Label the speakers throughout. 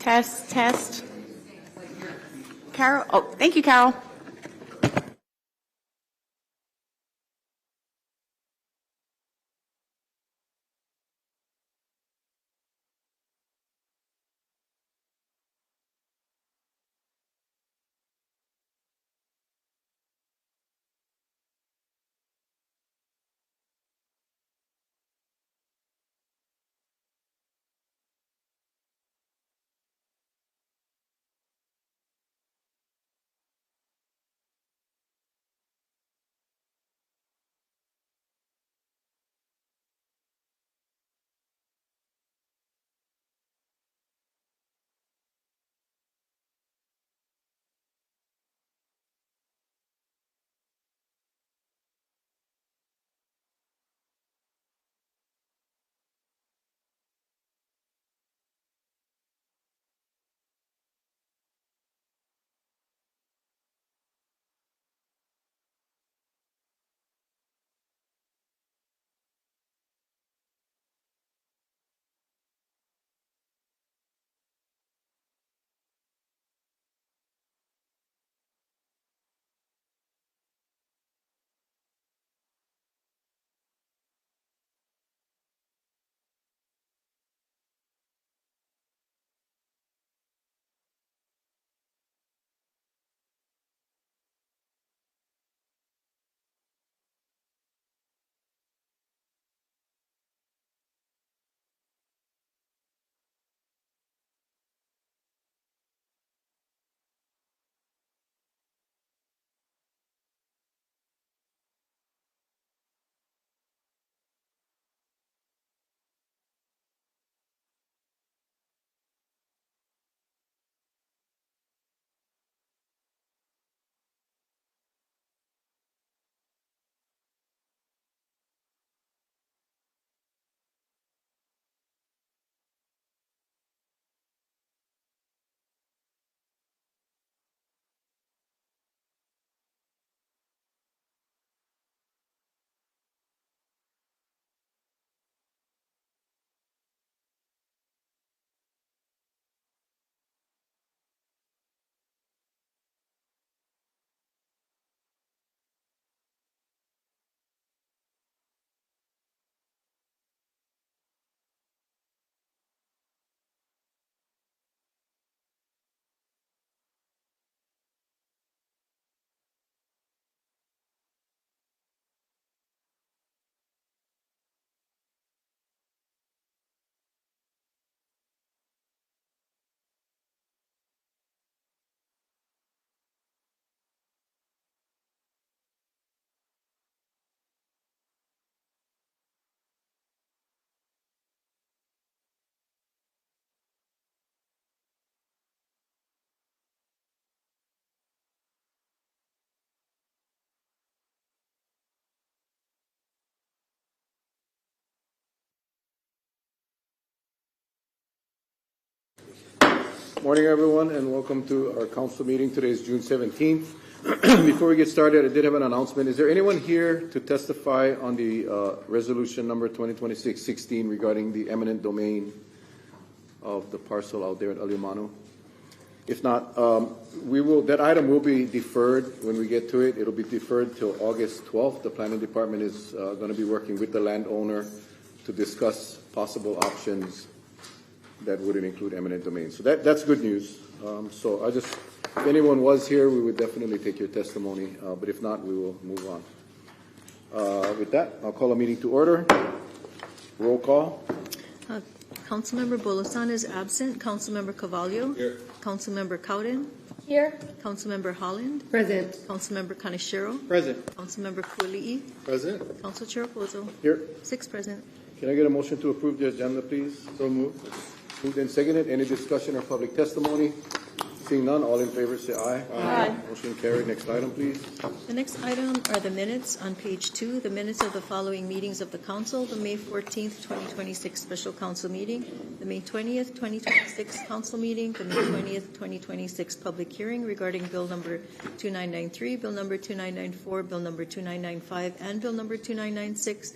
Speaker 1: Test, test. Carol, oh, thank you, Carol.
Speaker 2: Morning, everyone, and welcome to our council meeting. Today is June 17th. Before we get started, I did have an announcement. Is there anyone here to testify on the resolution number 2026-16 regarding the eminent domain of the parcel out there at Aliumanu? If not, that item will be deferred when we get to it. It'll be deferred till August 12th. The planning department is going to be working with the landowner to discuss possible options that wouldn't include eminent domain. So that's good news. So if anyone was here, we would definitely take your testimony. But if not, we will move on. With that, I'll call a meeting to order. Roll call.
Speaker 3: Councilmember Bulasan is absent. Councilmember Carvalho.
Speaker 2: Here.
Speaker 3: Councilmember Cowden.
Speaker 4: Here.
Speaker 3: Councilmember Holland.
Speaker 4: Present.
Speaker 3: Councilmember Kaneshiro.
Speaker 2: Present.
Speaker 3: Councilmember Kuali'i.
Speaker 2: Present.
Speaker 3: Council Chair Opozo.
Speaker 2: Here.
Speaker 3: 6 present.
Speaker 2: Can I get a motion to approve the agenda, please? So moved. Moved and seconded. Any discussion or public testimony? Seeing none, all in favor say aye.
Speaker 4: Aye.
Speaker 2: Motion carried. Next item, please.
Speaker 3: The next item are the minutes on page 2. The minutes of the following meetings of the Council: the May 14th, 2026 Special Council Meeting, the May 20th, 2026 Council Meeting, the May 20th, 2026 Public Hearing regarding Bill Number 2993, Bill Number 2994, Bill Number 2995, and Bill Number 2996,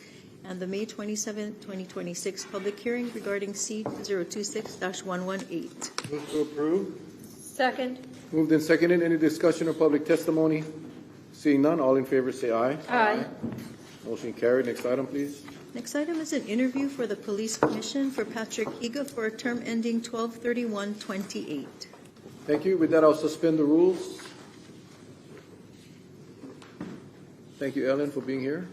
Speaker 3: and the May 27, 2026 public hearing regarding C-026-118.
Speaker 2: Move to approve.
Speaker 4: Second.
Speaker 2: Moved and seconded. Any discussion or public testimony? Seeing none, all in favor say aye.
Speaker 4: Aye.
Speaker 2: Motion carried. Next item, please.
Speaker 3: Next item is an interview for the Police Commission for Patrick Higa for a term ending 12/31/28.
Speaker 2: Thank you. With that, I'll suspend the rules. Thank you, Ellen, for being here.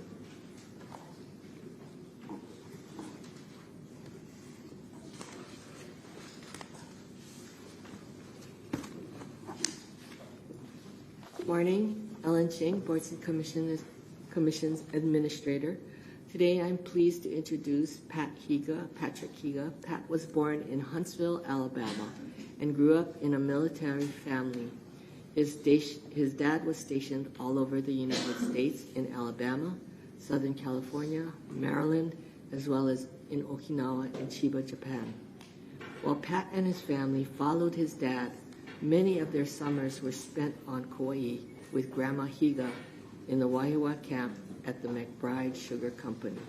Speaker 5: Good morning. Ellen Ching, Boards and Commissions Administrator. Today I'm pleased to introduce Patrick Higa. Pat was born in Huntsville, Alabama, and grew up in a military family. His dad was stationed all over the United States, in Alabama, Southern California, Maryland, as well as in Okinawa and Chiba, Japan. While Pat and his family followed his dad, many of their summers were spent on Kauaʻi with Grandma Higa in the Waiwa camp at the McBride Sugar Company.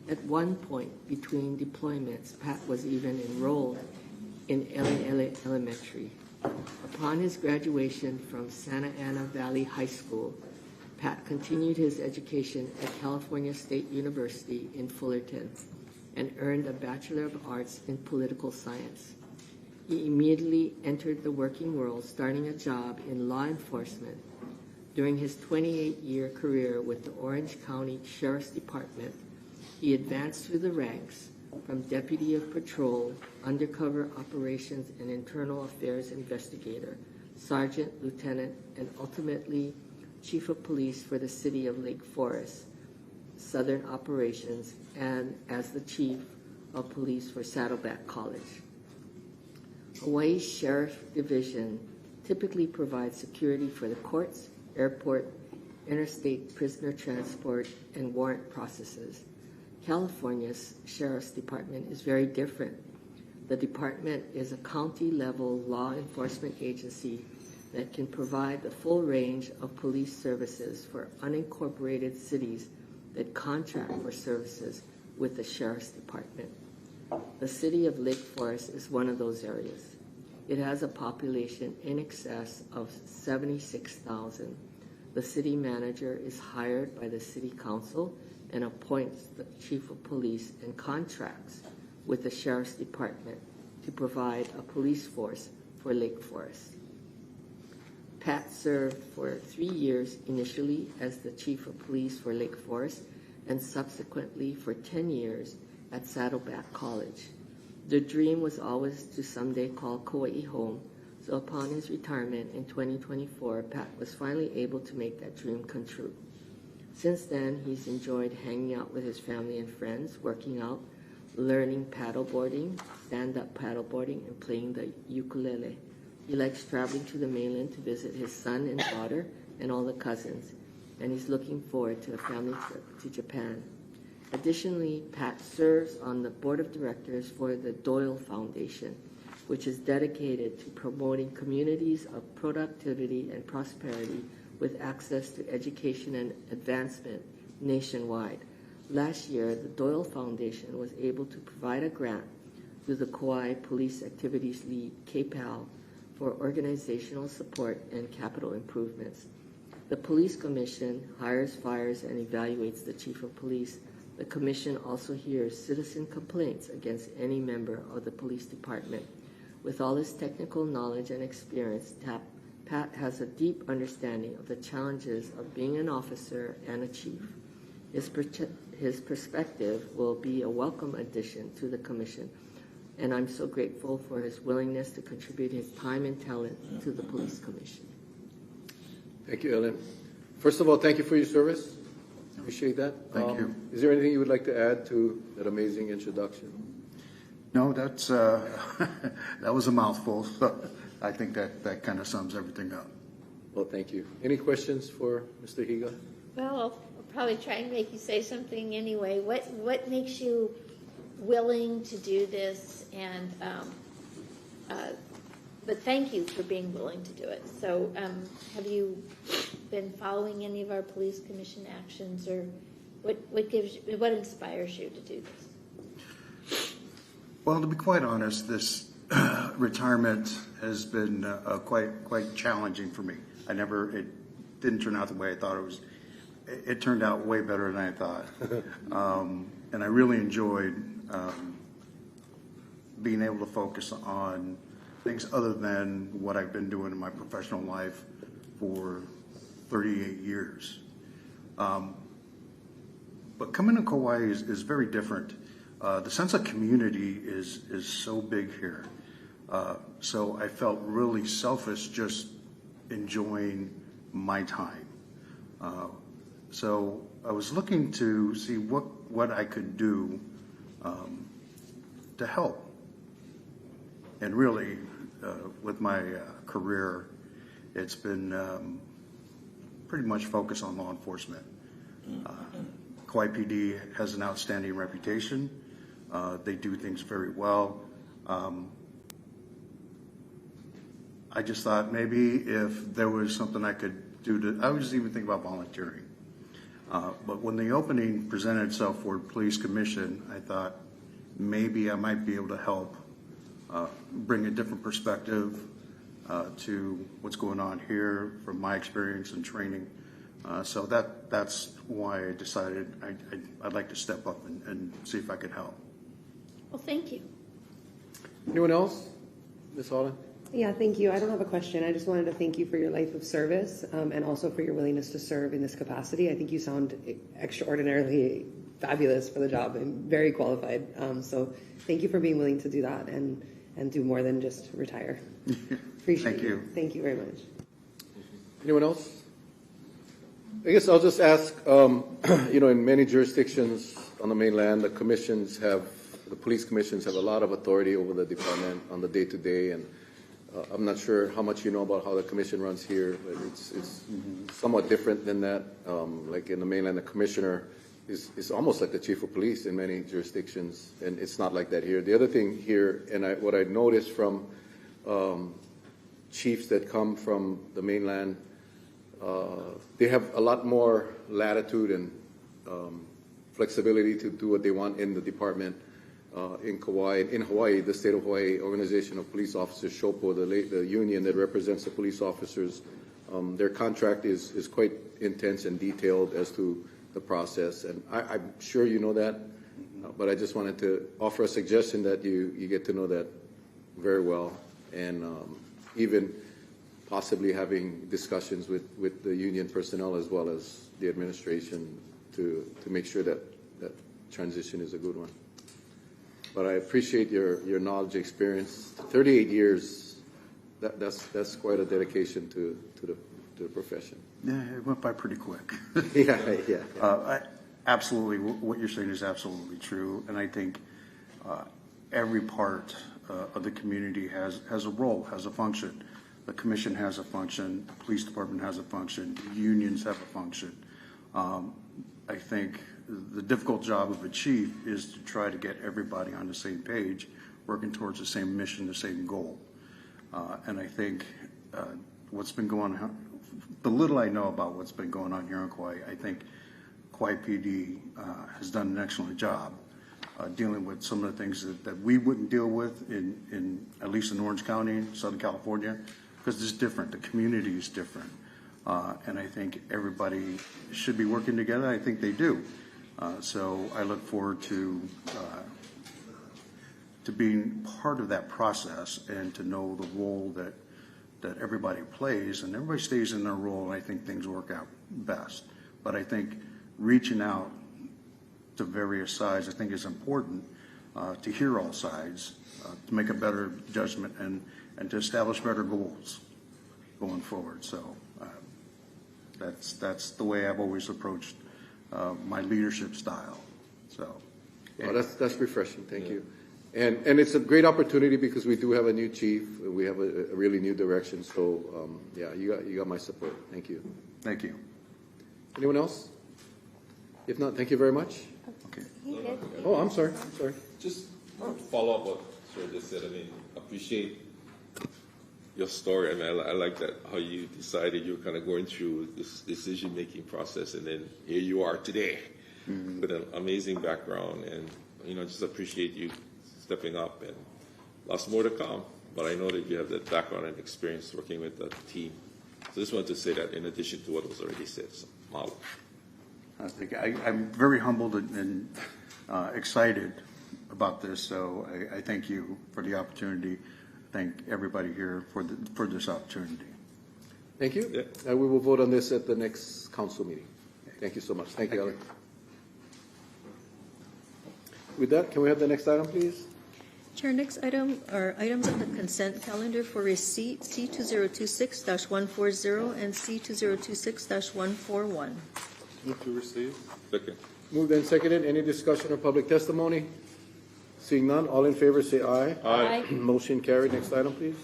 Speaker 5: At one point between deployments, Pat was even enrolled in Ele Elementary. Upon his graduation from Santa Ana Valley High School, Pat continued his education at California State University in Fullerton and earned a Bachelor of Arts in Political Science. He immediately entered the working world, starting a job in law enforcement. During his 28-year career with the Orange County Sheriff's Department, he advanced through the ranks from Deputy of Patrol, Undercover Operations and Internal Affairs Investigator, Sergeant, Lieutenant, and ultimately Chief of Police for the City of Lake Forest, Southern Operations, and as the Chief of Police for Saddleback College. Hawaii Sheriff Division typically provides security for the courts, airport, interstate prisoner transport, and warrant processes. California's Sheriff's Department is very different. The department is a county-level law enforcement agency that can provide the full range of police services for unincorporated cities that contract for services with the Sheriff's Department. The City of Lake Forest is one of those areas. It has a population in excess of 76,000. The city manager is hired by the city council and appoints the chief of police and contracts with the Sheriff's Department to provide a police force for Lake Forest. Pat served for 3 years initially as the chief of police for Lake Forest and subsequently for 10 years at Saddleback College. The dream was always to someday call Kauaʻi home, so upon his retirement in 2024, Pat was finally able to make that dream come true. Since then, he's enjoyed hanging out with his family and friends, working out, learning paddleboarding, stand-up paddleboarding, and playing the ukulele. He likes traveling to the mainland to visit his son and daughter and all the cousins, and he's looking forward to a family trip to Japan. Additionally, Pat serves on the board of directors for the Doyle Foundation, which is dedicated to promoting communities of productivity and prosperity with access to education and advancement nationwide. Last year, the Doyle Foundation was able to provide a grant through the Kauaʻi Police Activities Lead, KPAL, for organizational support and capital improvements. The Police Commission hires, fires, and evaluates the Chief of Police. The Commission also hears citizen complaints against any member of the police department. With all his technical knowledge and experience, Pat has a deep understanding of the challenges of being an officer and a chief. His perspective will be a welcome addition to the Commission, and I'm so grateful for his willingness to contribute his time and talent to the Police Commission.
Speaker 2: Thank you, Ellen. First of all, thank you for your service. Appreciate that.
Speaker 6: Thank you.
Speaker 2: Is there anything you would like to add to that amazing introduction?
Speaker 6: No, that's that was a mouthful. So I think that kind of sums everything up.
Speaker 2: Well, thank you. Any questions for Mr. Higa?
Speaker 4: Well, I'll probably try and make you say something anyway. What makes you willing to do this? And but thank you for being willing to do it. So have you been following any of our police commission actions or What inspires you to do this?
Speaker 6: Well, to be quite honest, this retirement has been quite challenging for me. It didn't turn out the way I thought it was. It turned out way better than I thought. And I really enjoyed being able to focus on things other than what I've been doing in my professional life for 38 years. But coming to Kauaʻi is very different. The sense of community is so big here. So I felt really selfish just enjoying my time. So I was looking to see what I could do to help. And really, with my career, it's been pretty much focused on law enforcement. Kauaʻi PD has an outstanding reputation. They do things very well. I just thought maybe if there was something I could do I was even thinking about volunteering. But when the opening presented itself for police commission, I thought maybe I might be able to help bring a different perspective to what's going on here from my experience and training. So that's why I decided I'd like to step up and see if I could help.
Speaker 4: Well, thank you.
Speaker 2: Anyone else? Ms. Holland?
Speaker 7: Yeah, thank you. I don't have a question. I just wanted to thank you for your life of service and also for your willingness to serve in this capacity. I think you sound extraordinarily fabulous for the job and very qualified. So thank you for being willing to do that and do more than just retire. Appreciate
Speaker 6: Thank you.
Speaker 7: Thank you very much.
Speaker 2: Anyone else? I guess I'll just ask, in many jurisdictions on the mainland, the police commissions have a lot of authority over the department on the day-to-day, and I'm not sure how much you know about how the commission runs here, but it's somewhat different than that. Like in the mainland, the commissioner is almost like the chief of police in many jurisdictions, and it's not like that here. The other thing here, and what I noticed from chiefs that come from the mainland, they have a lot more latitude and flexibility to do what they want in the department. In Kauaʻi, in Hawaii, the State of Hawaii Organization of Police Officers, SHOPO, the union that represents the police officers, their contract is quite intense and detailed as to the process. And I'm sure you know that, but I just wanted to offer a suggestion that you get to know that very well, and even possibly having discussions with the union personnel as well as the administration to make sure that transition is a good one. But I appreciate your knowledge, experience. 38 years, that's quite a dedication to the profession.
Speaker 6: Yeah, it went by pretty quick.
Speaker 2: Yeah.
Speaker 6: Absolutely, what you're saying is absolutely true, and I think every part of the community has a role, has a function. The commission has a function, the police department has a function, the unions have a function. I think the difficult job of a chief is to try to get everybody on the same page, working towards the same mission, the same goal. And I think what's been going on, the little I know about what's been going on here in Kauaʻi, I think Kauaʻi PD has done an excellent job dealing with some of the things that we wouldn't deal with in at least in Orange County, Southern California, because it's different. The community is different. And I think everybody should be working together. I think they do. So I look forward to being part of that process and to know the role that everybody plays, and everybody stays in their role, and I think things work out best. But I think reaching out to various sides, I think, is important to hear all sides, to make a better judgment and to establish better goals going forward. So that's the way I've always approached my leadership style. So
Speaker 2: that's refreshing. Thank you. And it's a great opportunity because we do have a new chief. We have a really new direction. So you got my support. Thank you.
Speaker 6: Thank you.
Speaker 2: Anyone else? If not, thank you very much.
Speaker 6: Okay.
Speaker 2: Oh, I'm sorry.
Speaker 8: Just to follow up what Sir just said. I mean, appreciate your story. I mean, I like that how you decided you were kind of going through this decision-making process, and then here you are today. with an amazing background, and just appreciate you stepping up, and lots more to come. But I know that you have that background and experience working with the team. So just wanted to say that in addition to what was already said. So, mahalo.
Speaker 6: I'm very humbled and excited about this, so I thank you for the opportunity. Thank everybody here for this opportunity.
Speaker 2: Thank you.
Speaker 8: Yeah.
Speaker 2: And we will vote on this at the next council meeting. Thank you so much. Thank you, Alex. With that, can we have the next item, please?
Speaker 3: Chair, next item are items on the consent calendar for receipt, C2026-140 and C2026-141.
Speaker 8: Move to receive. Second.
Speaker 2: Moved and seconded. Any discussion or public testimony? Seeing none, all in favor say aye.
Speaker 8: Aye.
Speaker 2: Motion carried. Next item, please.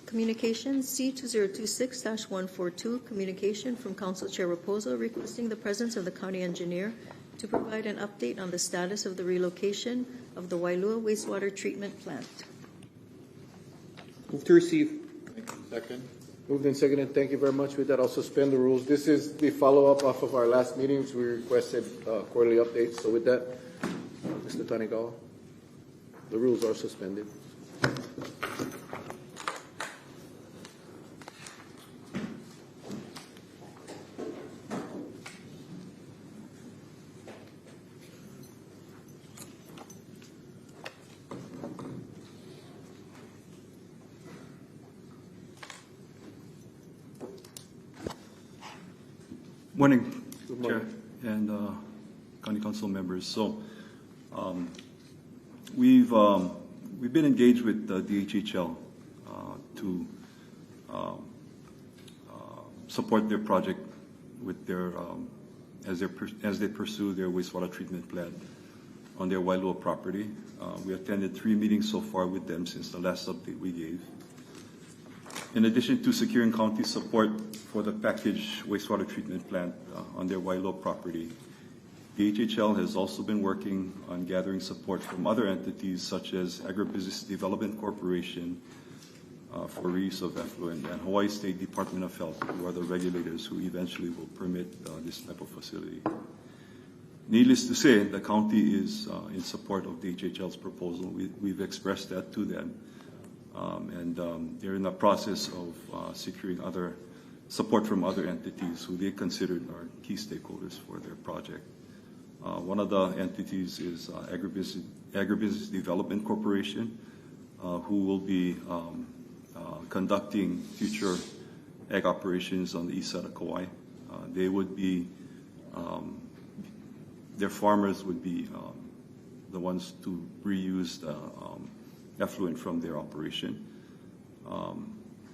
Speaker 3: Communications, C2026-142, communication from Council Chair Raposo requesting the presence of the county engineer to provide an update on the status of the relocation of the Wailua wastewater treatment plant.
Speaker 9: Move to receive.
Speaker 8: Second.
Speaker 2: Moved and seconded. Thank you very much. With that, I'll suspend the rules. This is the follow-up off of our last meetings. We requested quarterly updates. So with that, Mr. Tanigawa, the rules are suspended.
Speaker 10: Morning,
Speaker 2: Good morning.
Speaker 10: Chair and County Council members. So we've been engaged with the DHHL to support their project with their as they pursue their wastewater treatment plant on their Wailua property. We attended 3 meetings so far with them since the last update we gave. In addition to securing county support for the packaged wastewater treatment plant on their Wailua property, DHHL has also been working on gathering support from other entities such as Agribusiness Development Corporation for reuse of effluent and Hawaii State Department of Health, who are the regulators who eventually will permit this type of facility. Needless to say, the county is in support of DHHL's proposal. We've expressed that to them. And they're in the process of securing other support from other entities who they considered are key stakeholders for their project. One of the entities is Agribusiness Development Corporation, who will be conducting future ag operations on the east side of Kauaʻi. They would be, their farmers would be the ones to reuse the effluent from their operation.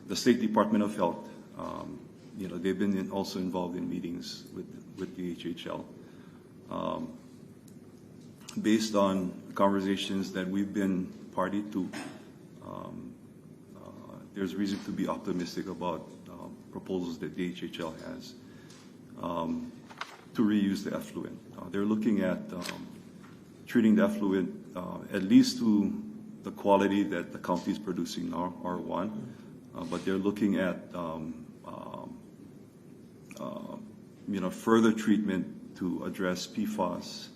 Speaker 10: The State Department of Health, they've been also involved in meetings with DHHL. Based on conversations that we've been party to, there's reason to be optimistic about proposals that DHHL has to reuse the effluent. They're looking at treating the effluent at least to the quality that the county is producing now, R1, but they're looking at further treatment to address PFAS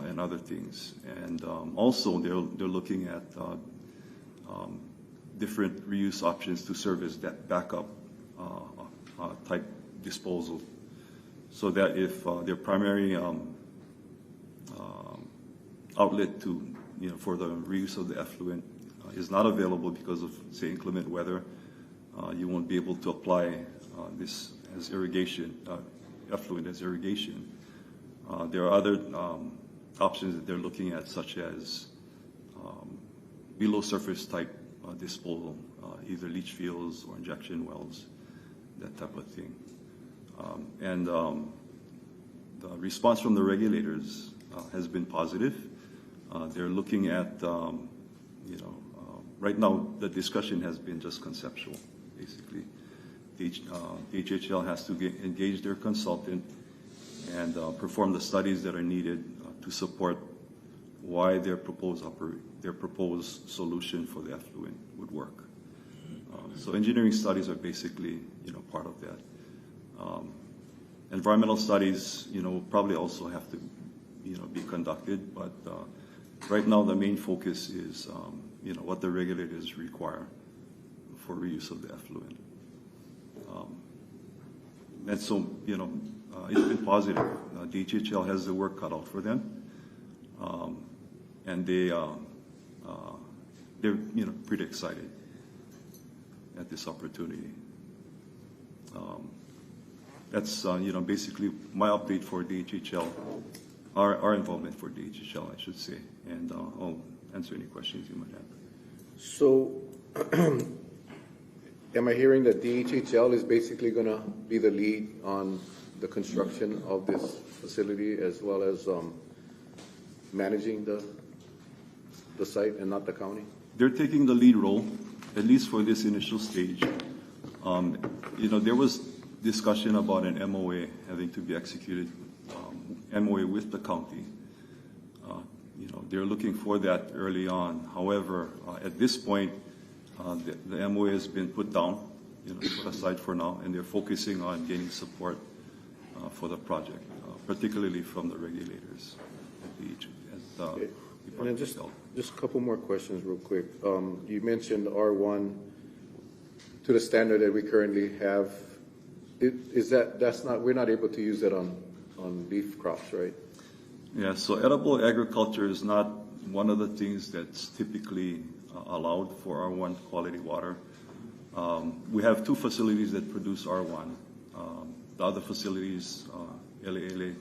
Speaker 10: and other things. And also they're looking at different reuse options to serve as that backup type disposal, so that if their primary outlet to for the reuse of the effluent is not available because of, say, inclement weather, you won't be able to apply this as irrigation, effluent as irrigation. There are other options that they're looking at, such as below surface type disposal, either leach fields or injection wells, that type of thing. And the response from the regulators has been positive. They're looking at, right now the discussion has been just conceptual, basically. DHHL has to engage their consultant and perform the studies that are needed to support why their proposed solution for the effluent would work. So engineering studies are basically, part of that. Environmental studies, will probably also have to be conducted. But right now, the main focus is, what the regulators require for reuse of the effluent. And so, it's been positive. DHHL has the work cut out for them, and they're pretty excited at this opportunity. That's basically my update for DHHL, our involvement for DHHL, I should say, and I'll answer any questions you might have.
Speaker 2: So, am I hearing that DHHL is basically going to be the lead on the construction of this facility as well as managing the site and not the county?
Speaker 10: They're taking the lead role, at least for this initial stage. There was discussion about an MOA having to be executed, MOA with the county. They're looking for that early on. However, at this point, the MOA has been put down, put aside for now, and they're focusing on gaining support for the project, particularly from the regulators at the
Speaker 2: And then just a couple more questions real quick. You mentioned R1 to the standard that we currently have. We're not able to use that on leaf crops, right?
Speaker 10: Yeah, so edible agriculture is not one of the things that's typically allowed for R1 quality water. We have two facilities that produce R1. The other facilities, Ele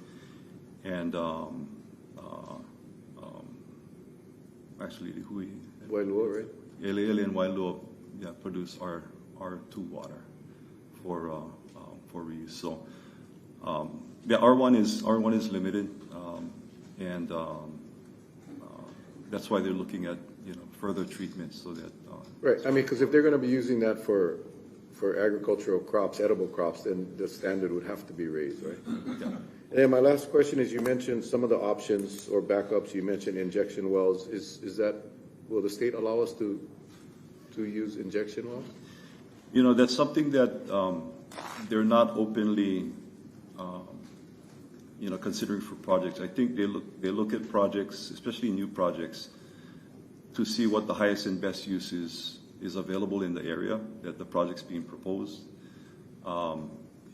Speaker 10: and actually the Hui.
Speaker 2: Wailua, right?
Speaker 10: Ele and Wailua, produce R2 water for reuse. So R1 is limited, and that's why they're looking at further treatment so that.
Speaker 2: Right. I mean, because if they're going to be using that for agricultural crops, edible crops, then the standard would have to be raised, right?
Speaker 10: Yeah.
Speaker 2: And then my last question is, you mentioned some of the options or backups. You mentioned injection wells. Will the state allow us to use injection wells?
Speaker 10: That's something that they're not openly, considering for projects. I think they look at projects, especially new projects, to see what the highest and best use is available in the area that the project's being proposed.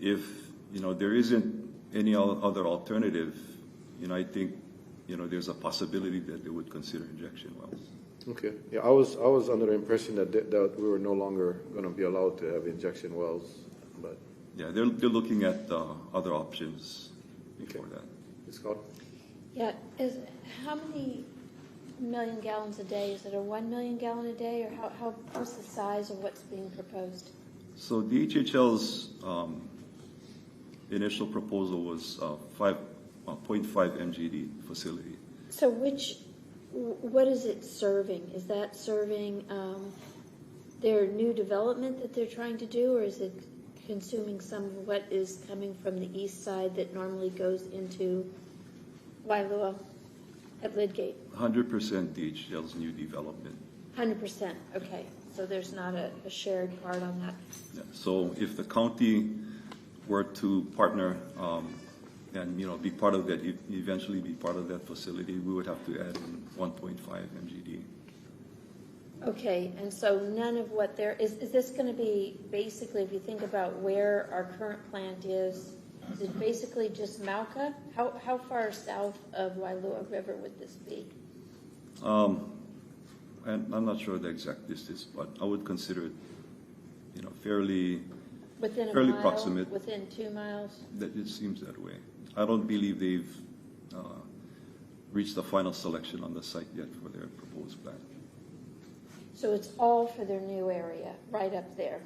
Speaker 10: If there isn't any other alternative, I think there's a possibility that they would consider injection wells.
Speaker 2: Okay. Yeah, I was under the impression that we were no longer going to be allowed to have injection wells, but.
Speaker 10: Yeah, they're looking at other options before that.
Speaker 2: It's called.
Speaker 4: Yeah, how many million gallons a day? Is it a 1 million gallon a day, or what's the size of what's being proposed?
Speaker 10: So DHHL's initial proposal was 5.5 MGD facility.
Speaker 4: So what is it serving? Is that serving their new development that they're trying to do, or is it consuming some of what is coming from the east side that normally goes into Wailua at Lidgate?
Speaker 10: 100% DHL's new development.
Speaker 4: 100%, okay. So there's not a shared part on that.
Speaker 10: Yeah. So if the county were to partner and be part of that, eventually be part of that facility, we would have to add in 1.5 MGD.
Speaker 4: Okay, and so none of what there is this going to be basically, if you think about where our current plant is it basically just Mauka? How far south of Wailua River would this be?
Speaker 10: And I'm not sure the exact distance, but I would consider it, fairly
Speaker 4: Within a
Speaker 10: fairly
Speaker 4: mile,
Speaker 10: proximate.
Speaker 4: within 2 miles?
Speaker 10: That it seems that way. I don't believe they've reached the final selection on the site yet for their proposed plan.
Speaker 4: So it's all for their new area, right up there.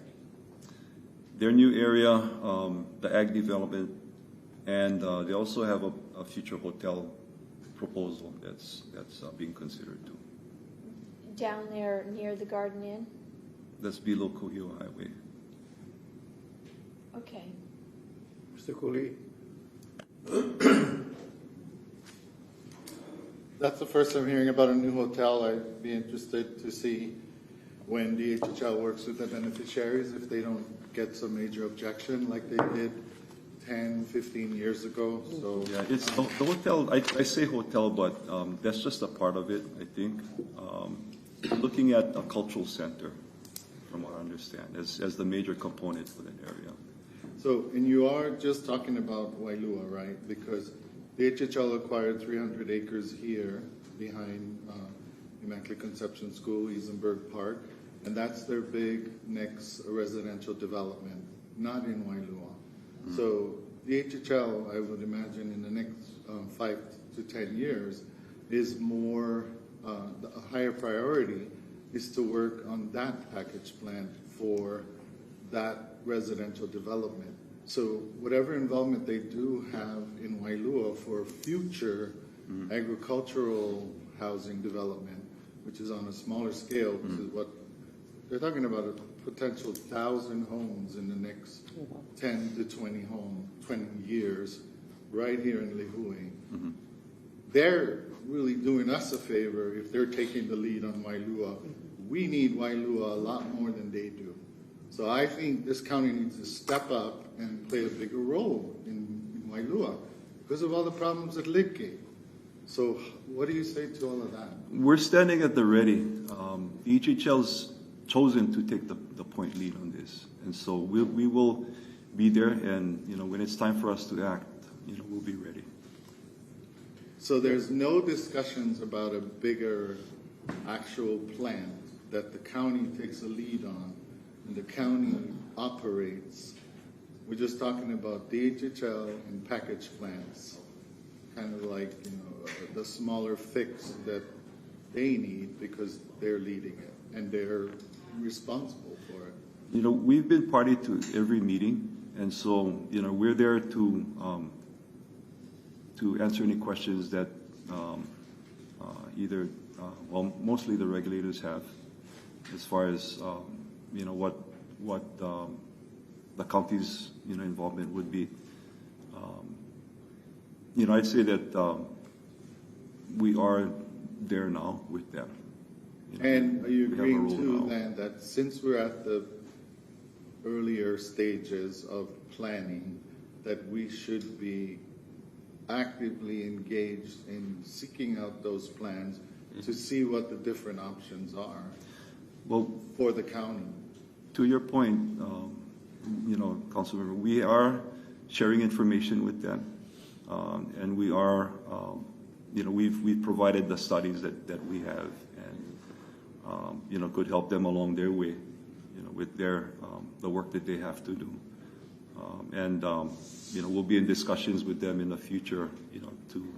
Speaker 10: Their new area, the ag development, and they also have a future hotel proposal that's being considered too.
Speaker 4: Down there near the Garden Inn?
Speaker 10: That's below Kohiwa Highway.
Speaker 4: Okay.
Speaker 2: Mr. Cooley?
Speaker 9: That's the first I'm hearing about a new hotel. I'd be interested to see when DHHL works with the beneficiaries if they don't get some major objection like they did 10, 15 years ago, so.
Speaker 10: Yeah, it's the hotel, I say hotel, but that's just a part of it, I think. Looking at a cultural center, from what I understand, as the major component for that area.
Speaker 9: So, and you are just talking about Wailua, right? Because the HHL acquired 300 acres here behind Immaculate Conception School, Isenberg Park, and that's their big next residential development, not in Wailua. Mm-hmm. So the HHL, I would imagine, in the next 5 to 10 years, is more, a higher priority is to work on that package plan for that residential development. So whatever involvement they do have in Wailua for future agricultural housing development, which is on a smaller scale, which is what they're talking about, a potential 1,000 homes in the next 10 to 20 years, right here in Lihue. They're really doing us a favor if they're taking the lead on Wailua. We need Wailua a lot more than they do. So I think this county needs to step up and play a bigger role in Wailua because of all the problems at Lidke. So what do you say to all of that?
Speaker 10: We're standing at the ready. The EHHL's chosen to take the point lead on this. And so we will be there, and when it's time for us to act, we'll be ready.
Speaker 9: So there's no discussions about a bigger actual plan that the county takes a lead on and the county operates. We're just talking about DHHL and package plans, kind of like the smaller fix that they need because they're leading it and they're responsible for it.
Speaker 10: We've been party to every meeting, and so we're there to answer any questions that either mostly the regulators have, as far as what the county's involvement would be. I'd say that we are there now with them.
Speaker 9: And are you
Speaker 10: we have a
Speaker 9: agreeing
Speaker 10: role
Speaker 9: too
Speaker 10: now.
Speaker 9: then that since we're at the earlier stages of planning, that we should be actively engaged in seeking out those plans to see what the different options are for the county?
Speaker 10: To your point, Councilmember, we are sharing information with them, and we are, we've provided the studies that we have, and could help them along their way, with their the work that they have to do, and we'll be in discussions with them in the future, to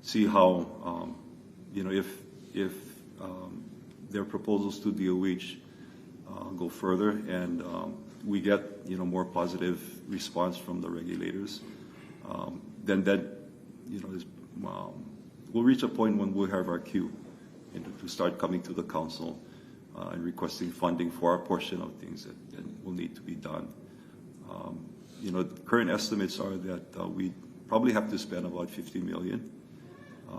Speaker 10: see how, if their proposals to DOH go further, and we get more positive response from the regulators, then that we'll reach a point when we'll have our queue to start coming to the council and requesting funding for our portion of things that will need to be done. Current estimates are that we probably have to spend about $50 million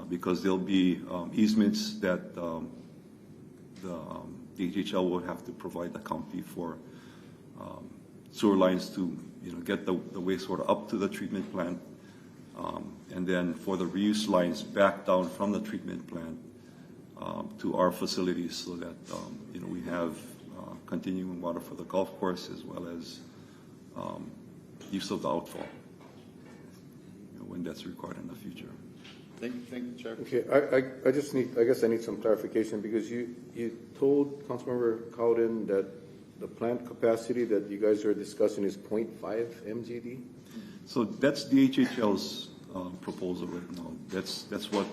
Speaker 10: because there'll be easements that the DHHL will have to provide the county for sewer lines to get the wastewater up to the treatment plant, and then for the reuse lines back down from the treatment plant to our facilities, so that we have continuing water for the golf course as well as use of the outfall when that's required in the future.
Speaker 9: Thank you, Chair.
Speaker 2: Okay, I guess I need some clarification, because you told Councilmember Cowden that the plant capacity that you guys are discussing is 0.5 MGD?
Speaker 10: So that's DHHL's proposal right now. That's what,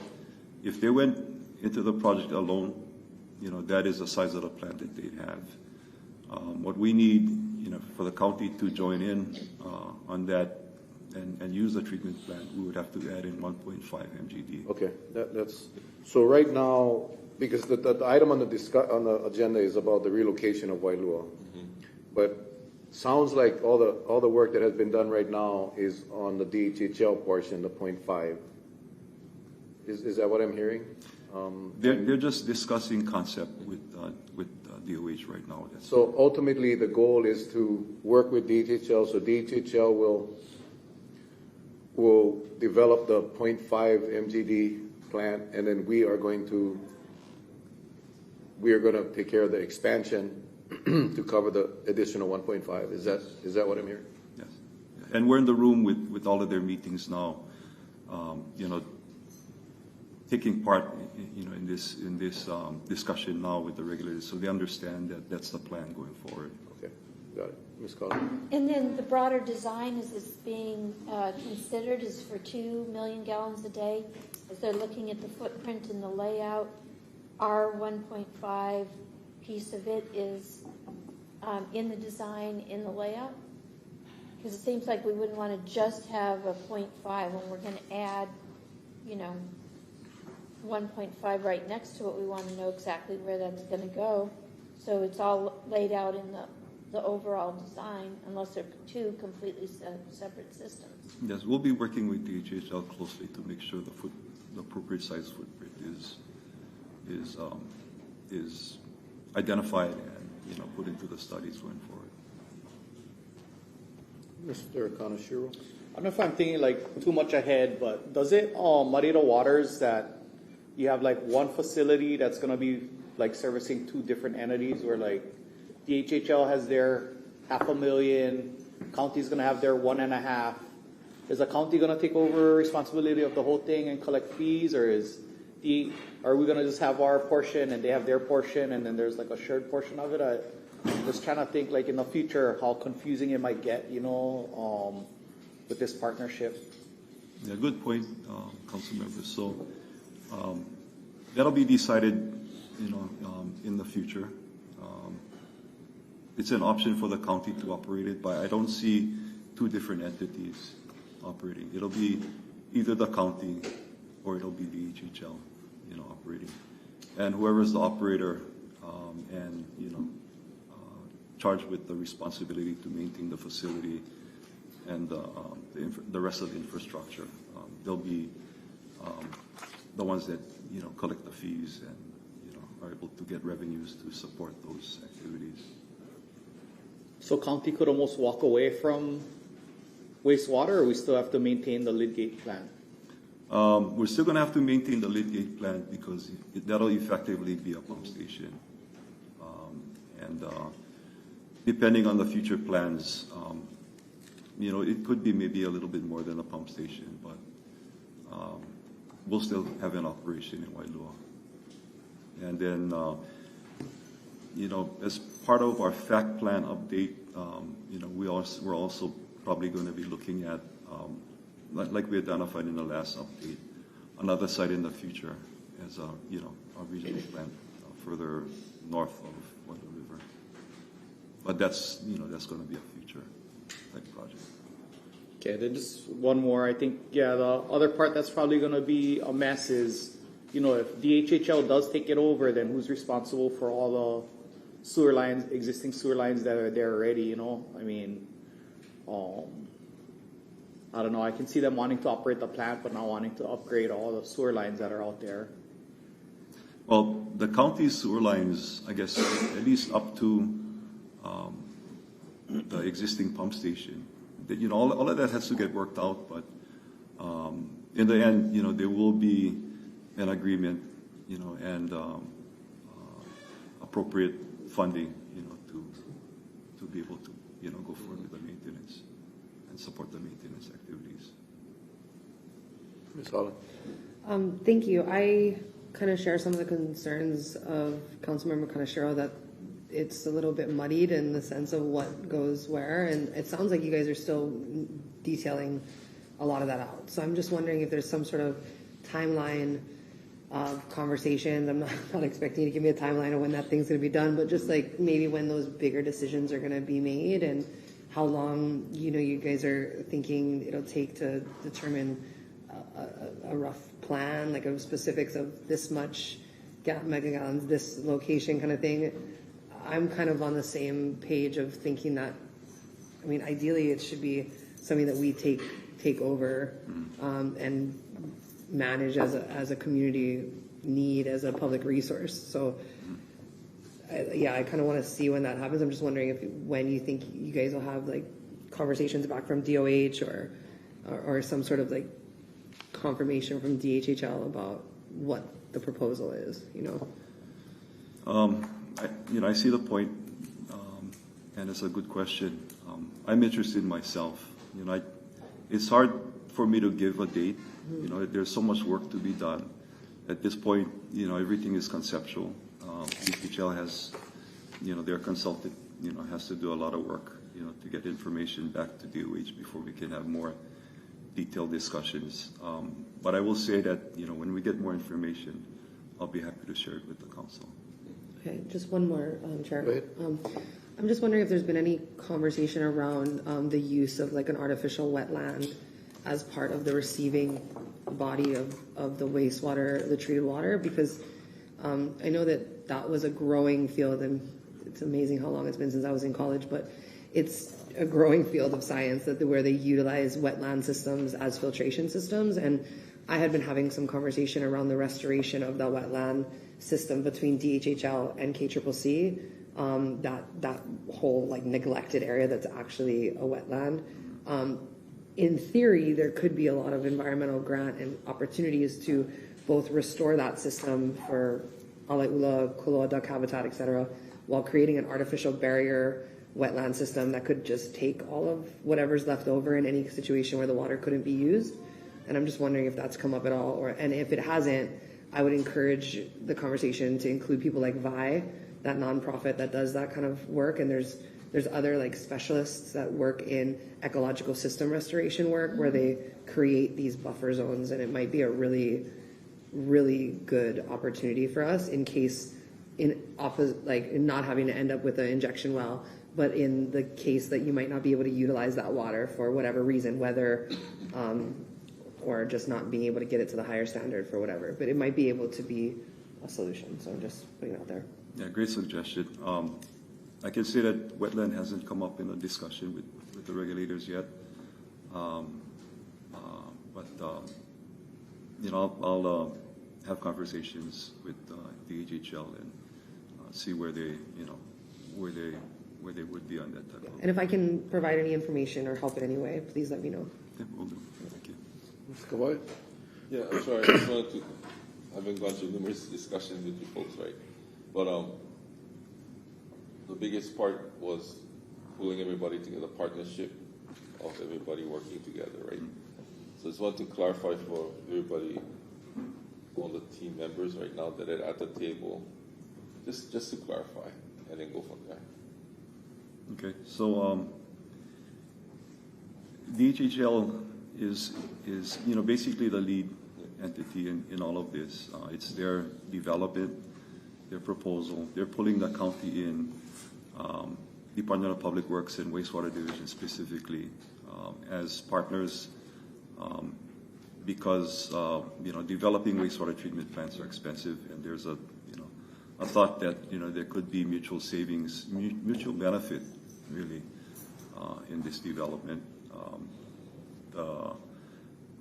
Speaker 10: if they went into the project alone, that is the size of the plant that they have. What we need, for the county to join in on that and use the treatment plant, we would have to add in 1.5 MGD.
Speaker 2: Okay, that's so right now, because the item on the agenda is about the relocation of Wailua, but sounds like all the work that has been done right now is on the DHHL portion, the 0.5. Is that what I'm hearing?
Speaker 10: They're just discussing concept with DOH right now.
Speaker 2: So ultimately, the goal is to work with DHHL, so DHHL will will develop the 0.5 MGD plant, and then we are going to take care of the expansion to cover the additional 1.5. Is that what I'm hearing?
Speaker 10: Yes. And we're in the room with all of their meetings now, taking part, in this discussion now with the regulators, so they understand that that's the plan going forward.
Speaker 2: Okay, got it. Ms. Collins?
Speaker 4: And then the broader design, is this being considered, is for 2 million gallons a day? As they're looking at the footprint and the layout, our 1.5 piece of it is in the design, in the layout? Because it seems like we wouldn't want to just have a 0.5 when we're going to add, 1.5 right next to it. We want to know exactly where that's going to go. So it's all laid out in the overall design, unless they're two completely separate systems.
Speaker 10: Yes, we'll be working with DHHL closely to make sure the appropriate size footprint is identified and put into the studies going forward.
Speaker 2: Mr. Kaneshiro?
Speaker 11: I don't know if I'm thinking like too much ahead, but does it muddy the waters that you have like one facility that's going to be like servicing two different entities, where like DHHL has their 500,000, county's going to have their 1.5. Is the county going to take over responsibility of the whole thing and collect fees, or are we going to just have our portion and they have their portion, and then there's like a shared portion of it? I'm just trying to think like in the future how confusing it might get, with this partnership.
Speaker 10: Yeah, good point, council members. So that'll be decided, in the future. It's an option for the county to operate it, but I don't see two different entities operating. It'll be either the county or it'll be the DHHL, operating. And whoever's the operator and, charged with the responsibility to maintain the facility and the rest of the infrastructure, they'll be the ones that, collect the fees and, are able to get revenues to support those activities.
Speaker 11: So county could almost walk away from wastewater, or we still have to maintain the Lydgate plant?
Speaker 10: We're still going to have to maintain the Lydgate plant because that'll effectively be a pump station. And depending on the future plans, it could be maybe a little bit more than a pump station, but we'll still have an operation in Wailua. And then, as part of our fact plan update, we're also probably going to be looking at, like we identified in the last update, another site in the future as a regional plant further north of Wailua River. But that's going to be a future type project.
Speaker 11: Okay, then just one more. I think, the other part that's probably going to be a mess is, if DHHL does take it over, then who's responsible for all the sewer lines, existing sewer lines that are there already, I mean, I don't know. I can see them wanting to operate the plant, but not wanting to upgrade all the sewer lines that are out there.
Speaker 10: Well, the county's sewer lines, I guess, at least up to the existing pump station, all of that has to get worked out. But in the end, there will be an agreement, and appropriate funding, to be able to, go forward with the maintenance and support the maintenance activities.
Speaker 2: Ms. Holland?
Speaker 7: Thank you. I kind of share some of the concerns of Councilmember Kaneshiro that it's a little bit muddied in the sense of what goes where, and it sounds like you guys are still detailing a lot of that out. So I'm just wondering if there's some sort of timeline of conversations. I'm not expecting you to give me a timeline of when that thing's going to be done, but just like maybe when those bigger decisions are going to be made and how long, you guys are thinking it'll take to determine a rough plan, like of specifics of this much mega gallons, this location kind of thing. I'm kind of on the same page of thinking that, ideally it should be something that we take over and manage as a community need, as a public resource. So, I kind of want to see when that happens. I'm just wondering when you think you guys will have like conversations back from DOH or or some sort of like confirmation from DHHL about what the proposal is, you know?
Speaker 10: I see the point, and it's a good question. I'm interested myself. It's hard for me to give a date. There's so much work to be done. At this point, everything is conceptual. DHL has, their consultant, has to do a lot of work, to get information back to DOH before we can have more detailed discussions. But I will say that, when we get more information, I'll be happy to share it with the council.
Speaker 7: Okay, just one more, Chair.
Speaker 2: Go ahead.
Speaker 7: I'm just wondering if there's been any conversation around the use of like an artificial wetland as part of the receiving body of the wastewater, the treated water, because I know that was a growing field, and it's amazing how long it's been since I was in college, but it's a growing field of science where they utilize wetland systems as filtration systems. And I had been having some conversation around the restoration of the wetland system between DHHL and KCCC, that whole like neglected area that's actually a wetland. In theory, there could be a lot of environmental grant and opportunities to both restore that system for alaʻula, kuloa duck habitat, et cetera, while creating an artificial barrier wetland system that could just take all of whatever's left over in any situation where the water couldn't be used. And I'm just wondering if that's come up at all, and if it hasn't, I would encourage the conversation to include people like VI, that nonprofit that does that kind of work. And there's other like specialists that work in ecological system restoration work where they create these buffer zones, and it might be a really, really good opportunity for us in case in not having to end up with an injection well, but in the case that you might not be able to utilize that water for whatever reason, whether or just not being able to get it to the higher standard for whatever, but it might be able to be a solution. So I'm just putting it out there.
Speaker 10: Yeah, great suggestion. I can say that wetland hasn't come up in a discussion with the regulators yet. I'll have conversations with DHHL and see where they would be on that type of.
Speaker 7: And if I can provide any information or help in any way, please let me know.
Speaker 10: Yeah, will do. Thank you.
Speaker 2: Ms. Kauaʻi?
Speaker 8: Yeah, I'm sorry. I just wanted to, I've been going through numerous discussions with you folks, right? But the biggest part was pulling everybody together, partnership of everybody working together, right? So I just want to clarify for everybody, all the team members right now that are at the table, just to clarify, and then go from there.
Speaker 10: Okay, so DHHL is basically the lead entity in all of this. It's their development, their proposal. They're pulling the county in, Department of Public Works and Wastewater Division specifically, as partners, because developing wastewater treatment plants are expensive, and there's a thought that there could be mutual savings, mutual benefit, really, in this development. The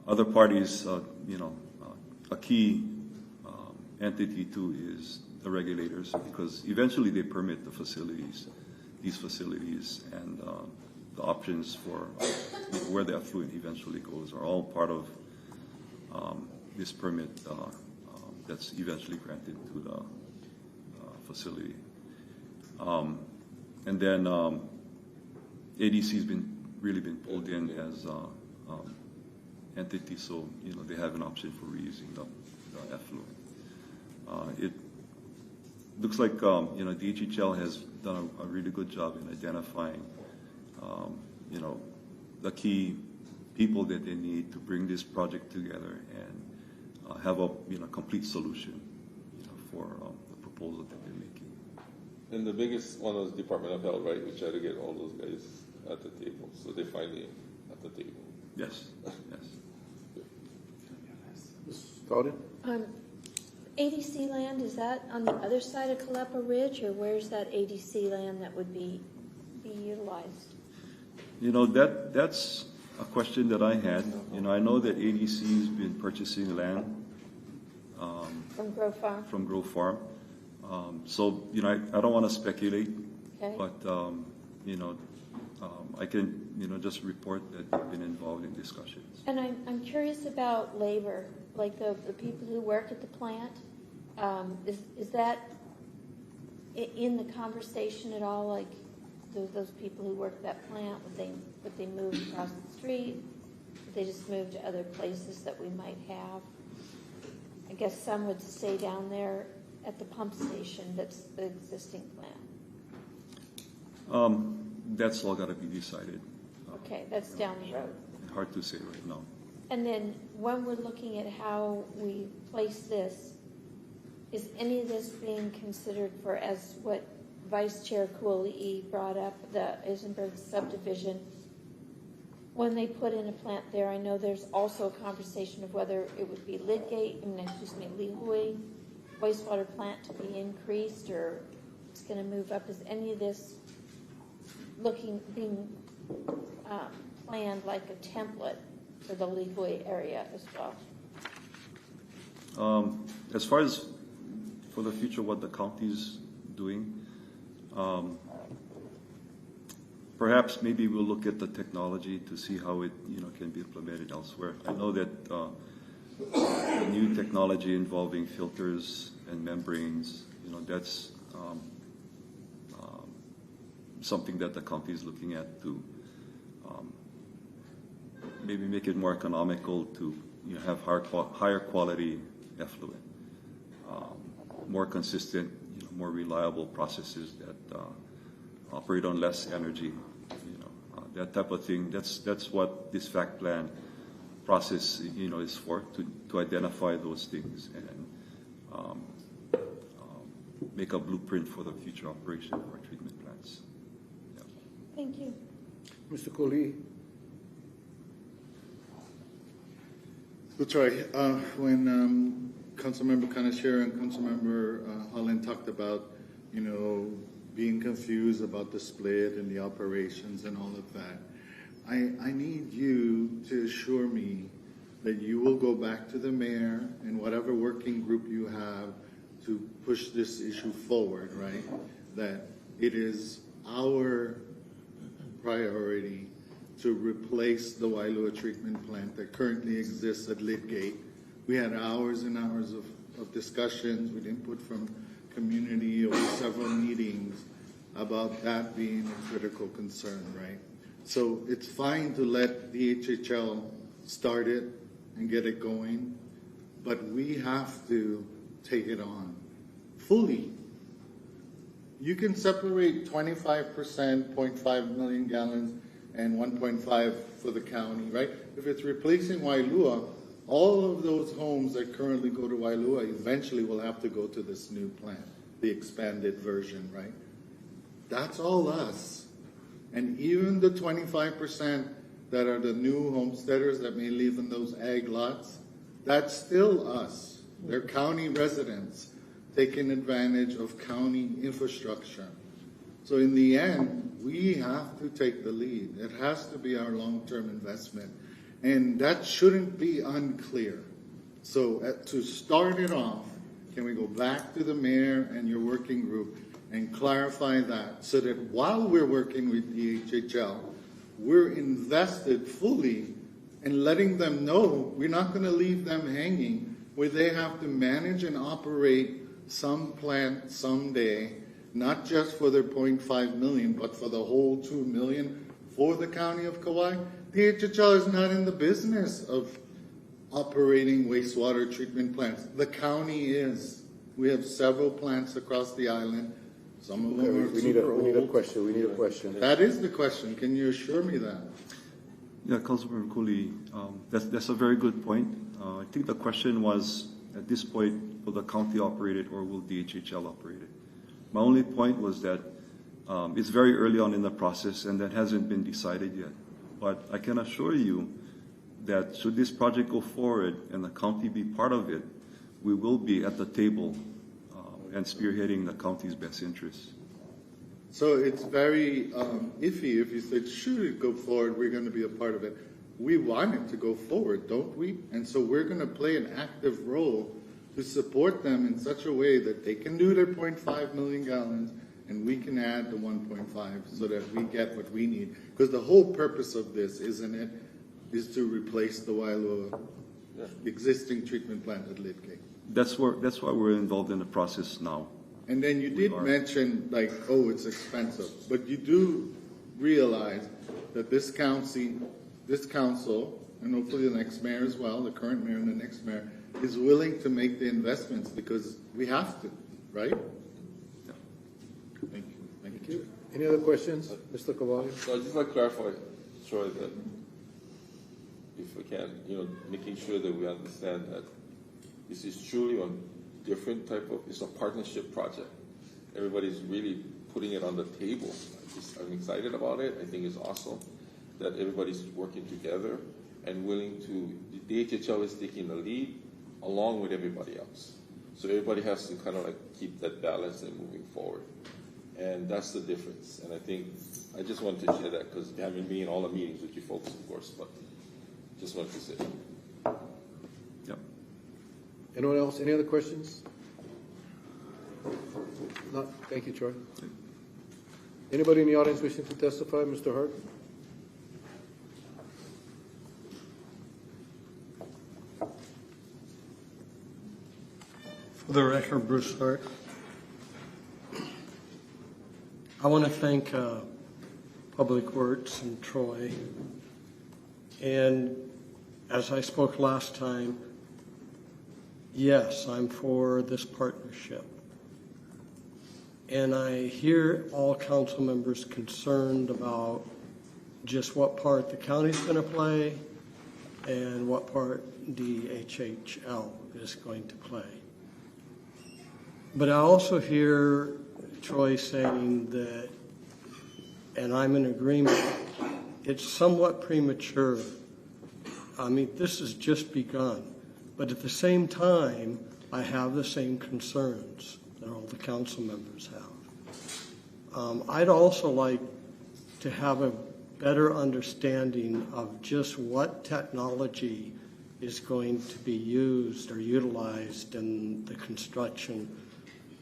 Speaker 10: other parties, a key entity too is the regulators, because eventually they permit these facilities, and the options for where the effluent eventually goes are all part of this permit that's eventually granted to the facility. And then ADC has really been pulled in as entity, so they have an option for reusing the effluent. It looks like DHHL has done a really good job in identifying the key people that they need to bring this project together and have a complete solution for the proposal that they're making.
Speaker 8: And the biggest one was Department of Health, right? We try to get all those guys at the table, so they finally at the table.
Speaker 10: Yes, yes.
Speaker 2: Ms. Gowden?
Speaker 4: ADC land, is that on the other side of Kalepa Ridge, or where's that ADC land that would be utilized?
Speaker 10: That's a question that I had. I know that ADC has been purchasing land
Speaker 4: From Grove Farm?
Speaker 10: From Grove Farm. So I don't want to speculate,
Speaker 4: Okay.
Speaker 10: but I can, just report that I've been involved in discussions.
Speaker 4: And I'm curious about labor, like the people who work at the plant. Is that in the conversation at all? Like those people who work at that plant, would they move across the street? Would they just move to other places that we might have? I guess some would stay down there at the pump station that's the existing plant.
Speaker 10: That's all got to be decided.
Speaker 4: Okay, that's down the road.
Speaker 10: Hard to say right now.
Speaker 4: And then when we're looking at how we place this, is any of this being considered for, as what Vice Chair Kauaʻi brought up, the Isenberg subdivision? When they put in a plant there, I know there's also a conversation of whether it would be Lihue wastewater plant to be increased, or it's going to move up. Is any of this being planned like a template for the Lihue area as well?
Speaker 10: As far as for the future, what the county's doing, perhaps maybe we'll look at the technology to see how it can be implemented elsewhere. I know that the new technology involving filters and membranes, that's something that the county is looking at to maybe make it more economical to have higher quality effluent, more consistent, more reliable processes that operate on less energy, that type of thing. That's what this fact plan process, is for, to identify those things and make a blueprint for the future operation of our treatment plants. Yeah.
Speaker 4: Thank you.
Speaker 2: Mr. Kohli.
Speaker 9: So Troy, when Councilmember Kanashiro and Councilmember Holland talked about, being confused about the split and the operations and all of that, I need you to assure me that you will go back to the mayor and whatever working group you have to push this issue forward, right? That it is our priority to replace the Wailua treatment plant that currently exists at Lidgate. We had hours and hours of discussions with input from community over several meetings about that being a critical concern, right? So it's fine to let DHHL start it and get it going, but we have to take it on fully. You can separate 25%, 0.5 million gallons, and 1.5 for the county, right? If it's replacing Wailua, all of those homes that currently go to Wailua eventually will have to go to this new plant, the expanded version, right? That's all us. And even the 25% that are the new homesteaders that may live in those ag lots, that's still us. They're county residents taking advantage of county infrastructure. So in the end, we have to take the lead. It has to be our long-term investment. And that shouldn't be unclear. So to start it off, can we go back to the mayor and your working group and clarify that so that while we're working with DHHL, we're invested fully in letting them know we're not going to leave them hanging where they have to manage and operate some plant someday, not just for their 0.5 million, but for the whole 2 million for the county of Kauaʻi. DHHL is not in the business of operating wastewater treatment plants. The county is. We have several plants across the island. Some of them are super old.
Speaker 2: We need a question. We need a question.
Speaker 9: That is the question. Can you assure me that?
Speaker 10: Yeah, Councilmember Cooley, that's a very good point. I think the question was, at this point, will the county operate it or will DHHL operate it? My only point was that it's very early on in the process and that hasn't been decided yet. But I can assure you that should this project go forward and the county be part of it, we will be at the table and spearheading the county's best interests.
Speaker 9: So it's very iffy if you said, should it go forward, we're going to be a part of it. We want it to go forward, don't we? And so we're going to play an active role to support them in such a way that they can do their 0.5 million gallons and we can add the 1.5 so that we get what we need. Because the whole purpose of this, isn't it, is to replace the Waialua existing treatment plant at Lidgate.
Speaker 10: That's why we're involved in the process now.
Speaker 9: And then you did mention, like, oh, it's expensive, but you do realize that this council, and hopefully the next mayor as well, the current mayor and the next mayor, is willing to make the investments because we have to, right?
Speaker 10: Yeah.
Speaker 9: Thank you.
Speaker 2: Thank you. Any other questions, Mr. Kauaʻi?
Speaker 8: So I'd just like to clarify, Troy, that if we can, making sure that we understand that this is truly a different type of, it's a partnership project. Everybody's really putting it on the table. I'm excited about it. I think it's awesome that everybody's working together and willing to, the DHHL is taking the lead along with everybody else. So everybody has to kind of like keep that balance and moving forward. And that's the difference. And I think, I just wanted to share that because having been in all the meetings with you folks, of course, but just wanted to say that.
Speaker 10: Yep.
Speaker 2: Anyone else? Any other questions? No. Thank you, Troy. Anybody in the audience wishing to testify? Mr. Hart?
Speaker 12: For the record, Bruce Hart. I want to thank Public Works and Troy. And as I spoke last time, yes, I'm for this partnership. And I hear all council members concerned about just what part the county's going to play and what part DHHL is going to play. But I also hear Troy saying that, and I'm in agreement, it's somewhat premature. I mean, this has just begun. But at the same time, I have the same concerns that all the council members have. I'd also like to have a better understanding of just what technology is going to be used or utilized in the construction.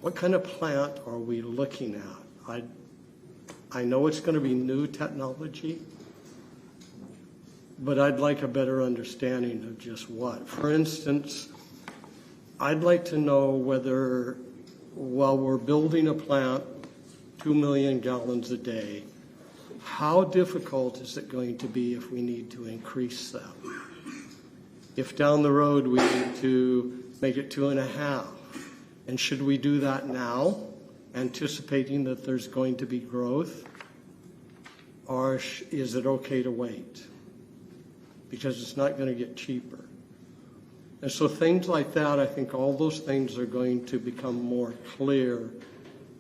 Speaker 12: What kind of plant are we looking at? I know it's going to be new technology, but I'd like a better understanding of just what. For instance, I'd like to know whether, while we're building a plant, 2 million gallons a day, how difficult is it going to be if we need to increase that? If down the road we need to make it 2.5, and should we do that now, anticipating that there's going to be growth, or is it okay to wait? Because it's not going to get cheaper. And so things like that, I think all those things are going to become more clear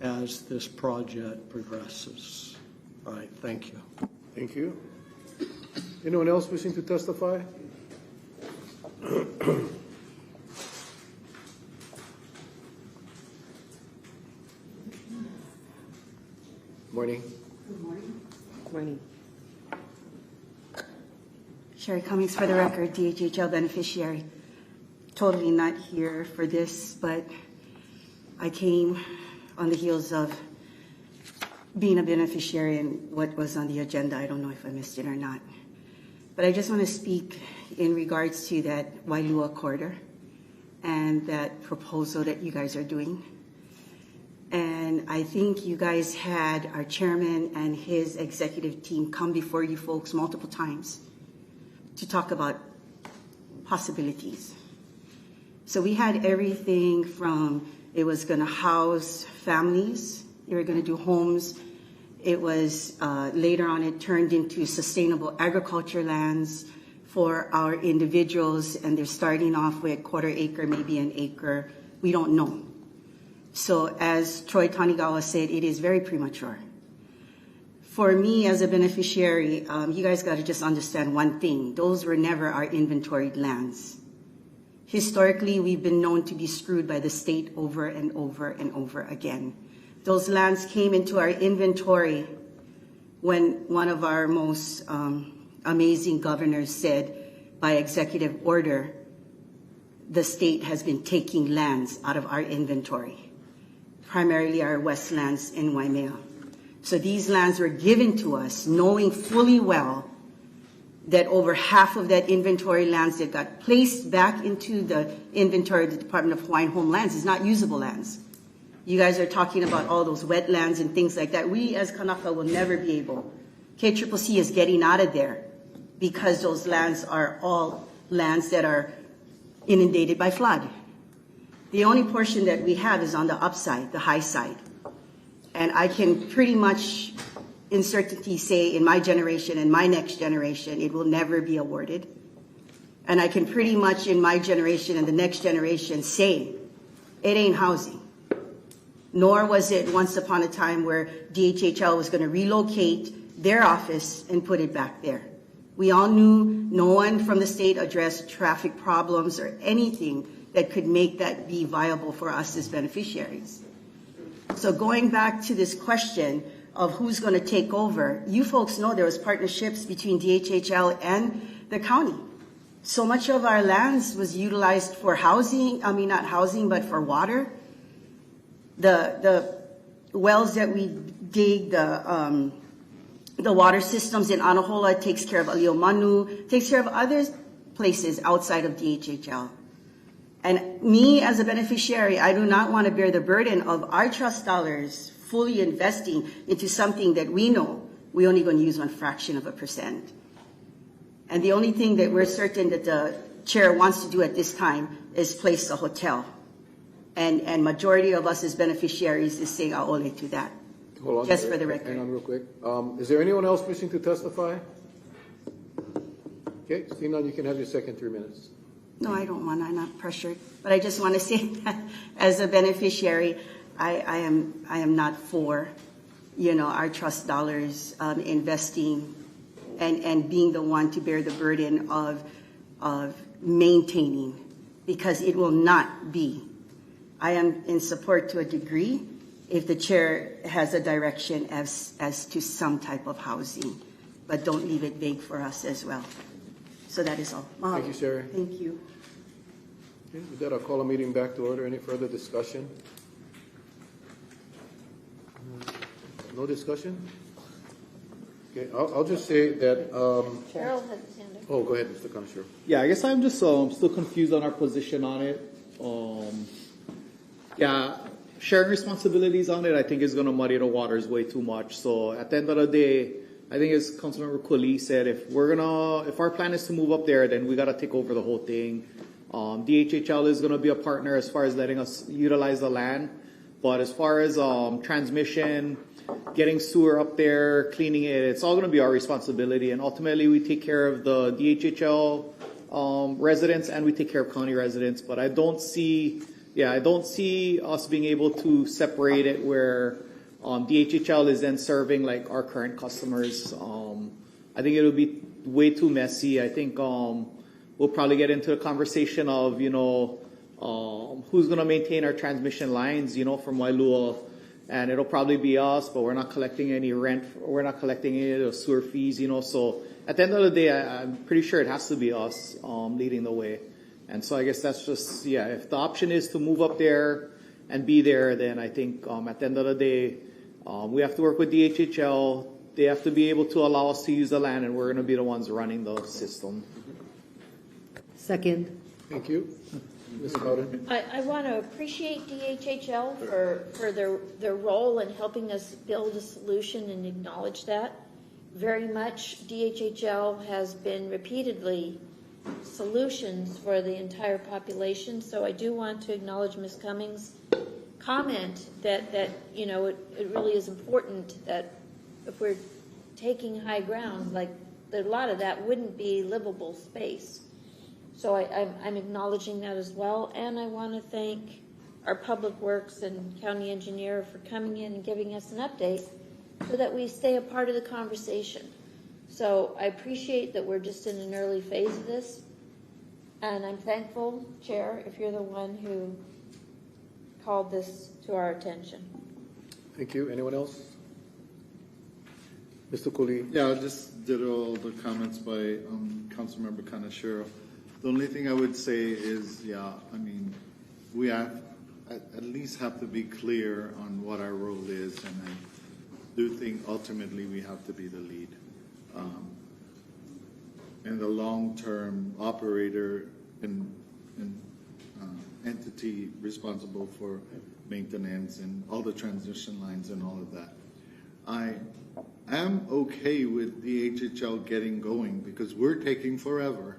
Speaker 12: as this project progresses. All right, thank you.
Speaker 2: Thank you. Anyone else wishing to testify? Morning.
Speaker 1: Good morning.
Speaker 7: Morning.
Speaker 1: Sherry Cummings, for the record, DHHL beneficiary. Totally not here for this, but I came on the heels of being a beneficiary and what was on the agenda. I don't know if I missed it or not. But I just want to speak in regards to that Wailua corridor and that proposal that you guys are doing. And I think you guys had our chairman and his executive team come before you folks multiple times to talk about possibilities. So we had everything from it was going to house families, they were going to do homes. It was later on it turned into sustainable agriculture lands for our individuals, and they're starting off with 1/4 acre, maybe an acre. We don't know. So as Troy Tanigawa said, it is very premature. For me as a beneficiary, you guys got to just understand one thing. Those were never our inventoried lands. Historically, we've been known to be screwed by the state over and over and over again. Those lands came into our inventory when one of our most amazing governors said, by executive order, the state has been taking lands out of our inventory. primarily our westlands in Waimea. So these lands were given to us knowing fully well that over half of that inventory lands that got placed back into the inventory of the Department of Hawaiian Homelands is not usable lands. You guys are talking about all those wetlands and things like that. We as Kanaka will never be able. KCCC is getting out of there because those lands are all lands that are inundated by flood. The only portion that we have is on the upside, the high side. And I can pretty much in certainty say in my generation and my next generation, it will never be awarded. And I can pretty much in my generation and the next generation say, it ain't housing. Nor was it once upon a time where DHHL was going to relocate their office and put it back there. We all knew no one from the state addressed traffic problems or anything that could make that be viable for us as beneficiaries. So going back to this question of who's going to take over, you folks know there was partnerships between DHHL and the county. So much of our lands was utilized for housing, not housing, but for water. The wells that we dig, the water systems in Anahola takes care of Aliomanu, takes care of other places outside of DHHL. And me as a beneficiary, I do not want to bear the burden of our trust dollars fully investing into something that we know we're only going to use 0.1%. And the only thing that we're certain that the chair wants to do at this time is place a hotel. And majority of us as beneficiaries is saying aole to that.
Speaker 2: Hold on.
Speaker 1: Just for the record.
Speaker 2: Hang on real quick. Is there anyone else wishing to testify? Okay, seeing none, you can have your second 3 minutes.
Speaker 1: No, I don't want. I'm not pressured. But I just want to say that as a beneficiary, I am not for, our trust dollars investing and being the one to bear the burden of maintaining, because it will not be. I am in support to a degree if the chair has a direction as to some type of housing, but don't leave it vague for us as well. So that is all.
Speaker 2: Thank you, Sherry.
Speaker 1: Thank you.
Speaker 2: Okay, with that, I'll call a meeting back to order. Any further discussion? No discussion? Okay, I'll just say that.
Speaker 4: Carol has his hand up.
Speaker 2: Oh, go ahead, Mr. Connoisseur.
Speaker 11: Yeah, I guess I'm just still confused on our position on it. Sharing responsibilities on it, I think is going to muddy the waters way too much. So at the end of the day, I think as Councilmember Kuli said, if our plan is to move up there, then we got to take over the whole thing. DHHL is going to be a partner as far as letting us utilize the land, but as far as transmission, getting sewer up there, cleaning it, it's all going to be our responsibility. And ultimately, we take care of the DHHL residents and we take care of county residents. But I don't see us being able to separate it where DHHL is then serving like our current customers. I think it'll be way too messy. I think we'll probably get into a conversation of who's going to maintain our transmission lines, from Wailua, and it'll probably be us, but we're not collecting any rent, we're not collecting any of the sewer fees, So at the end of the day, I'm pretty sure it has to be us leading the way. And so I guess that's just, if the option is to move up there and be there, then I think at the end of the day, we have to work with DHHL. They have to be able to allow us to use the land, and we're going to be the ones running the system.
Speaker 7: Second.
Speaker 2: Thank you. Ms. Bowden.
Speaker 4: I want to appreciate DHHL for their role in helping us build a solution and acknowledge that. Very much DHHL has been repeatedly solutions for the entire population. So I do want to acknowledge Ms. Cummings' comment that it really is important that if we're taking high ground, like a lot of that wouldn't be livable space. So I'm acknowledging that as well. And I want to thank our Public Works and County Engineer for coming in and giving us an update so that we stay a part of the conversation. So I appreciate that we're just in an early phase of this. And I'm thankful, Chair, if you're the one who called this to our attention.
Speaker 2: Thank you. Anyone else? Mr. Kuli.
Speaker 9: Yeah, I just did all the comments by Councilmember Kanashiro. The only thing I would say is, we have at least have to be clear on what our role is, and I do think ultimately we have to be the lead. And the long-term operator and entity responsible for maintenance and all the transition lines and all of that. I am okay with the HHL getting going because we're taking forever.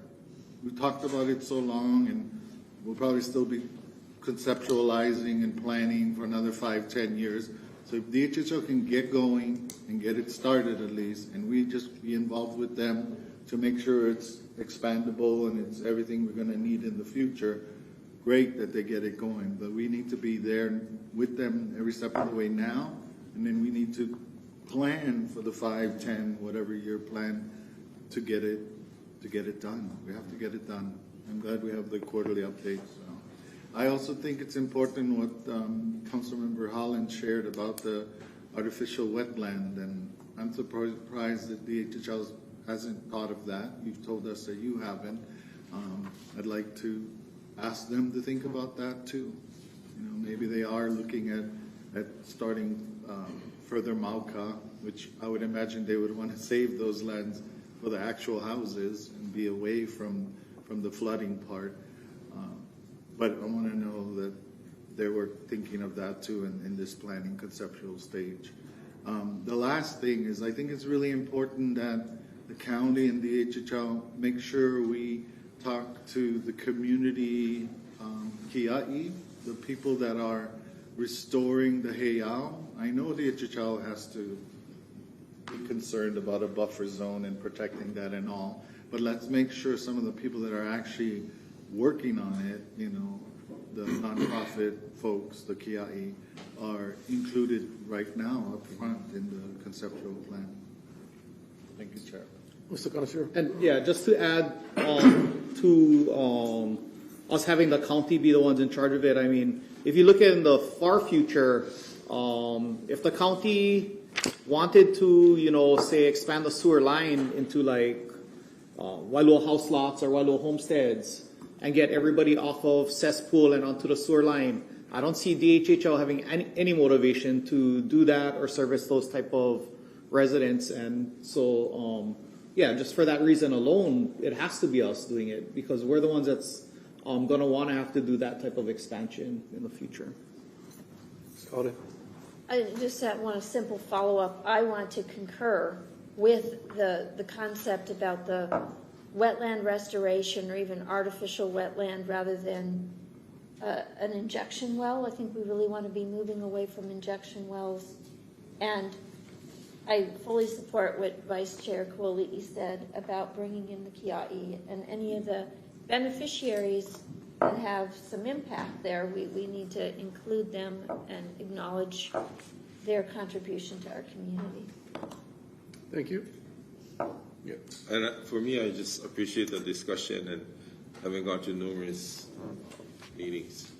Speaker 9: We talked about it so long, and we'll probably still be conceptualizing and planning for another 5-10 years. So if the HHL can get going and get it started at least, and we just be involved with them to make sure it's expandable and it's everything we're going to need in the future, great that they get it going. But we need to be there with them every step of the way now, and then we need to plan for the 5, 10, whatever year plan to get it done. We have to get it done. I'm glad we have the quarterly updates. I also think it's important what Councilmember Holland shared about the artificial wetland, and I'm surprised that the HHL hasn't thought of that. You've told us that you haven't. I'd like to ask them to think about that too. You know, maybe they are looking at starting further Mauka, which I would imagine they would want to save those lands for the actual houses and be away from the flooding part. But I want to know that they were thinking of that too in this planning conceptual stage. The last thing is I think it's really important that the county and the HHL make sure we talk to the community Kauaʻi, the people that are restoring the heiau. I know the HHL has to be concerned about a buffer zone and protecting that and all, but let's make sure some of the people that are actually working on it, you know, the nonprofit folks, the Kauaʻi, are included right now up front in the conceptual plan. Thank you, Chair.
Speaker 2: Mr. Connoisseur.
Speaker 11: And yeah, just to add to us having the county be the ones in charge of it, I mean, if you look in the far future, if the county wanted to, you know, say expand the sewer line into like Wailua house lots or Wailua homesteads and get everybody off of cesspool and onto the sewer line, I don't see DHHL having any motivation to do that or service those type of residents. And so, yeah, just for that reason alone, it has to be us doing it because we're the ones that's going to want to have to do that type of expansion in the future.
Speaker 4: I just want a simple follow-up. I want to concur with the concept about the wetland restoration or even artificial wetland rather than an injection well. I think we really want to be moving away from injection wells. And I fully support what Vice Chair Kauaʻi said about bringing in the Kauaʻi and any of the beneficiaries that have some impact there. We need to include them and acknowledge their contribution to our community.
Speaker 2: Thank you.
Speaker 8: Yeah. And for me, I just appreciate the discussion and having gone to numerous meetings.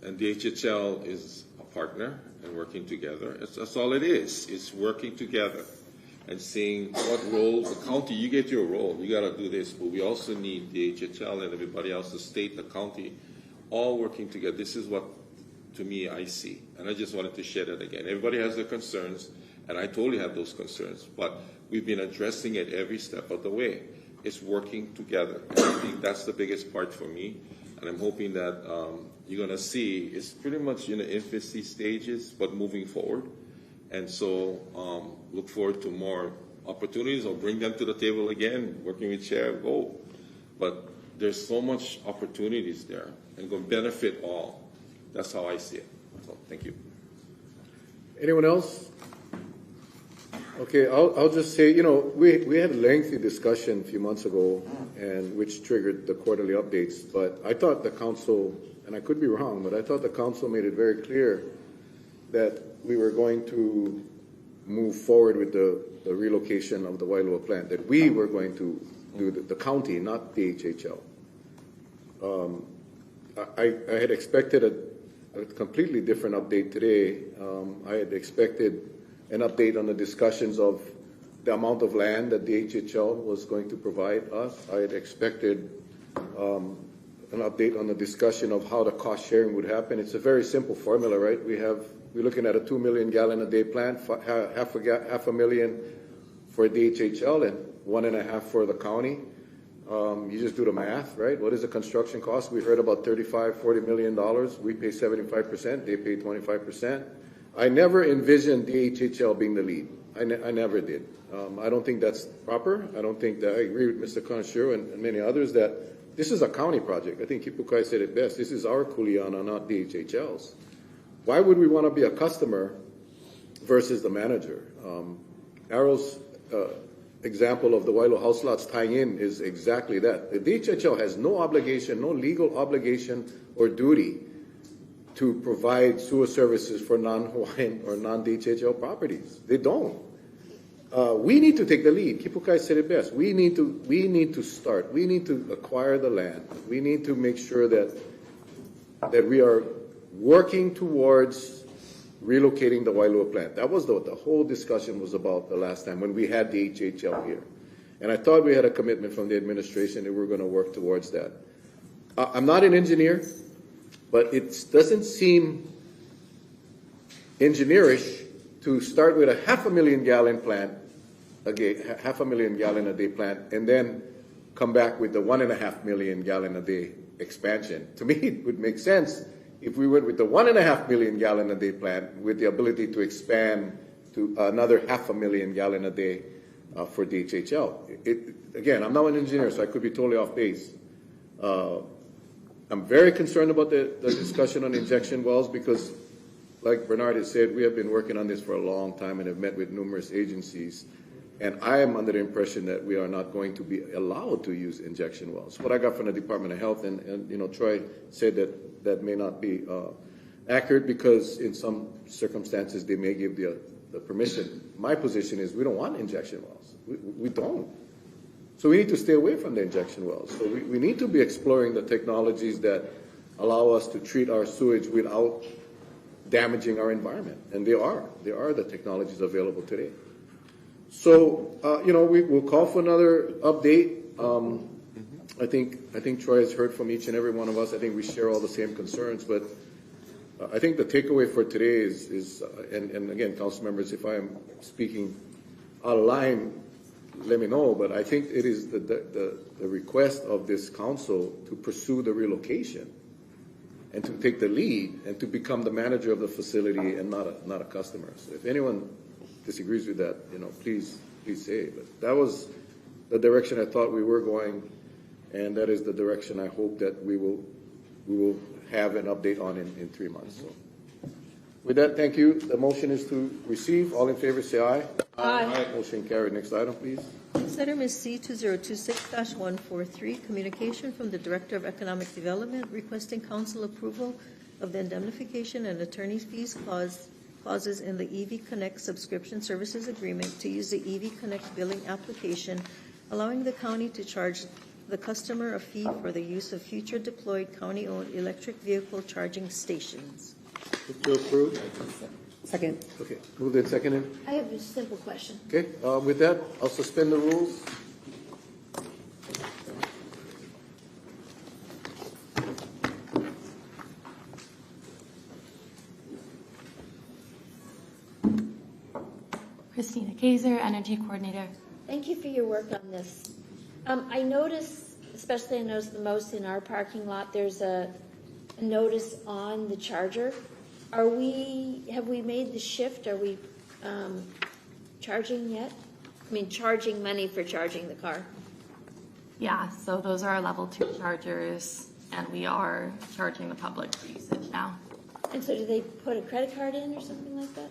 Speaker 8: And the HHL is a partner and working together. That's all it is. It's working together and seeing what role the county, you get your role, you got to do this, but we also need the HHL and everybody else, the state, the county, all working together. This is what, to me, I see. And I just wanted to share that again. Everybody has their concerns, and I totally have those concerns, but we've been addressing it every step of the way. It's working together. And I think that's the biggest part for me. And I'm hoping that you're going to see it's pretty much in the infancy stages, but moving forward. And so look forward to more opportunities or bring them to the table again, working with Chair, go. But there's so much opportunities there and going to benefit all. That's how I see it. So thank you.
Speaker 2: Anyone else? Okay, I'll just say, you know, we had a lengthy discussion a few months ago, and which triggered the quarterly updates. But I thought the council, and I could be wrong, but I thought the council made it very clear that we were going to move forward with the relocation of the Wailua plant, that we were going to do the county, not the HHL. I had expected a completely different update today. I had expected an update on the discussions of the amount of land that the HHL was going to provide us. I had expected an update on the discussion of how the cost sharing would happen. It's a very simple formula, right? We're looking at a 2 million gallon a day plant, half a million for DHHL and 1.5 for the county. You just do the math, right? What is the construction cost? We heard about $35-40 million. We pay 75%. They pay 25%. I never envisioned DHHL being the lead. I never did. I don't think that's proper. I don't think that. I agree with Mr. Conshiro and many others that this is a county project. I think Kipukai said it best. This is our kuleana, not DHHL's. Why would we want to be a customer versus the manager? Arrow's example of the Wailu house lots tying in is exactly that. The DHHL has no obligation, no legal obligation or duty to provide sewer services for non-Hawaiian or non-DHHL properties. They don't. We need to take the lead. Kipukai said it best. We need to start. We need to acquire the land. We need to make sure that we are working towards relocating the Wailua plant. That was what the whole discussion was about the last time when we had the HHL here. And I thought we had a commitment from the administration that we were going to work towards that. I'm not an engineer, but it doesn't seem engineerish to start with a 500,000 gallon plant, again, 500,000 gallon a day plant, and then come back with the 1.5 million gallon a day expansion. To me, it would make sense if we went with the 1.5 million gallon a day plant with the ability to expand to another 500,000 gallon a day for DHHL. Again, I'm not an engineer, so I could be totally off base. I'm very concerned about the discussion on injection wells because, like Bernard has said, we have been working on this for a long time and have met with numerous agencies. And I am under the impression that we are not going to be allowed to use injection wells. What I got from the Department of Health, and you know, Troy said that may not be accurate because in some circumstances they may give the permission. My position is we don't want injection wells. We don't. So we need to stay away from the injection wells. So we need to be exploring the technologies that allow us to treat our sewage without damaging our environment. And there are the technologies available today. So, you know, we'll call for another update. I think Troy has heard from each and every one of us. I think we share all the same concerns, but I think the takeaway for today is and again, council members, if I am speaking out of line, let me know, but I think it is the request of this council to pursue the relocation and to take the lead and to become the manager of the facility and not a customer. So if anyone disagrees with that, you know, please say. But that was the direction I thought we were going, and that is the direction I hope that we will have an update on in 3 months. So with that, thank you. The motion is to receive. All in favor, say aye.
Speaker 4: Aye.
Speaker 2: Motion carried. Next item, please.
Speaker 3: Next item is C2026-143, communication from the Director of Economic Development requesting council approval of the indemnification and attorney fees clauses in the EV Connect subscription services agreement to use the EV Connect billing application, allowing the county to charge the customer a fee for the use of future deployed county-owned electric vehicle charging stations.
Speaker 2: Move to approve.
Speaker 7: Second.
Speaker 2: Okay. Moved and seconded.
Speaker 4: I have a simple question.
Speaker 2: Okay. With that, I'll suspend the rules.
Speaker 13: Christina Kaiser, Energy Coordinator.
Speaker 4: Thank you for your work on this. I noticed, especially I noticed the most in our parking lot, there's a notice on the charger. Have we made the shift? Are we charging yet? I mean, charging money for charging the car.
Speaker 13: Yeah, so those are our level 2 chargers, and we are charging the public for usage now.
Speaker 4: And so do they put a credit card in or something like that?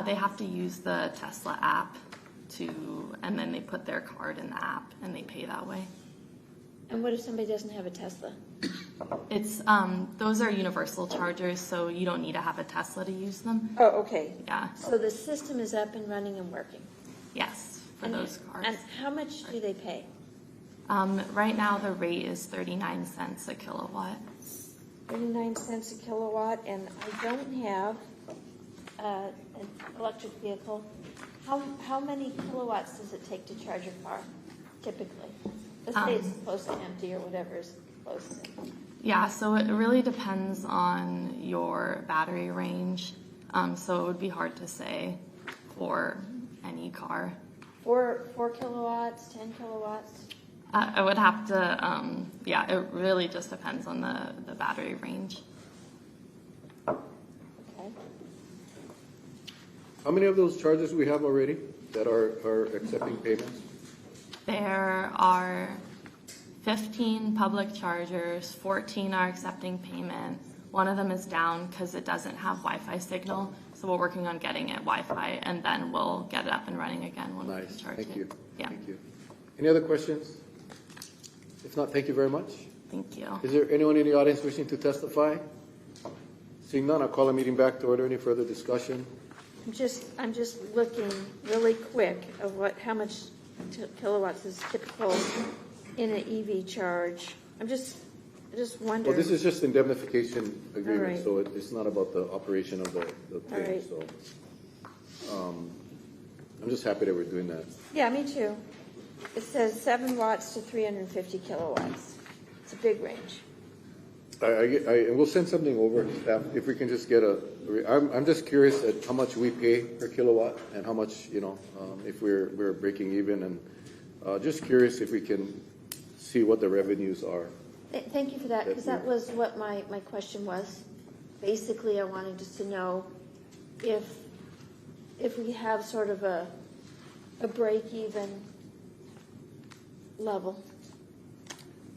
Speaker 13: They have to use the Tesla app and then they put their card in the app and they pay that way.
Speaker 4: And what if somebody doesn't have a Tesla?
Speaker 13: It's those are universal chargers, so you don't need to have a Tesla to use them.
Speaker 4: Oh, okay.
Speaker 13: Yeah.
Speaker 4: So the system is up and running and working.
Speaker 13: Yes, for those cars.
Speaker 4: And how much do they pay?
Speaker 13: Right now the rate is 39 cents a kilowatt.
Speaker 4: 39 cents a kilowatt, and I don't have an electric vehicle. How many kilowatts does it take to charge a car, typically? Let's say it's close to empty or whatever is close.
Speaker 13: Yeah, so it really depends on your battery range. So it would be hard to say for any car.
Speaker 4: 4 kilowatts, 10 kilowatts?
Speaker 13: I would have to, yeah, it really just depends on the battery range.
Speaker 4: Okay.
Speaker 2: How many of those chargers do we have already that are accepting payments?
Speaker 13: There are 15 public chargers, 14 are accepting payment. One of them is down because it doesn't have Wi-Fi signal, so we're working on getting it Wi-Fi, and then we'll get it up and running again when we can charge it.
Speaker 2: Thank you.
Speaker 13: Yeah.
Speaker 2: Thank you. Any other questions? If not, thank you very much.
Speaker 13: Thank you.
Speaker 2: Is there anyone in the audience wishing to testify? Seeing none, I'll call the meeting back to order. Any further discussion?
Speaker 4: I'm just looking really quick of how much kilowatts is typical in an EV charge. I just wonder.
Speaker 2: Well, this is just indemnification agreement,
Speaker 4: right.
Speaker 2: so it's not about the operation of the thing.
Speaker 4: right.
Speaker 2: So, I'm just happy that we're doing that.
Speaker 4: Yeah, me too. It says 7 watts to 350 kilowatts. It's a big range.
Speaker 2: And we'll send something over to staff if we can just get I'm just curious at how much we pay per kilowatt and how much, if we're breaking even, and just curious if we can see what the revenues are.
Speaker 4: Thank you for that, because that was what my question was. Basically, I wanted just to know if we have sort of a break-even level.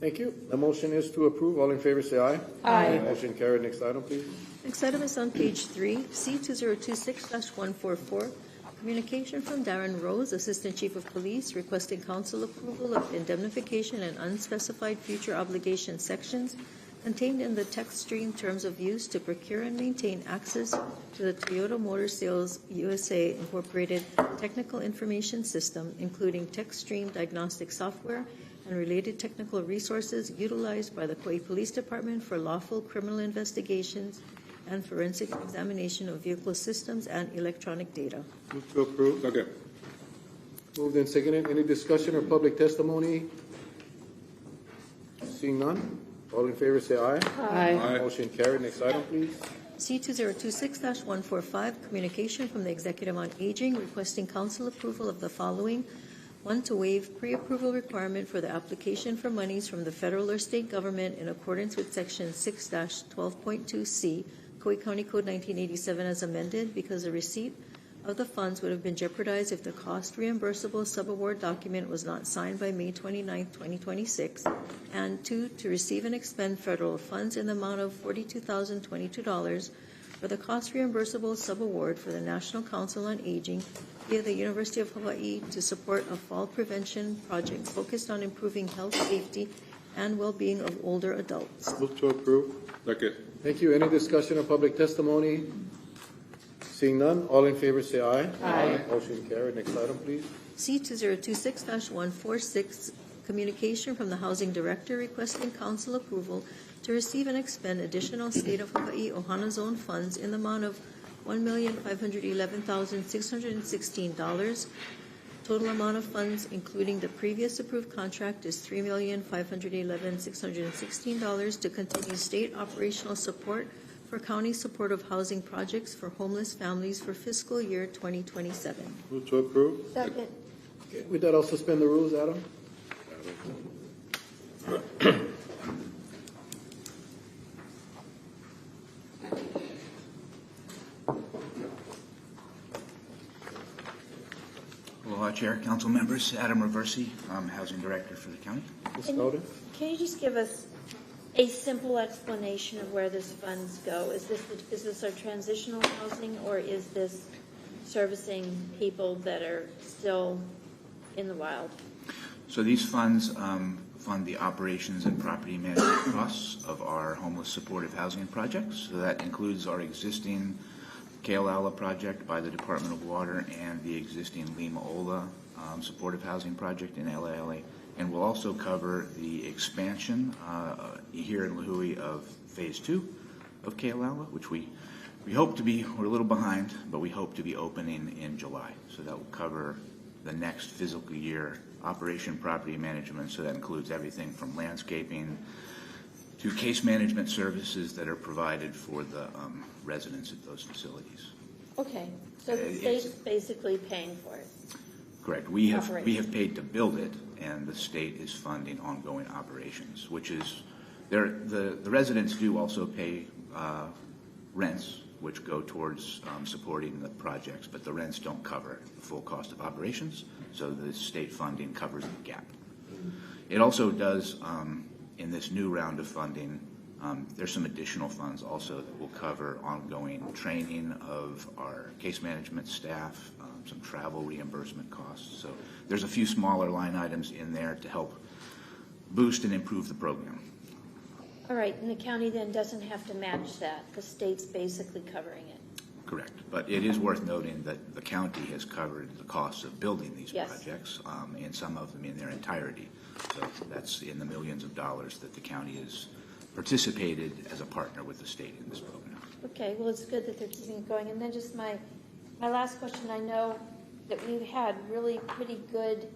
Speaker 2: Thank you. The motion is to approve. All in favor, say aye.
Speaker 4: Aye.
Speaker 2: Motion carried. Next item, please.
Speaker 3: Next item is on page 3, C2026-144. Communication from Darren Rose, Assistant Chief of Police, requesting council approval of indemnification and unspecified future obligation sections contained in the text stream terms of use to procure and maintain access to the Toyota Motor Sales USA Incorporated Technical Information System, including text stream diagnostic software and related technical resources utilized by the Kauaʻi Police Department for lawful criminal investigations and forensic examination of vehicle systems and electronic data.
Speaker 2: Move to approve. Okay. Moved and seconded. Any discussion or public testimony? Seeing none. All in favor, say aye.
Speaker 4: Aye.
Speaker 2: Motion carried. Next item, please.
Speaker 3: C2026-145, communication from the Executive on Aging requesting council approval of the following. 1, to waive pre-approval requirement for the application for monies from the federal or state government in accordance with Section 6-12.2C, Kauaʻi County Code 1987 as amended, because the receipt of the funds would have been jeopardized if the cost reimbursable subaward document was not signed by May 29, 2026. And 2, to receive and expend federal funds in the amount of $42,022 for the cost reimbursable subaward for the National Council on Aging via the University of Hawaii to support a fall prevention project focused on improving health, safety, and well-being of older adults.
Speaker 2: Move to approve.
Speaker 8: Second.
Speaker 2: Thank you. Any discussion or public testimony? Seeing none. All in favor, say aye.
Speaker 4: Aye.
Speaker 2: Motion carried. Next item, please.
Speaker 3: C2026-146, communication from the Housing Director requesting council approval to receive and expend additional State of Hawaii Ohana Zone funds in the amount of $1,511,616. Total amount of funds, including the previous approved contract, is $3,511,616 to continue state operational support for county supportive housing projects for homeless families for fiscal year 2027.
Speaker 2: Move to approve.
Speaker 4: Second.
Speaker 2: Okay. With that, I'll suspend the rules, Adam.
Speaker 14: Aloha, Chair, council members. Adam Reversi, I'm Housing Director for the county.
Speaker 2: Ms. Snowden?
Speaker 4: Can you just give us a simple explanation of where these funds go? Is this our transitional housing, or is this servicing people that are still in the wild?
Speaker 14: So these funds fund the operations and property management costs of our homeless supportive housing projects. So that includes our existing Kauaʻi project by the Department of Water and the existing Lima Ola supportive housing project in LA. And we'll also cover the expansion here in Lihue of Phase 2 of Kauaʻi, which we hope to be, we're a little behind, but we hope to be opening in July. So that will cover the next fiscal year operation property management. So that includes everything from landscaping, to case management services that are provided for the residents at those facilities.
Speaker 4: Okay, so the state's basically paying for it.
Speaker 14: Correct. We have paid to build it, and the state is funding ongoing operations, which is the residents do also pay rents, which go towards supporting the projects, but the rents don't cover the full cost of operations, so the state funding covers the gap. It also does, in this new round of funding, there's some additional funds also that will cover ongoing training of our case management staff, some travel reimbursement costs. So there's a few smaller line items in there to help boost and improve the program.
Speaker 4: All right, and the county then doesn't have to match that. The state's basically covering it.
Speaker 14: Correct. But it is worth noting that the county has covered the costs of building these projects, and some of them in their entirety. So that's in the millions of dollars that the county has participated as a partner with the state in this program.
Speaker 4: Okay, well, it's good that they're keeping it going. And then just my last question, I know that we've had really pretty good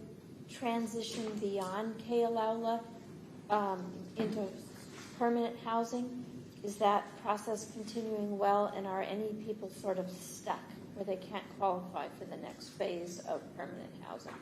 Speaker 4: transition beyond Kauaʻi into permanent housing. Is that process continuing well, and are any people sort of stuck where they can't qualify for the next phase of permanent housing?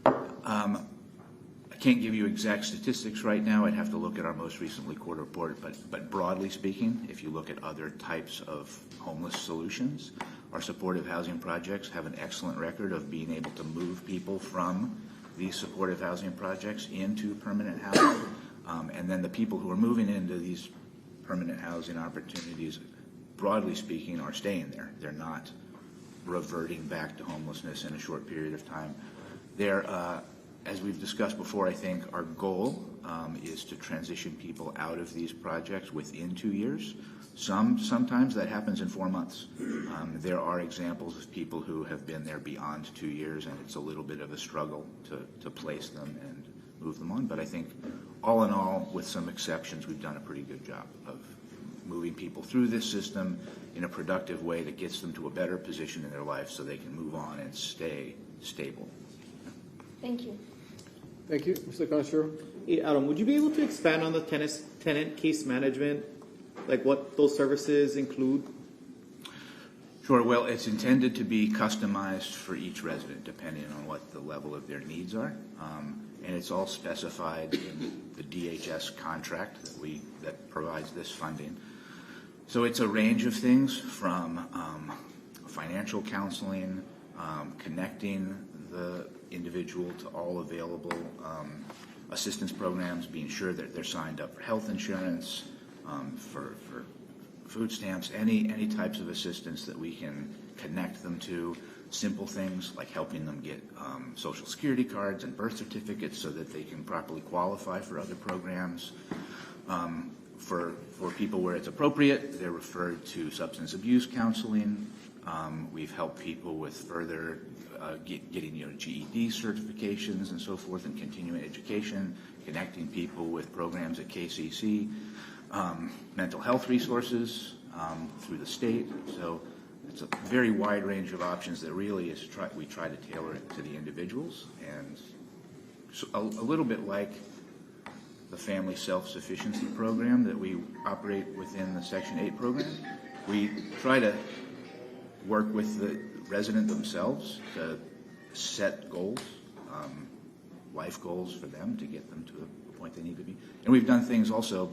Speaker 14: I can't give you exact statistics right now. I'd have to look at our most recently quarter report, but broadly speaking, if you look at other types of homeless solutions, our supportive housing projects have an excellent record of being able to move people from these supportive housing projects into permanent housing. And then the people who are moving into these permanent housing opportunities, broadly speaking, are staying there. They're not reverting back to homelessness in a short period of time. They're, as we've discussed before, I think our goal is to transition people out of these projects within 2 years. Sometimes that happens in 4 months. There are examples of people who have been there beyond 2 years, and it's a little bit of a struggle to place them and move them on. But I think all in all, with some exceptions, we've done a pretty good job of moving people through this system in a productive way that gets them to a better position in their life so they can move on and stay stable.
Speaker 4: Thank you.
Speaker 2: Thank you. Mr. Conshiro?
Speaker 11: Hey, Adam, would you be able to expand on the tenant case management, like what those services include?
Speaker 14: Sure. Well, it's intended to be customized for each resident, depending on what the level of their needs are. And it's all specified in the DHS contract that provides this funding. So it's a range of things from financial counseling, connecting the individual to all available assistance programs, being sure that they're signed up for health insurance, for food stamps, any types of assistance that we can connect them to. Simple things like helping them get social security cards and birth certificates so that they can properly qualify for other programs. For people where it's appropriate, they're referred to substance abuse counseling. We've helped people with further getting GED certifications and so forth, and continuing education, connecting people with programs at KCC, mental health resources through the state. So it's a very wide range of options that really we try to tailor it to the individuals, and so a little bit like the family self-sufficiency program that we operate within the Section 8 program. We try to work with the resident themselves to set goals, life goals for them to get them to the point they need to be. And we've done things also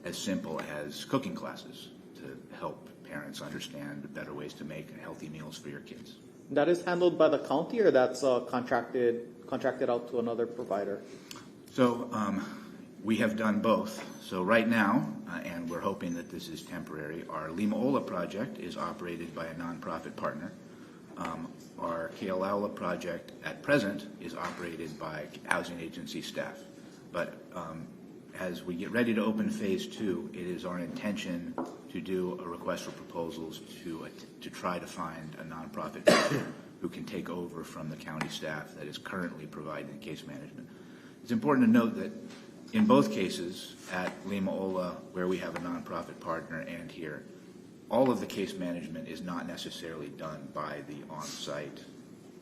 Speaker 14: as simple as cooking classes to help parents understand better ways to make healthy meals for your kids.
Speaker 11: That is handled by the county, or that's contracted out to another provider?
Speaker 14: So we have done both. So right now, and we're hoping that this is temporary, our Limaola project is operated by a nonprofit partner. Our Kauaʻi project at present is operated by housing agency staff. But as we get ready to open phase 2, it is our intention to do a request for proposals to try to find a nonprofit partner who can take over from the county staff that is currently providing case management. It's important to note that in both cases, at Limaola, where we have a nonprofit partner, and here, all of the case management is not necessarily done by the on-site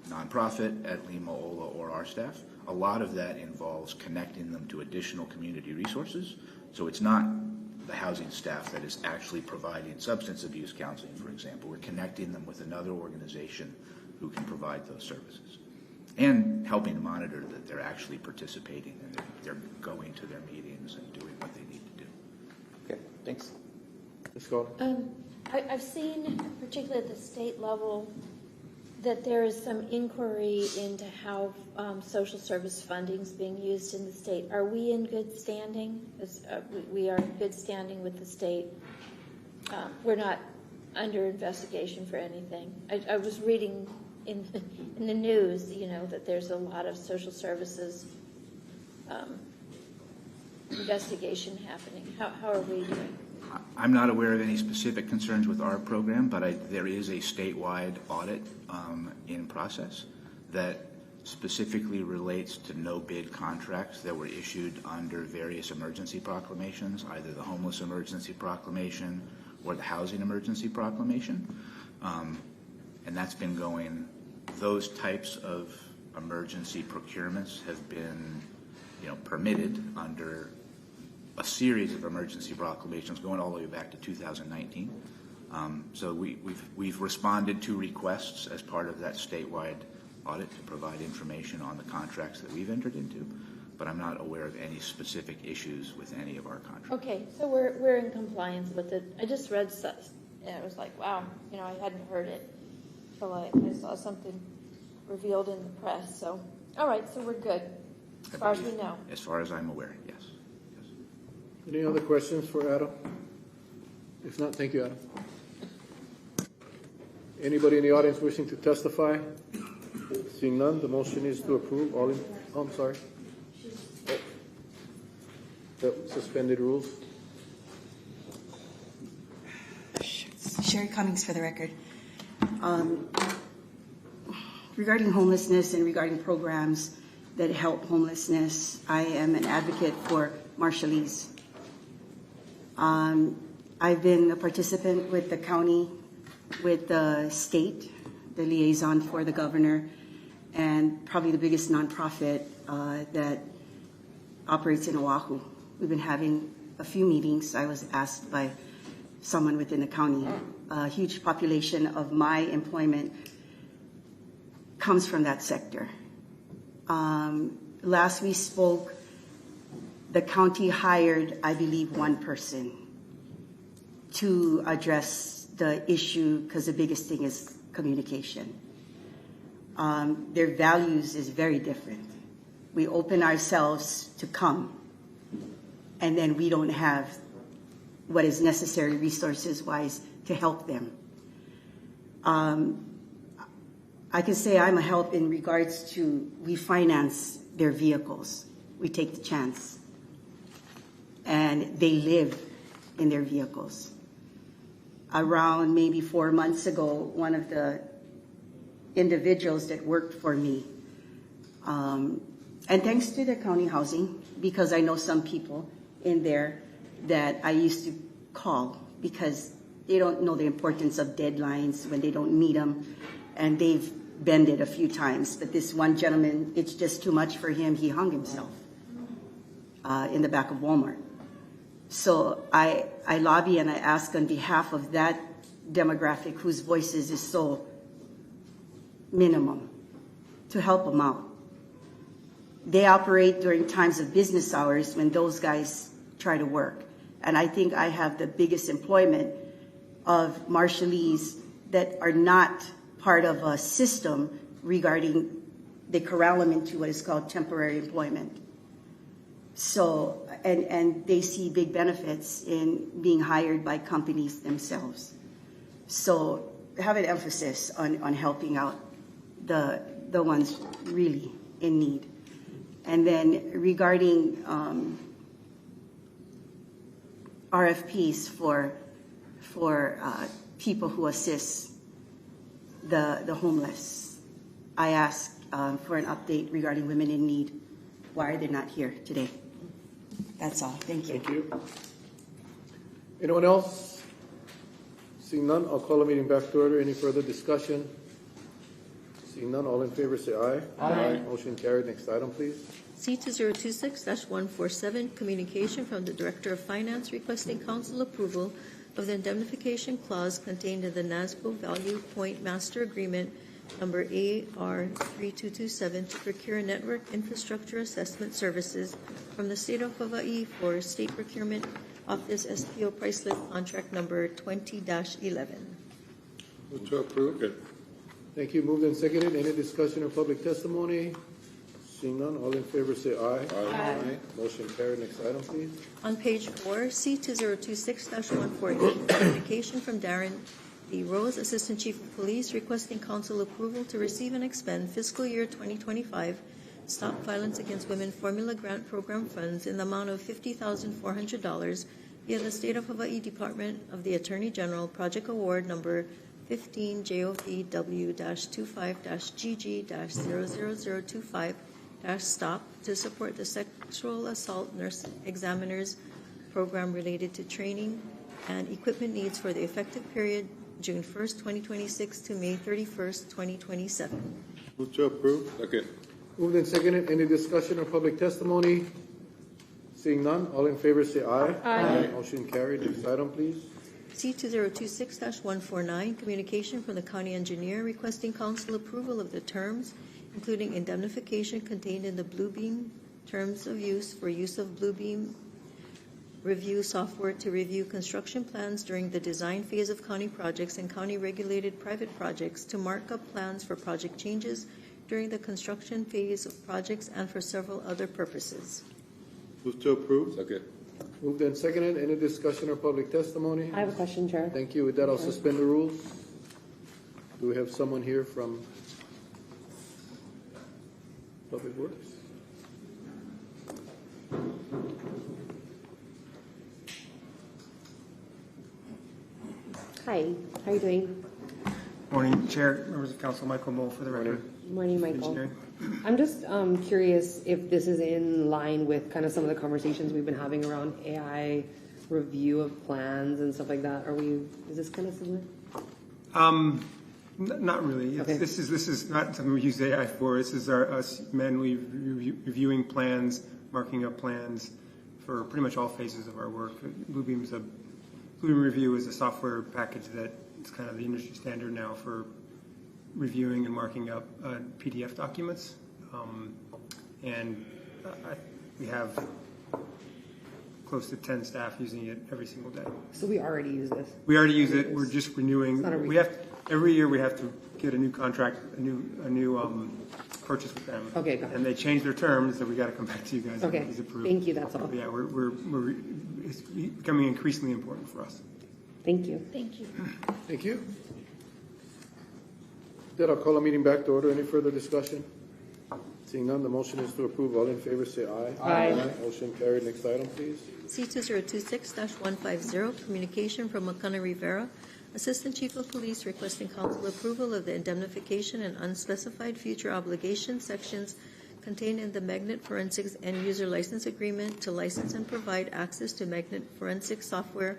Speaker 14: nonprofit at Limaola or our staff. A lot of that involves connecting them to additional community resources. So it's not the housing staff that is actually providing substance abuse counseling, for example. We're connecting them with another organization who can provide those services and helping monitor that they're actually participating and they're going to their meetings and doing what they need to do.
Speaker 11: Okay, thanks.
Speaker 2: Let's go.
Speaker 4: I've seen, particularly at the state level, that there is some inquiry into how social service funding is being used in the state. Are we in good standing? We are in good standing with the state. We're not under investigation for anything. I was reading in the news, that there's a lot of social services investigation happening. How are we doing?
Speaker 14: I'm not aware of any specific concerns with our program, but there is a statewide audit in process that specifically relates to no-bid contracts that were issued under various emergency proclamations, either the Homeless Emergency Proclamation or the Housing Emergency Proclamation. And that's been going, those types of emergency procurements have been, permitted under a series of emergency proclamations going all the way back to 2019. So we've responded to requests as part of that statewide audit to provide information on the contracts that we've entered into, but I'm not aware of any specific issues with any of our contracts.
Speaker 4: Okay, so we're in compliance with it. I just read stuff, and it was like, wow, I hadn't heard it until I saw something revealed in the press. So, all right, so we're good as far as we know.
Speaker 14: As far as I'm aware, yes.
Speaker 2: Any other questions for Adam? If not, thank you, Adam. Anybody in the audience wishing to testify? Seeing none, the motion is to approve. I'm sorry. The suspended rules.
Speaker 1: Sherry Cummings for the record. Regarding homelessness and regarding programs that help homelessness, I am an advocate for Marshallese. I've been a participant with the county, with the state, the liaison for the governor, and probably the biggest nonprofit that operates in Oahu. We've been having a few meetings. I was asked by someone within the county. A huge population of my employment comes from that sector. Last we spoke, the county hired, I believe, one person to address the issue because the biggest thing is communication. Their values is very different. We open ourselves to come, and then we don't have what is necessary resources-wise to help them. I can say I'm a help in regards to we finance their vehicles. We take the chance. And they live in their vehicles. Around maybe 4 months ago, one of the individuals that worked for me, and thanks to the county housing, because I know some people in there that I used to call because they don't know the importance of deadlines when they don't meet them, and they've bended a few times. But this one gentleman, it's just too much for him. He hung himself in the back of Walmart. So I lobby and I ask on behalf of that demographic whose voices is so minimum to help them out. They operate during times of business hours when those guys try to work. And I think I have the biggest employment of Marshallese that are not part of a system regarding they corral them into what is called temporary employment. So, and they see big benefits in being hired by companies themselves. So have an emphasis on helping out the ones really in need. And then regarding RFPs for people who assist the homeless, I asked for an update regarding women in need. Why are they not here today? That's all. Thank you.
Speaker 2: Thank you. Anyone else? Seeing none, I'll call the meeting back to order. Any further discussion? Seeing none, all in favor say aye.
Speaker 3: Aye.
Speaker 2: Motion carried. Next item, please.
Speaker 3: C2026-147, communication from the Director of Finance requesting council approval of the indemnification clause contained in the NASCO Value Point Master Agreement number AR3227 to procure network infrastructure assessment services from the State of Hawaii for State Procurement Office SPO price list contract number 20-11.
Speaker 2: Move to approve. Thank you. Moved and seconded. Any discussion or public testimony? Seeing none, all in favor say aye. Aye. Motion carried. Next item, please.
Speaker 3: On page 4, C2026-148, communication from Darren D. Rose, Assistant Chief of Police, requesting council approval to receive and expend fiscal year 2025 Stop Violence Against Women Formula Grant Program funds in the amount of $50,400 via the State of Hawaii Department of the Attorney General Project Award number 15 JOVW-25-GG-00025-STOP to support the Sexual Assault Nurse Examiners Program related to training and equipment needs for the effective period June 1st, 2026 to May 31st, 2027.
Speaker 9: Move to approve.
Speaker 2: Second. Moved and seconded. Any discussion or public testimony? Seeing none, all in favor say aye. Aye. Motion carried. Next item, please.
Speaker 3: C2026-149, communication from the County Engineer requesting council approval of the terms, including indemnification contained in the Bluebeam Terms of Use for use of Bluebeam review software to review construction plans during the design phase of county projects and county-regulated private projects, to mark up plans for project changes during the construction phase of projects and for several other purposes.
Speaker 9: Move to approve.
Speaker 2: Second. Moved and seconded. Any discussion or public testimony?
Speaker 7: I have a question, Chair.
Speaker 2: Thank you. With that, I'll suspend the rules. Do we have someone here from Public Works?
Speaker 7: Hi, how are you doing?
Speaker 15: Morning, Chair, members of council, Michael Moe for the record.
Speaker 7: Morning, Michael.
Speaker 15: Engineering.
Speaker 7: I'm just curious if this is in line with kind of some of the conversations we've been having around AI review of plans and stuff like that. Is this kind of similar?
Speaker 15: Not really.
Speaker 7: Okay.
Speaker 15: This is not something we use AI for. This is us manually reviewing plans, marking up plans for pretty much all phases of our work. Bluebeam Review is a software package that is kind of the industry standard now for reviewing and marking up PDF documents. We have close to 10 staff using it every single day.
Speaker 7: So we already use this?
Speaker 15: We already use it. We're just renewing. Every year we have to get a new contract, a new purchase with them.
Speaker 7: Okay, got it.
Speaker 15: And they change their terms, so we got to come back to you guys.
Speaker 7: Okay,
Speaker 15: and get these approved.
Speaker 7: thank you, that's all.
Speaker 15: But yeah, it's becoming increasingly important for us.
Speaker 7: Thank you.
Speaker 4: Thank you.
Speaker 2: Thank you. Then I'll call a meeting back to order. Any further discussion? Seeing none, the motion is to approve. All in favor say aye.
Speaker 7: Aye.
Speaker 2: Motion carried. Next item, please.
Speaker 3: C2026-150, communication from Makana Rivera, Assistant Chief of Police, requesting council approval of the indemnification and unspecified future obligation sections contained in the Magnet Forensics End User License Agreement to license and provide access to Magnet Forensic software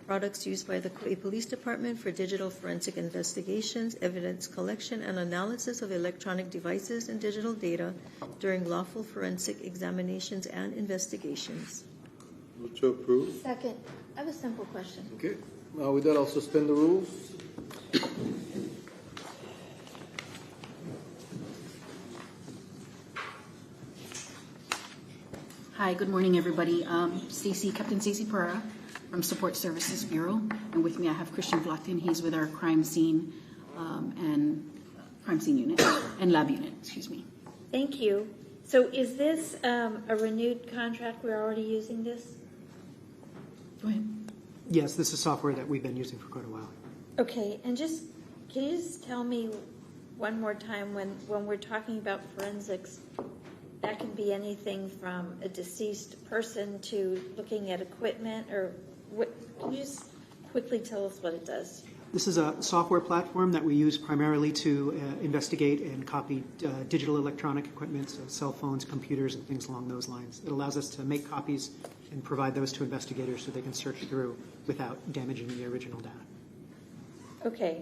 Speaker 3: products used by the Kauaʻi Police Department for digital forensic investigations, evidence collection, and analysis of electronic devices and digital data during lawful forensic examinations and investigations.
Speaker 9: Move to approve.
Speaker 4: Second, I have a simple question.
Speaker 2: Okay. With that, I'll suspend the rules.
Speaker 16: Hi, good morning, everybody. Captain Stacey Pereira from Support Services Bureau, and with me I have Christian Vlatin. He's with our crime scene unit and lab unit. Excuse me.
Speaker 4: Thank you. So is this a renewed contract? We're already using this?
Speaker 16: Go ahead.
Speaker 17: Yes, this is software that we've been using for quite a while.
Speaker 4: Okay, and can you just tell me one more time when we're talking about forensics, that can be anything from a deceased person to looking at equipment, or what? Can you just quickly tell us what it does?
Speaker 17: This is a software platform that we use primarily to investigate and copy digital electronic equipment, so cell phones, computers, and things along those lines. It allows us to make copies and provide those to investigators so they can search through without damaging the original data.
Speaker 4: Okay.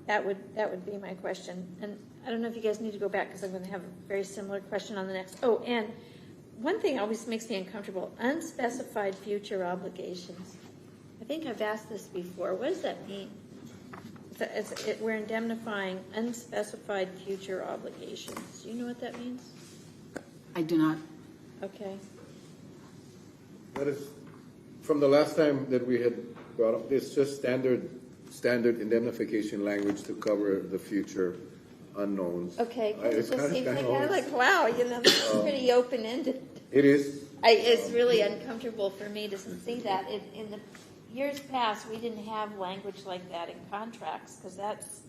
Speaker 4: That would be my question. And I don't know if you guys need to go back because I'm going to have a very similar question on the next. Oh, and one thing always makes me uncomfortable, unspecified future obligations. I think I've asked this before. What does that mean? We're indemnifying unspecified future obligations. Do you know what that means?
Speaker 16: I do not.
Speaker 4: Okay.
Speaker 2: That is, from the last time that we had brought up, it's just standard indemnification language to cover the future unknowns.
Speaker 4: Okay. It
Speaker 2: It's
Speaker 4: just seems
Speaker 2: kind
Speaker 4: like,
Speaker 2: of
Speaker 4: like, wow, you know, this is pretty open-ended.
Speaker 2: It is.
Speaker 4: It's really uncomfortable for me to see that. In the years past, we didn't have language like that in contracts because that's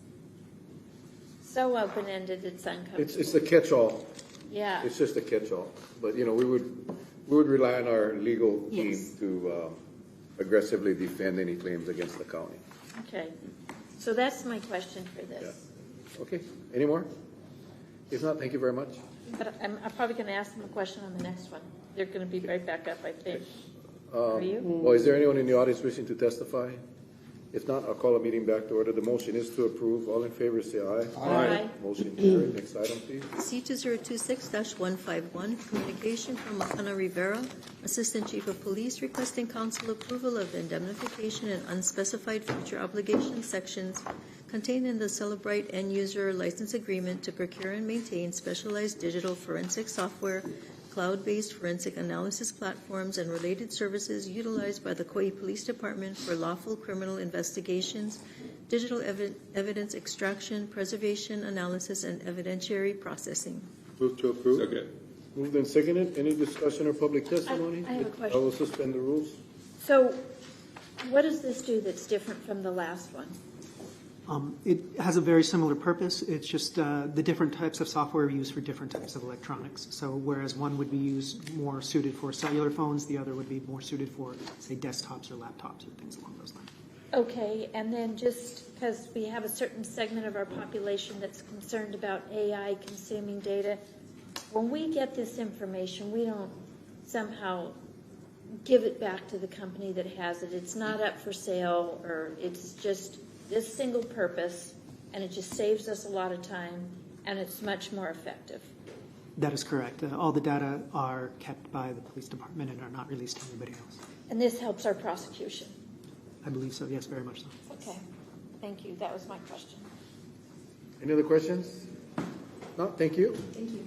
Speaker 4: so open-ended, it's uncomfortable.
Speaker 2: It's the catch-all.
Speaker 4: Yeah.
Speaker 2: It's just a catch-all. But, you know, we would rely on our legal team to aggressively defend any claims against the county.
Speaker 4: Okay. So that's my question for this.
Speaker 2: Yeah. Okay. Any more? If not, thank you very much.
Speaker 4: But I'm probably going to ask them a question on the next one. They're going to be right back up, I think. Are you?
Speaker 2: Well, is there anyone in the audience wishing to testify? If not, I'll call a meeting back to order. The motion is to approve. All in favor, say aye.
Speaker 4: Aye.
Speaker 2: Motion carried. Next item, please.
Speaker 3: C2026-151, communication from Makana Rivera, Assistant Chief of Police, requesting council approval of the indemnification and unspecified future obligation sections contained in the Celebrite end-user license agreement to procure and maintain specialized digital forensic software, cloud-based forensic analysis platforms, and related services utilized by the Kauaʻi Police Department for lawful criminal investigations, digital evidence extraction, preservation, analysis, and evidentiary processing.
Speaker 2: Move to approve.
Speaker 8: Second.
Speaker 2: Moved and seconded. Any discussion or public testimony?
Speaker 4: I have a question.
Speaker 2: I will suspend the rules.
Speaker 4: So what does this do that's different from the last one?
Speaker 17: It has a very similar purpose. It's just the different types of software used for different types of electronics. So whereas one would be used more suited for cellular phones, the other would be more suited for, say, desktops or laptops or things along those lines.
Speaker 4: Okay, and then just because we have a certain segment of our population that's concerned about AI consuming data, when we get this information, we don't somehow give it back to the company that has it. It's not up for sale, or it's just this single purpose, and it just saves us a lot of time, and it's much more effective.
Speaker 17: That is correct. All the data are kept by the police department and are not released to anybody else.
Speaker 4: And this helps our prosecution.
Speaker 17: I believe so, yes, very much so.
Speaker 4: Okay, thank you. That was my question.
Speaker 2: Any other questions? No, thank you.
Speaker 4: Thank you.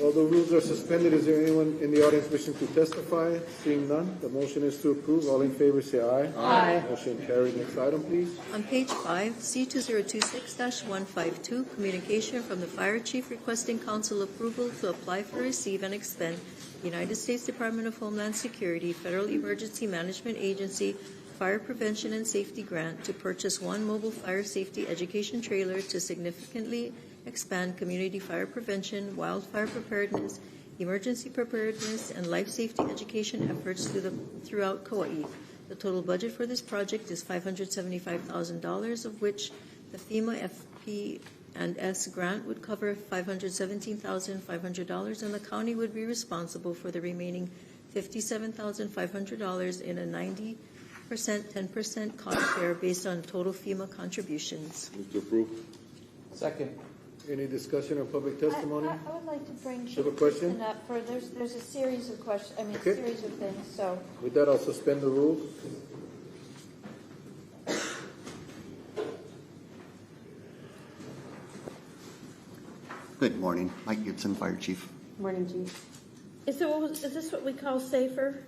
Speaker 2: Well, the rules are suspended. Is there anyone in the audience wishing to testify? Seeing none, the motion is to approve. All in favor, say aye.
Speaker 3: Aye.
Speaker 2: Motion carried. Next item, please.
Speaker 3: On page 5, C2026-152, communication from the Fire Chief requesting council approval to apply for, receive, and expend United States Department of Homeland Security Federal Emergency Management Agency Fire Prevention and Safety Grant to purchase one mobile fire safety education trailer to significantly expand community fire prevention, wildfire preparedness, emergency preparedness, and life safety education efforts throughout Kauaʻi. The total budget for this project is $575,000, of which the FEMA FP&S grant would cover $517,500, and the county would be responsible for the remaining $57,500 in a 90%, 10% cost share based on total FEMA contributions.
Speaker 2: Move to approve.
Speaker 11: Second.
Speaker 2: Any discussion or public testimony?
Speaker 4: I would like to bring
Speaker 2: You have a question?
Speaker 4: Chief up for, there's a series of questions,
Speaker 2: Okay.
Speaker 4: series of things, so.
Speaker 2: With that, I'll suspend the rules.
Speaker 18: Good morning. Mike Gibson, Fire Chief.
Speaker 4: Morning, Chief. Is this what we call safer?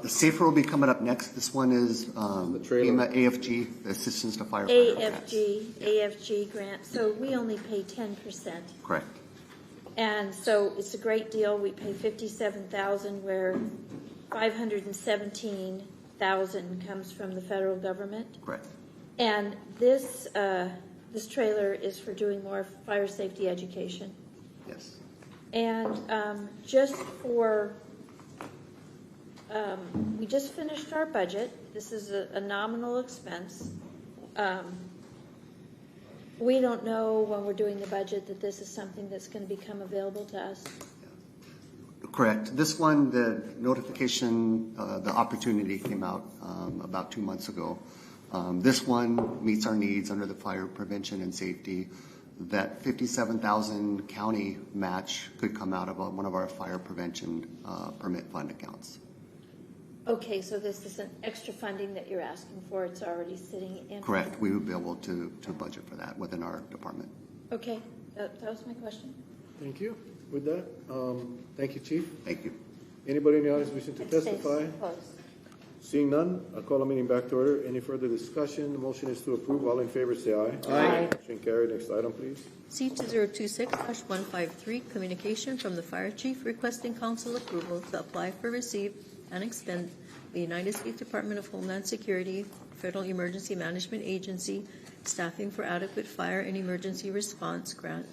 Speaker 18: The SAFER will be coming up next. This one is FEMA AFG, the Assistance to Firefighters.
Speaker 4: AFG grant, so we only pay 10%.
Speaker 18: Correct.
Speaker 4: And so it's a great deal. We pay $57,000 where $517,000 comes from the federal government.
Speaker 18: Correct.
Speaker 4: And this trailer is for doing more fire safety education.
Speaker 18: Yes.
Speaker 4: And just for, we just finished our budget. This is a nominal expense. We don't know when we're doing the budget that this is something that's going to become available to us.
Speaker 18: Correct. This one, the notification, the opportunity came out about 2 months ago. This one meets our needs under the fire prevention and safety. That 57,000 county match could come out of one of our fire prevention permit fund accounts.
Speaker 4: Okay, so this isn't extra funding that you're asking for, it's already sitting in?
Speaker 18: Correct. We would be able to budget for that within our department.
Speaker 4: Okay, that was my question.
Speaker 2: Thank you. With that, thank you, Chief.
Speaker 18: Thank you.
Speaker 2: Anybody in the audience wishing to testify?
Speaker 4: Close.
Speaker 2: Seeing none, I'll call the meeting back to order. Any further discussion? The motion is to approve. All in favor say aye.
Speaker 3: Aye.
Speaker 2: Motion carried. Next item, please.
Speaker 3: C2026-153, communication from the Fire Chief requesting council approval to apply for, receive, and expend the United States Department of Homeland Security Federal Emergency Management Agency Staffing for Adequate Fire and Emergency Response Grant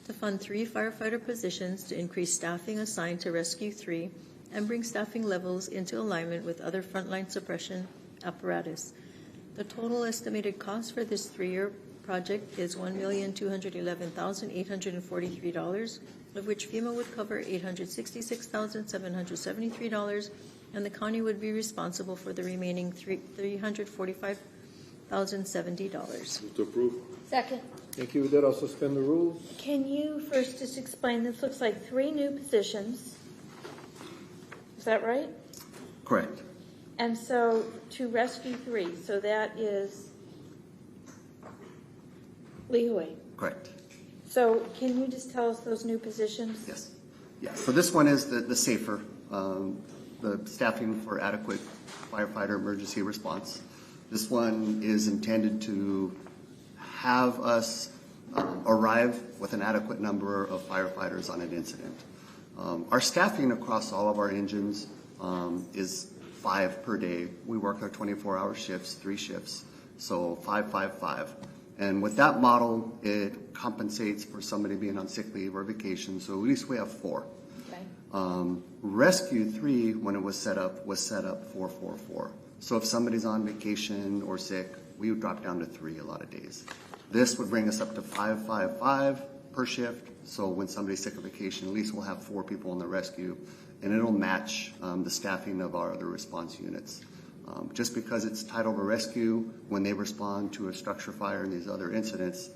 Speaker 3: to fund 3 firefighter positions to increase staffing assigned to Rescue 3 and bring staffing levels into alignment with other frontline suppression apparatus. The total estimated cost for this 3-year project is $1,211,843, of which FEMA would cover $866,773, and the county would be responsible for the remaining $345,070.
Speaker 2: Move to approve.
Speaker 4: Second.
Speaker 2: Thank you. With that, I'll suspend the rules.
Speaker 4: Can you first just explain, this looks like 3 new positions. Is that right?
Speaker 18: Correct.
Speaker 4: And so to Rescue 3, so that is Lihue.
Speaker 18: Correct.
Speaker 4: So can you just tell us those new positions?
Speaker 18: Yes. Yeah. So this one is the safer, the staffing for adequate firefighter emergency response. This one is intended to have us arrive with an adequate number of firefighters on an incident. Our staffing across all of our engines is 5 per day. We work our 24-hour shifts, 3 shifts, so 5, 5, 5. And with that model, it compensates for somebody being on sick leave or vacation, so at least we have 4.
Speaker 4: Okay.
Speaker 18: Rescue 3, when it was set up 4-4-4. So if somebody's on vacation or sick, we would drop down to 3 a lot of days. This would bring us up to 5, 5, 5 per shift. So when somebody's sick or vacation, at least we'll have 4 people in the rescue, and it'll match the staffing of our other response units. Just because it's titled a rescue, when they respond to a structure fire and these other incidents,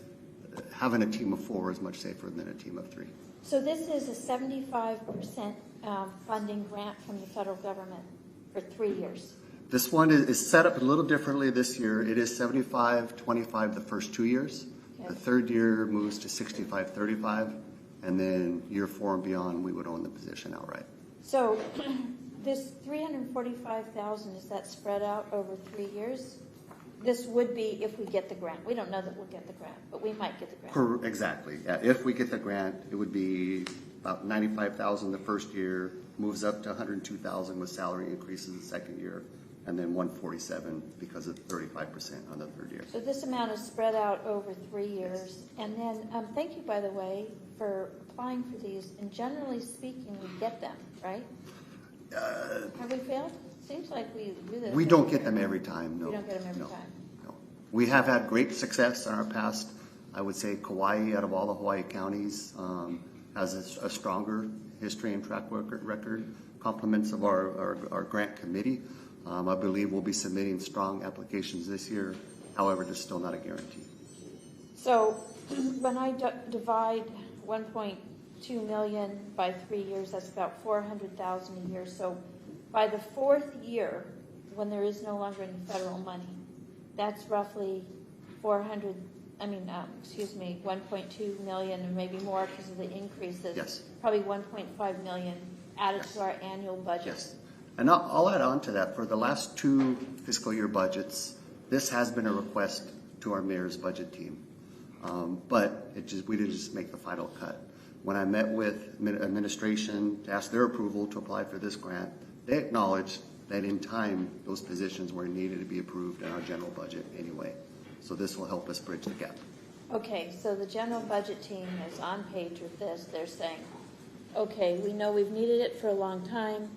Speaker 18: having a team of 4 is much safer than a team of 3.
Speaker 4: So this is a 75% funding grant from the federal government for 3 years.
Speaker 18: This one is set up a little differently this year. It is 75-25 the first 2 years.
Speaker 4: Okay.
Speaker 18: The 3rd year moves to 65-35, and then year 4 and beyond, we would own the position outright.
Speaker 4: So this $345,000, is that spread out over 3 years? This would be if we get the grant. We don't know that we'll get the grant, but we might get the grant.
Speaker 18: Exactly. Yeah. If we get the grant, it would be about $95,000 the first year, moves up to $102,000 with salary increases the 2nd year, and then $147,000 because of 35% on the 3rd year.
Speaker 4: So this amount is spread out over 3 years. And then, thank you, by the way, for applying for these. And generally speaking, we get them, right? Have we failed? Seems like we do this.
Speaker 18: We don't get them every time, no.
Speaker 4: We don't get them every time.
Speaker 18: No. We have had great success in our past. I would say Kauaʻi, out of all the Hawaii counties, has a stronger history and track record. Compliments of our grant committee. I believe we'll be submitting strong applications this year. However, there's still not a guarantee.
Speaker 4: So when I divide 1.2 million by 3 years, that's about 400,000 a year. So by the 4th year, when there is no longer any federal money, that's roughly 1.2 million and maybe more because of the increases.
Speaker 18: Yes.
Speaker 4: Probably 1.5 million added to our annual budget.
Speaker 18: Yes. And I'll add on to that. For the last 2 fiscal year budgets, this has been a request to our mayor's budget team. But we didn't just make the final cut. When I met with administration to ask their approval to apply for this grant, they acknowledged that in time, those positions were needed to be approved in our general budget anyway. So this will help us bridge the gap.
Speaker 4: Okay, so the general budget team is on page with this. They're saying, okay, we know we've needed it for a long time.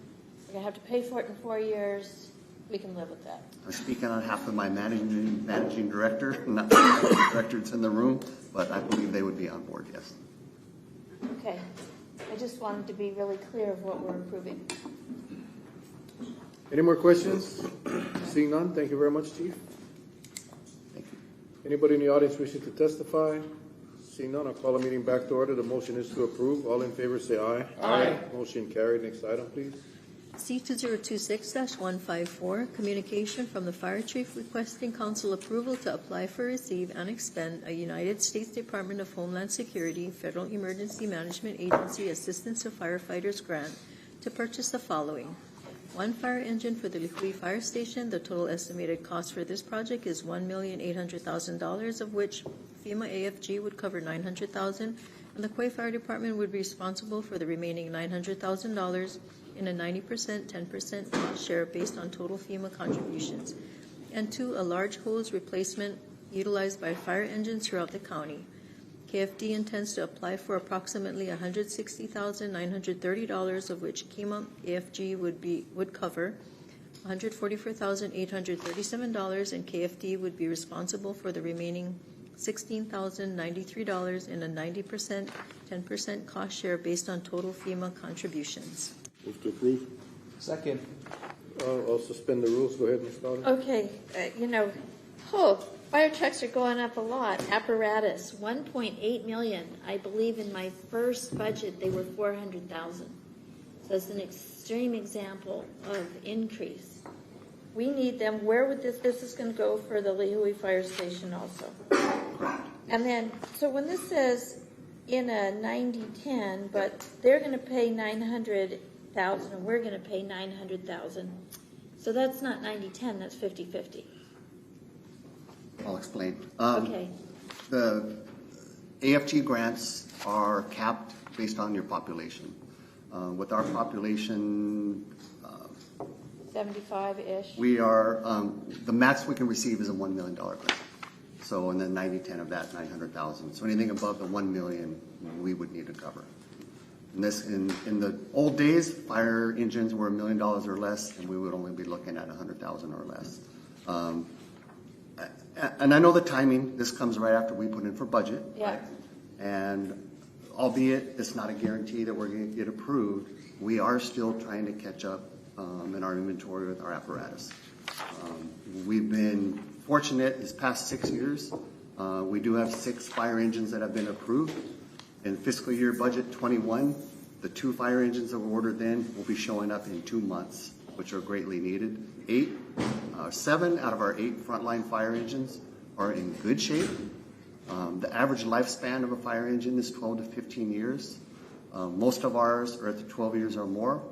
Speaker 4: We're going to have to pay for it in 4 years. We can live with that.
Speaker 18: I'm speaking on behalf of my managing director, not the director that's in the room, but I believe they would be on board, yes.
Speaker 4: Okay. I just wanted to be really clear of what we're approving.
Speaker 2: Any more questions? Seeing none, thank you very much, Chief. Anybody in the audience wishing to testify? Seeing none, I'll call the meeting back to order. The motion is to approve. All in favor say aye.
Speaker 3: Aye.
Speaker 2: Motion carried. Next item, please.
Speaker 3: C2026-154, communication from the Fire Chief requesting council approval to apply for, receive, and expend a United States Department of Homeland Security Federal Emergency Management Agency Assistance to Firefighters Grant to purchase the following. 1 fire engine for the Lihui Fire Station. The total estimated cost for this project is $1,800,000, of which FEMA AFG would cover $900,000, and the Kauaʻi Fire Department would be responsible for the remaining $900,000 in a 90%, 10% cost share based on total FEMA contributions. And 2, a large hose replacement utilized by fire engines throughout the county. KFD intends to apply for approximately $160,930, of which FEMA AFG would cover $144,837, and KFD would be responsible for the remaining $16,093 in a 90%, 10% cost share based on total FEMA contributions.
Speaker 2: Move to approve.
Speaker 11: Second.
Speaker 2: I'll suspend the rules. Go ahead, Ms. Carter.
Speaker 4: Okay, fire trucks are going up a lot. Apparatus, 1.8 million. I believe in my first budget they were 400,000. So it's an extreme example of increase. We need them. Where would this is going to go for the Lihui Fire Station also? And then, so when this says in a 90-10, but they're going to pay 900,000 and we're going to pay 900,000. So that's not 90-10, that's 50-50.
Speaker 18: I'll explain.
Speaker 4: Okay.
Speaker 18: The AFG grants are capped based on your population. With our population,
Speaker 4: 75-ish.
Speaker 18: we are, the max we can receive is a $1 million grant. So, and then 90-10 of that, 900,000. So anything above the 1 million, we would need to cover. And this, in the old days, fire engines were $1 million or less, and we would only be looking at 100,000 or less. And I know the timing, this comes right after we put in for budget.
Speaker 4: Yeah.
Speaker 18: Right? And albeit it's not a guarantee that we're going to get approved, we are still trying to catch up in our inventory with our apparatus. We've been fortunate this past 6 years. We do have 6 fire engines that have been approved. In fiscal year budget 21, the 2 fire engines that were ordered then will be showing up in 2 months, which are greatly needed. 7 out of our 8 frontline fire engines are in good shape. The average lifespan of a fire engine is 12 to 15 years. Most of ours are at the 12 years or more.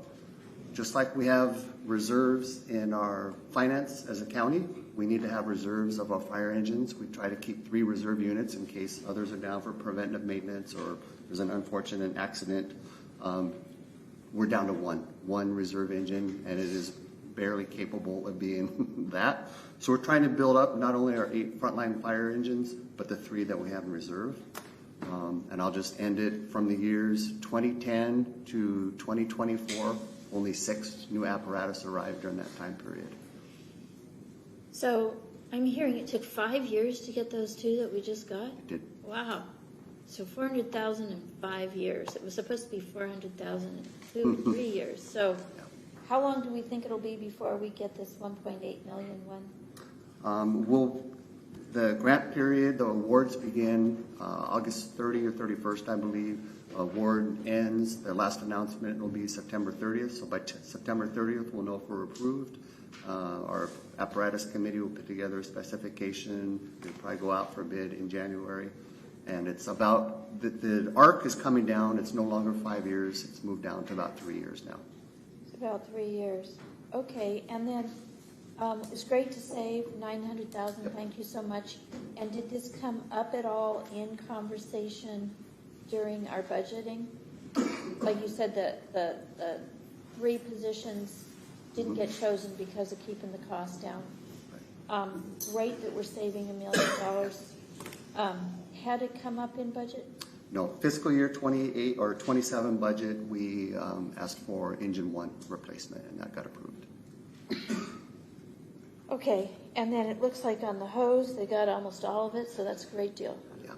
Speaker 18: Just like we have reserves in our finance as a county, we need to have reserves of our fire engines. We try to keep 3 reserve units in case others are down for preventive maintenance or there's an unfortunate accident. We're down to one reserve engine, and it is barely capable of being that. So we're trying to build up not only our 8 frontline fire engines, but the 3 that we have in reserve. And I'll just end it from the years 2010 to 2024. Only 6 new apparatus arrived during that time period.
Speaker 4: So I'm hearing it took 5 years to get those 2 that we just got?
Speaker 18: It did.
Speaker 4: Wow. So 400,000 in 5 years. It was supposed to be 400,000 in 2 or 3 years. So how long do we think it'll be before we get this 1.8 million one?
Speaker 18: The grant period, the awards begin August 30 or 31st, I believe. Award ends, the last announcement will be September 30th. So by September 30th, we'll know if we're approved. Our apparatus committee will put together a specification. It'll probably go out for bid in January. And it's about, the arc is coming down. It's no longer 5 years. It's moved down to about 3 years now.
Speaker 4: It's about 3 years. Okay, and then it's great to save 900,000. Yep. Thank you so much. And did this come up at all in conversation during our budgeting? Like you said, the 3 positions didn't get chosen because of keeping the cost down. Great that we're saving $1 million. Had it come up in budget?
Speaker 18: No, fiscal year 28 or 27 budget, we asked for engine 1 replacement, and that got approved.
Speaker 4: Okay, and then it looks like on the hose, they got almost all of it, so that's a great deal.
Speaker 18: Yeah.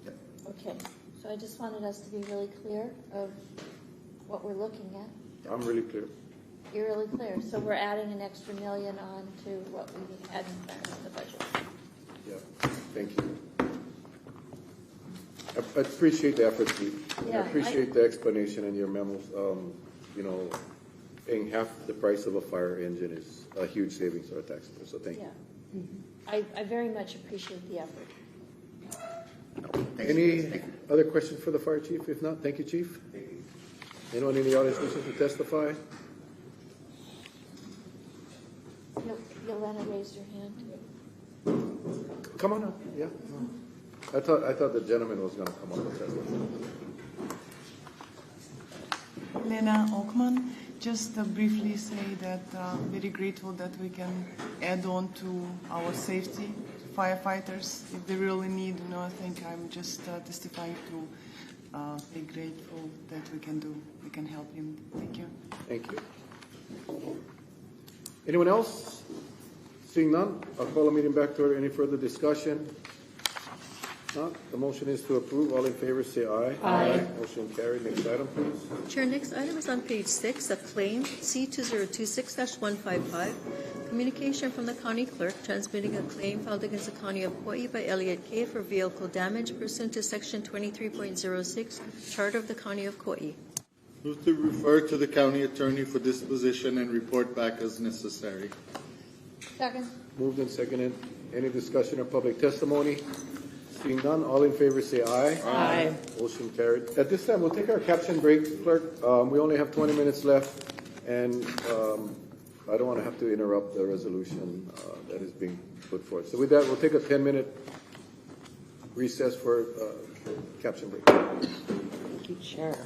Speaker 18: Yep.
Speaker 4: Okay, so I just wanted us to be really clear of what we're looking at.
Speaker 2: I'm really clear.
Speaker 4: You're really clear. So we're adding an extra $1 million on to what we had in the budget.
Speaker 2: Yeah. Thank you. I appreciate the effort, Chief. I appreciate the explanation in your memos. You know, paying half the price of a fire engine is a huge savings to our taxpayers, so thank you.
Speaker 4: I very much appreciate the effort.
Speaker 2: Any other questions for the fire chief? If not, thank you, Chief. Anyone in the audience wishing to testify?
Speaker 4: Yolanda raised her hand.
Speaker 2: Come on up, yeah. I thought the gentleman was going to come up and testify.
Speaker 19: Lena Oakman, just briefly say that very grateful that we can add on to our safety firefighters if they really need. You know, I think I'm just testifying to be grateful that we can help him. Thank you.
Speaker 2: Thank you. Anyone else? Seeing none, I'll call the meeting back to order. Any further discussion? Not. The motion is to approve. All in favor say aye.
Speaker 3: Aye.
Speaker 2: Motion carried. Next item, please.
Speaker 3: Chair, next item is on page 6, a claim C2026-155, communication from the county clerk transmitting a claim filed against the county of Kauaʻi by Elliot K. for vehicle damage pursuant to section 23.06, Charter of the county of Kauaʻi.
Speaker 9: Move to refer to the county attorney for disposition and report back as necessary.
Speaker 4: Second.
Speaker 2: Moved and seconded. Any discussion or public testimony? Seeing none, all in favor say aye.
Speaker 5: Aye.
Speaker 2: Motion carried. At this time, we'll take our caption break, clerk. We only have 20 minutes left, and I don't want to have to interrupt the resolution that is being put forth. So with that, we'll take a 10-minute recess for caption break.
Speaker 5: Thank you, Chair.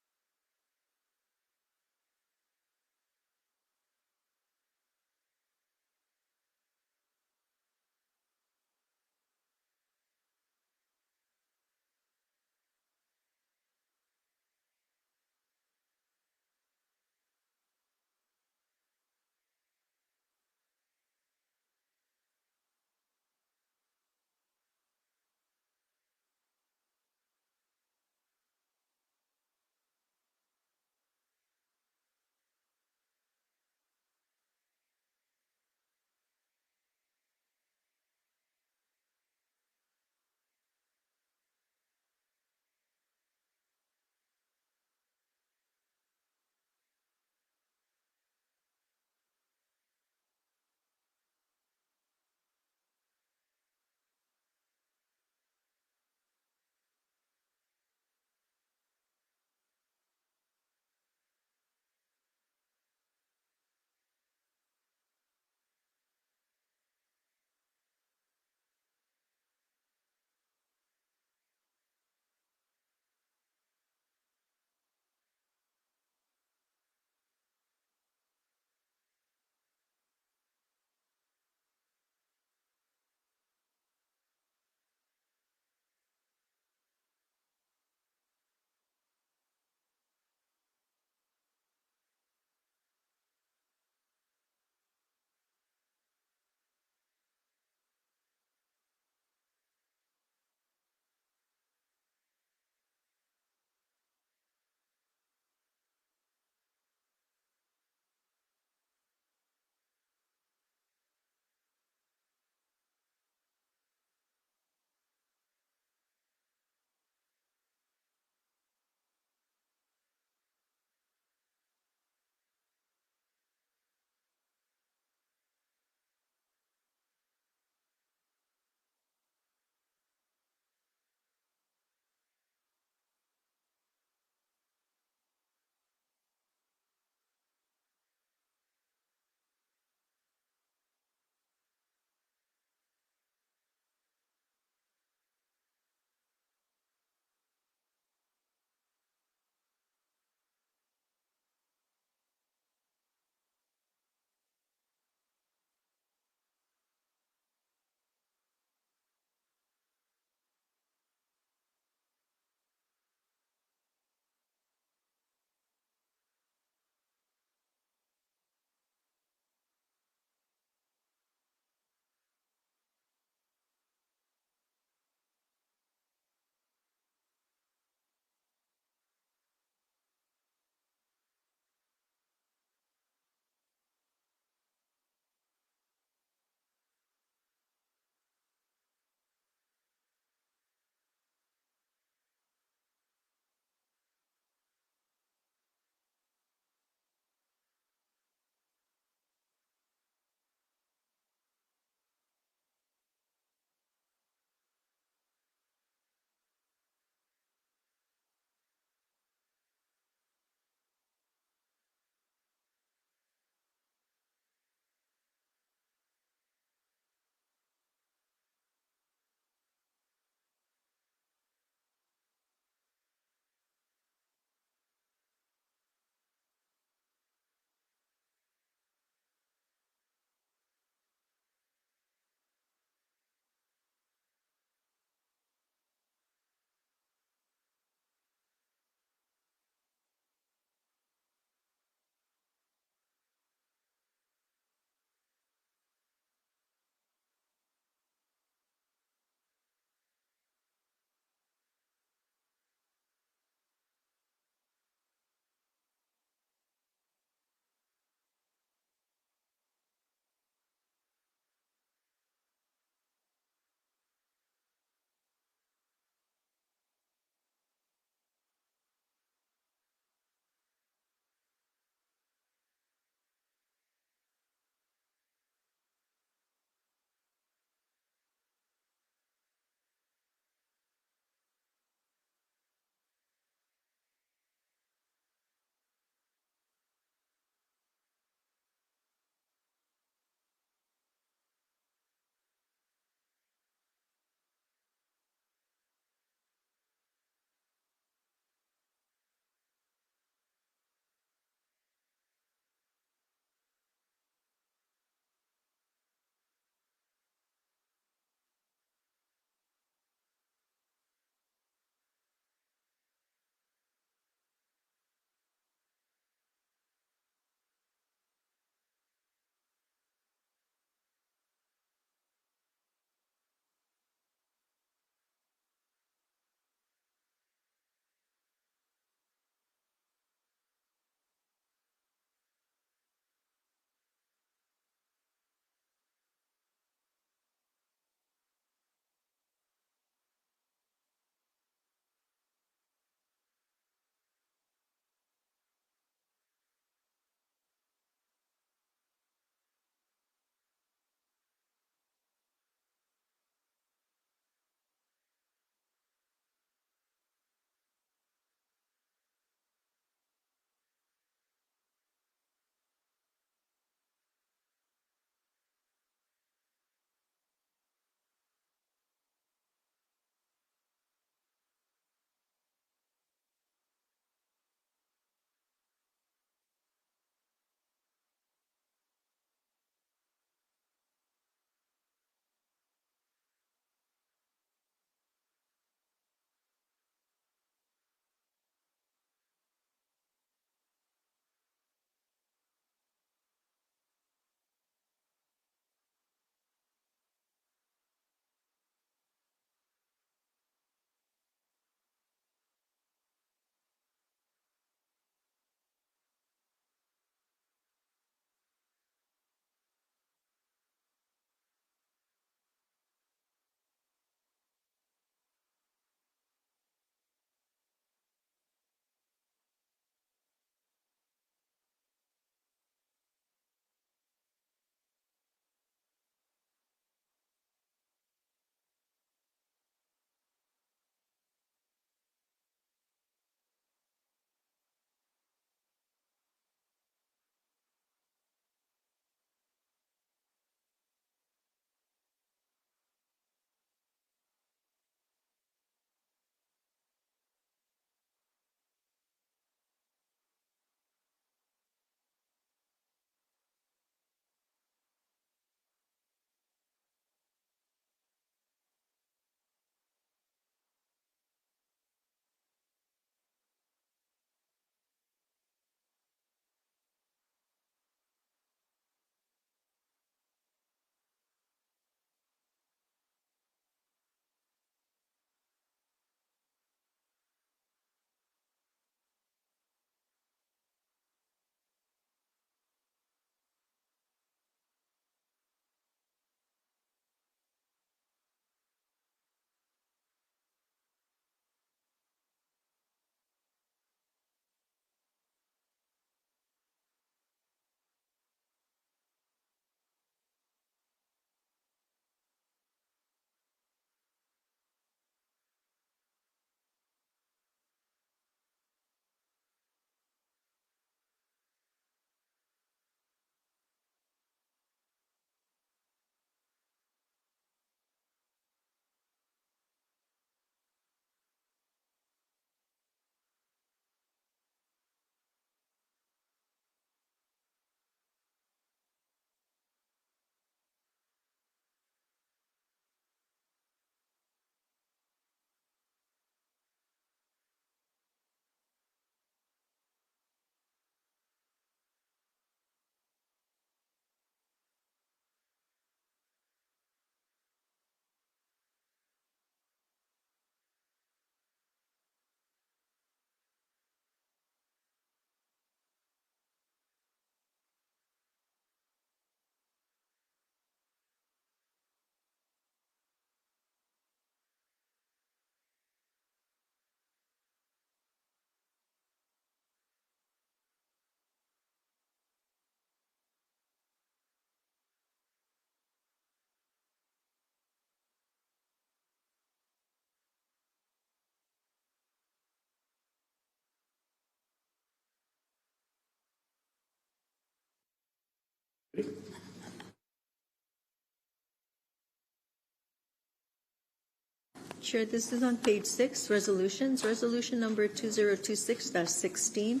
Speaker 3: Chair, this is on page 6, resolutions. Resolution number 2026-16,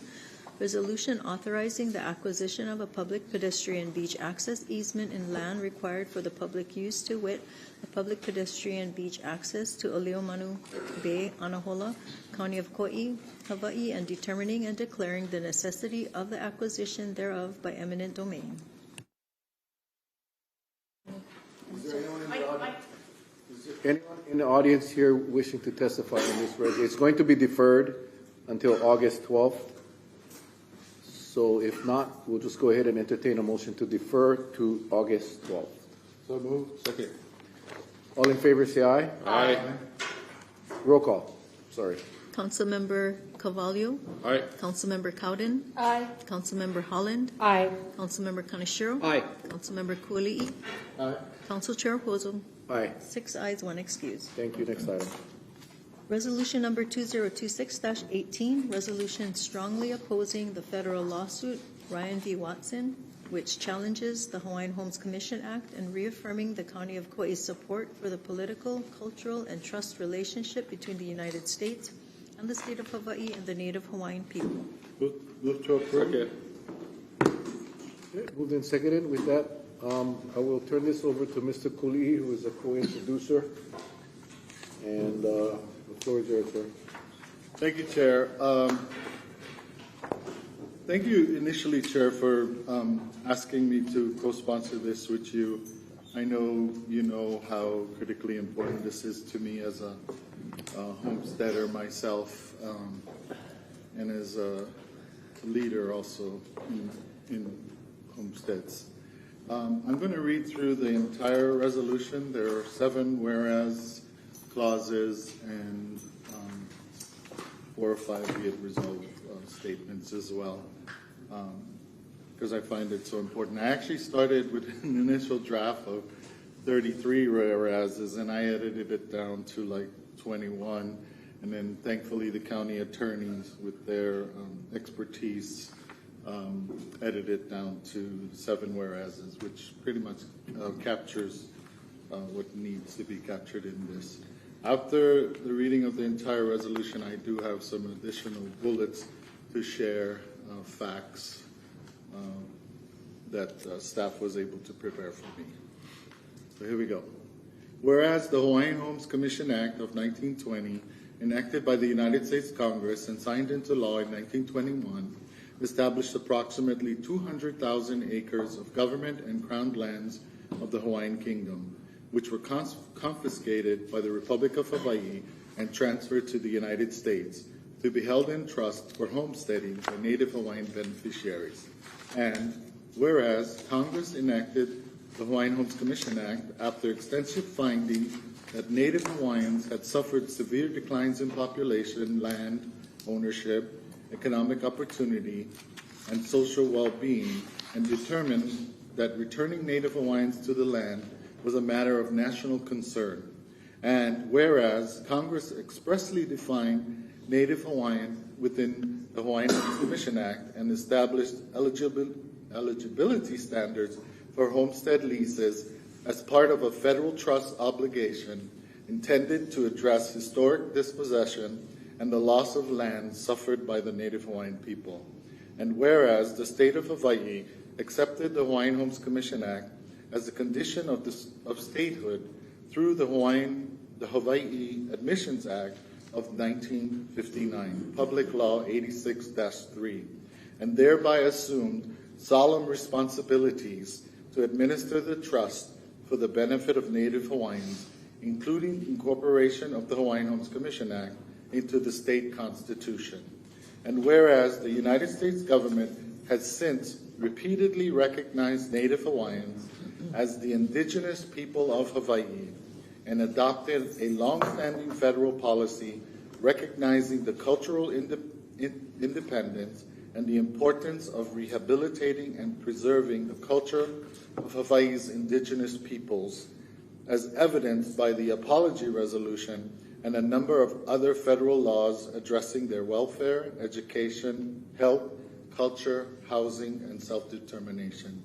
Speaker 3: resolution authorizing the acquisition of a public pedestrian beach access easement in land required for the public use, to wit, a public pedestrian beach access to Oleomanu Bay, Anahola, County of Kauaʻi, Hawaii, and determining and declaring the necessity of the acquisition thereof by eminent domain.
Speaker 2: Anyone in the audience here wishing to testify on this resolution? It's going to be deferred until August 12th. So if not, we'll just go ahead and entertain a motion to defer to August 12th.
Speaker 9: So moved.
Speaker 2: Second. All in favor, say aye.
Speaker 8: Aye.
Speaker 2: Roll call. Sorry.
Speaker 3: Councilmember Carvalho.
Speaker 8: Aye.
Speaker 3: Councilmember Cowden.
Speaker 4: Aye.
Speaker 3: Councilmember Holland.
Speaker 4: Aye.
Speaker 3: Councilmember Kaneshiro.
Speaker 2: Aye.
Speaker 3: Councilmember Kuali'i.
Speaker 9: Aye.
Speaker 3: Council Chair Reposo.
Speaker 2: Aye.
Speaker 3: 6 ayes, 1 excused.
Speaker 2: Thank you. Next item.
Speaker 3: Resolution number 2026-18, resolution strongly opposing the federal lawsuit Ryan v. Watson, which challenges the Hawaiian Homes Commission Act, and reaffirming the County of Kauaʻi's support for the political, cultural, and trust relationship between the United States and the state of Hawaii and the Native Hawaiian people.
Speaker 9: Move to approve.
Speaker 2: Okay, moved and seconded. With that, I will turn this over to Mr. Kuali'i, who is a co-introducer. And the floor is yours, sir.
Speaker 9: Thank you, Chair. Thank you initially, Chair, for asking me to co-sponsor this with you. I know you know how critically important this is to me as a homesteader myself, and as a leader also in homesteads. I'm going to read through the entire resolution. There are 7 whereas clauses and 4 or 5 be it resolved statements as well, because I find it so important. I actually started with an initial draft of 33 whereases, and I edited it down to like 21, and then thankfully the county attorneys with their expertise edited it down to 7 whereases, which pretty much captures what needs to be captured in this. After the reading of the entire resolution, I do have some additional bullets to share, facts that staff was able to prepare for me. So here we go. Whereas the Hawaiian Homes Commission Act of 1920, enacted by the United States Congress and signed into law in 1921, established approximately 200,000 acres of government and crown lands of the Hawaiian Kingdom, which were confiscated by the Republic of Hawaii and transferred to the United States to be held in trust for homesteading by Native Hawaiian beneficiaries. And whereas Congress enacted the Hawaiian Homes Commission Act after extensive finding that Native Hawaiians had suffered severe declines in population, land ownership, economic opportunity, and social well-being, and determined that returning Native Hawaiians to the land was a matter of national concern. And whereas Congress expressly defined Native Hawaiian within the Hawaiian Homes Commission Act and established eligibility standards for homestead leases as part of a federal trust obligation intended to address historic dispossession and the loss of land suffered by the Native Hawaiian people. And whereas the state of Hawaii accepted the Hawaiian Homes Commission Act as a condition of statehood through the Hawaii Admissions Act of 1959, Public Law 86-3, and thereby assumed solemn responsibilities to administer the trust for the benefit of Native Hawaiians, including incorporation of the Hawaiian Homes Commission Act into the state constitution. And whereas the United States government has since repeatedly recognized Native Hawaiians as the indigenous people of Hawaii and adopted a long-standing federal policy recognizing the cultural independence and the importance of rehabilitating and preserving the culture of Hawaii's indigenous peoples, as evidenced by the Apology Resolution and a number of other federal laws addressing their welfare, education, health, culture, housing, and self-determination.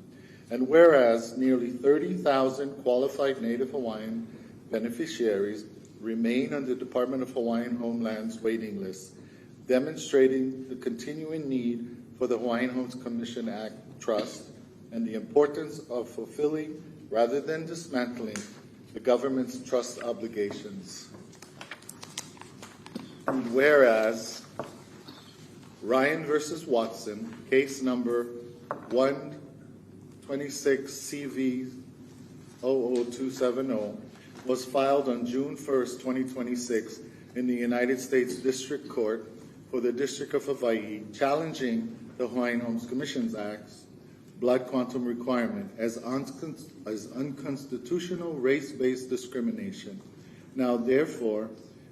Speaker 9: And whereas nearly 30,000 qualified Native Hawaiian beneficiaries remain on the Department of Hawaiian Homeland's waiting list, demonstrating the continuing need for the Hawaiian Homes Commission Act trust and the importance of fulfilling rather than dismantling the government's trust obligations. And whereas Ryan versus Watson, case number 126 CV 00270, was filed on June 1st, 2026 in the United States District Court for the District of Hawaii, challenging the Hawaiian Homes Commission Act's blood quantum requirement as unconstitutional race-based discrimination. Now, therefore,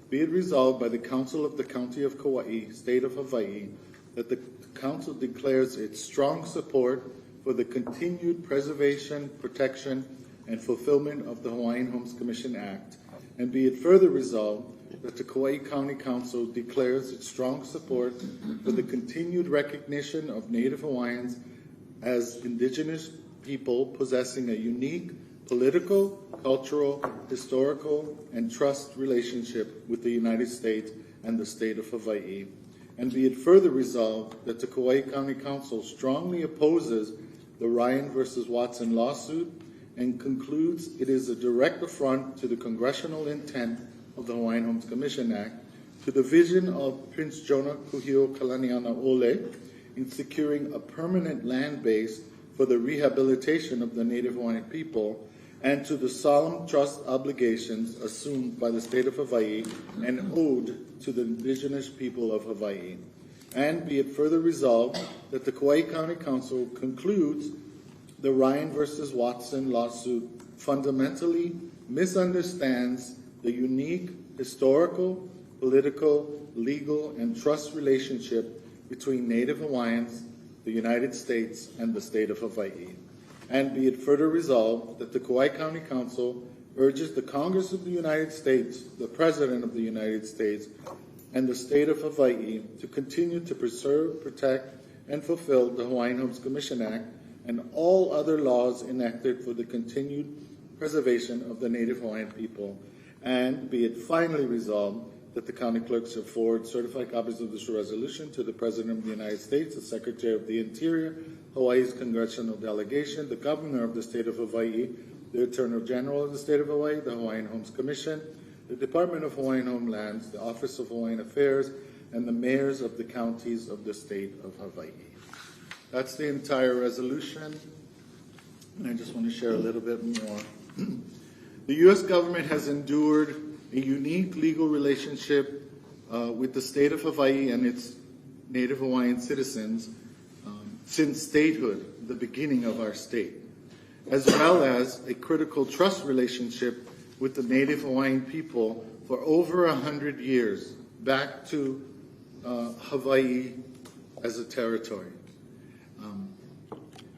Speaker 9: be it resolved by the Council of the County of Kauaʻi, State of Hawaii, that the Council declares its strong support for the continued preservation, protection, and fulfillment of the Hawaiian Homes Commission Act, and be it further resolved that the Kauai County Council declares its strong support for the continued recognition of Native Hawaiians as indigenous people possessing a unique political, cultural, historical, and trust relationship with the United States and the state of Hawaii. And be it further resolved that the Kauai County Council strongly opposes the Ryan versus Watson lawsuit and concludes it is a direct affront to the congressional intent of the Hawaiian Homes Commission Act, to the vision of Prince Jonah Kuhio Kalaniana Ole in securing a permanent land base for the rehabilitation of the Native Hawaiian people, and to the solemn trust obligations assumed by the state of Hawaii and owed to the indigenous people of Hawaii. And be it further resolved that the Kauai County Council concludes the Ryan versus Watson lawsuit fundamentally misunderstands the unique historical, political, legal, and trust relationship between Native Hawaiians, the United States, and the state of Hawaii. And be it further resolved that the Kauai County Council urges the Congress of the United States, the President of the United States, and the state of Hawaii to continue to preserve, protect, and fulfill the Hawaiian Homes Commission Act and all other laws enacted for the continued preservation of the Native Hawaiian people. And be it finally resolved that the county clerk shall forward certified copies of this resolution to the President of the United States, the Secretary of the Interior, Hawaii's Congressional Delegation, the Governor of the State of Hawaii, the Attorney General of the State of Hawaii, the Hawaiian Homes Commission, the Department of Hawaiian Homelands, the Office of Hawaiian Affairs, and the mayors of the counties of the State of Hawaii. That's the entire resolution, and I just want to share a little bit more. The U.S. government has endured a unique legal relationship with the state of Hawaii and its Native Hawaiian citizens since statehood, the beginning of our state, as well as a critical trust relationship with the Native Hawaiian people for over 100 years, back to Hawaii as a territory.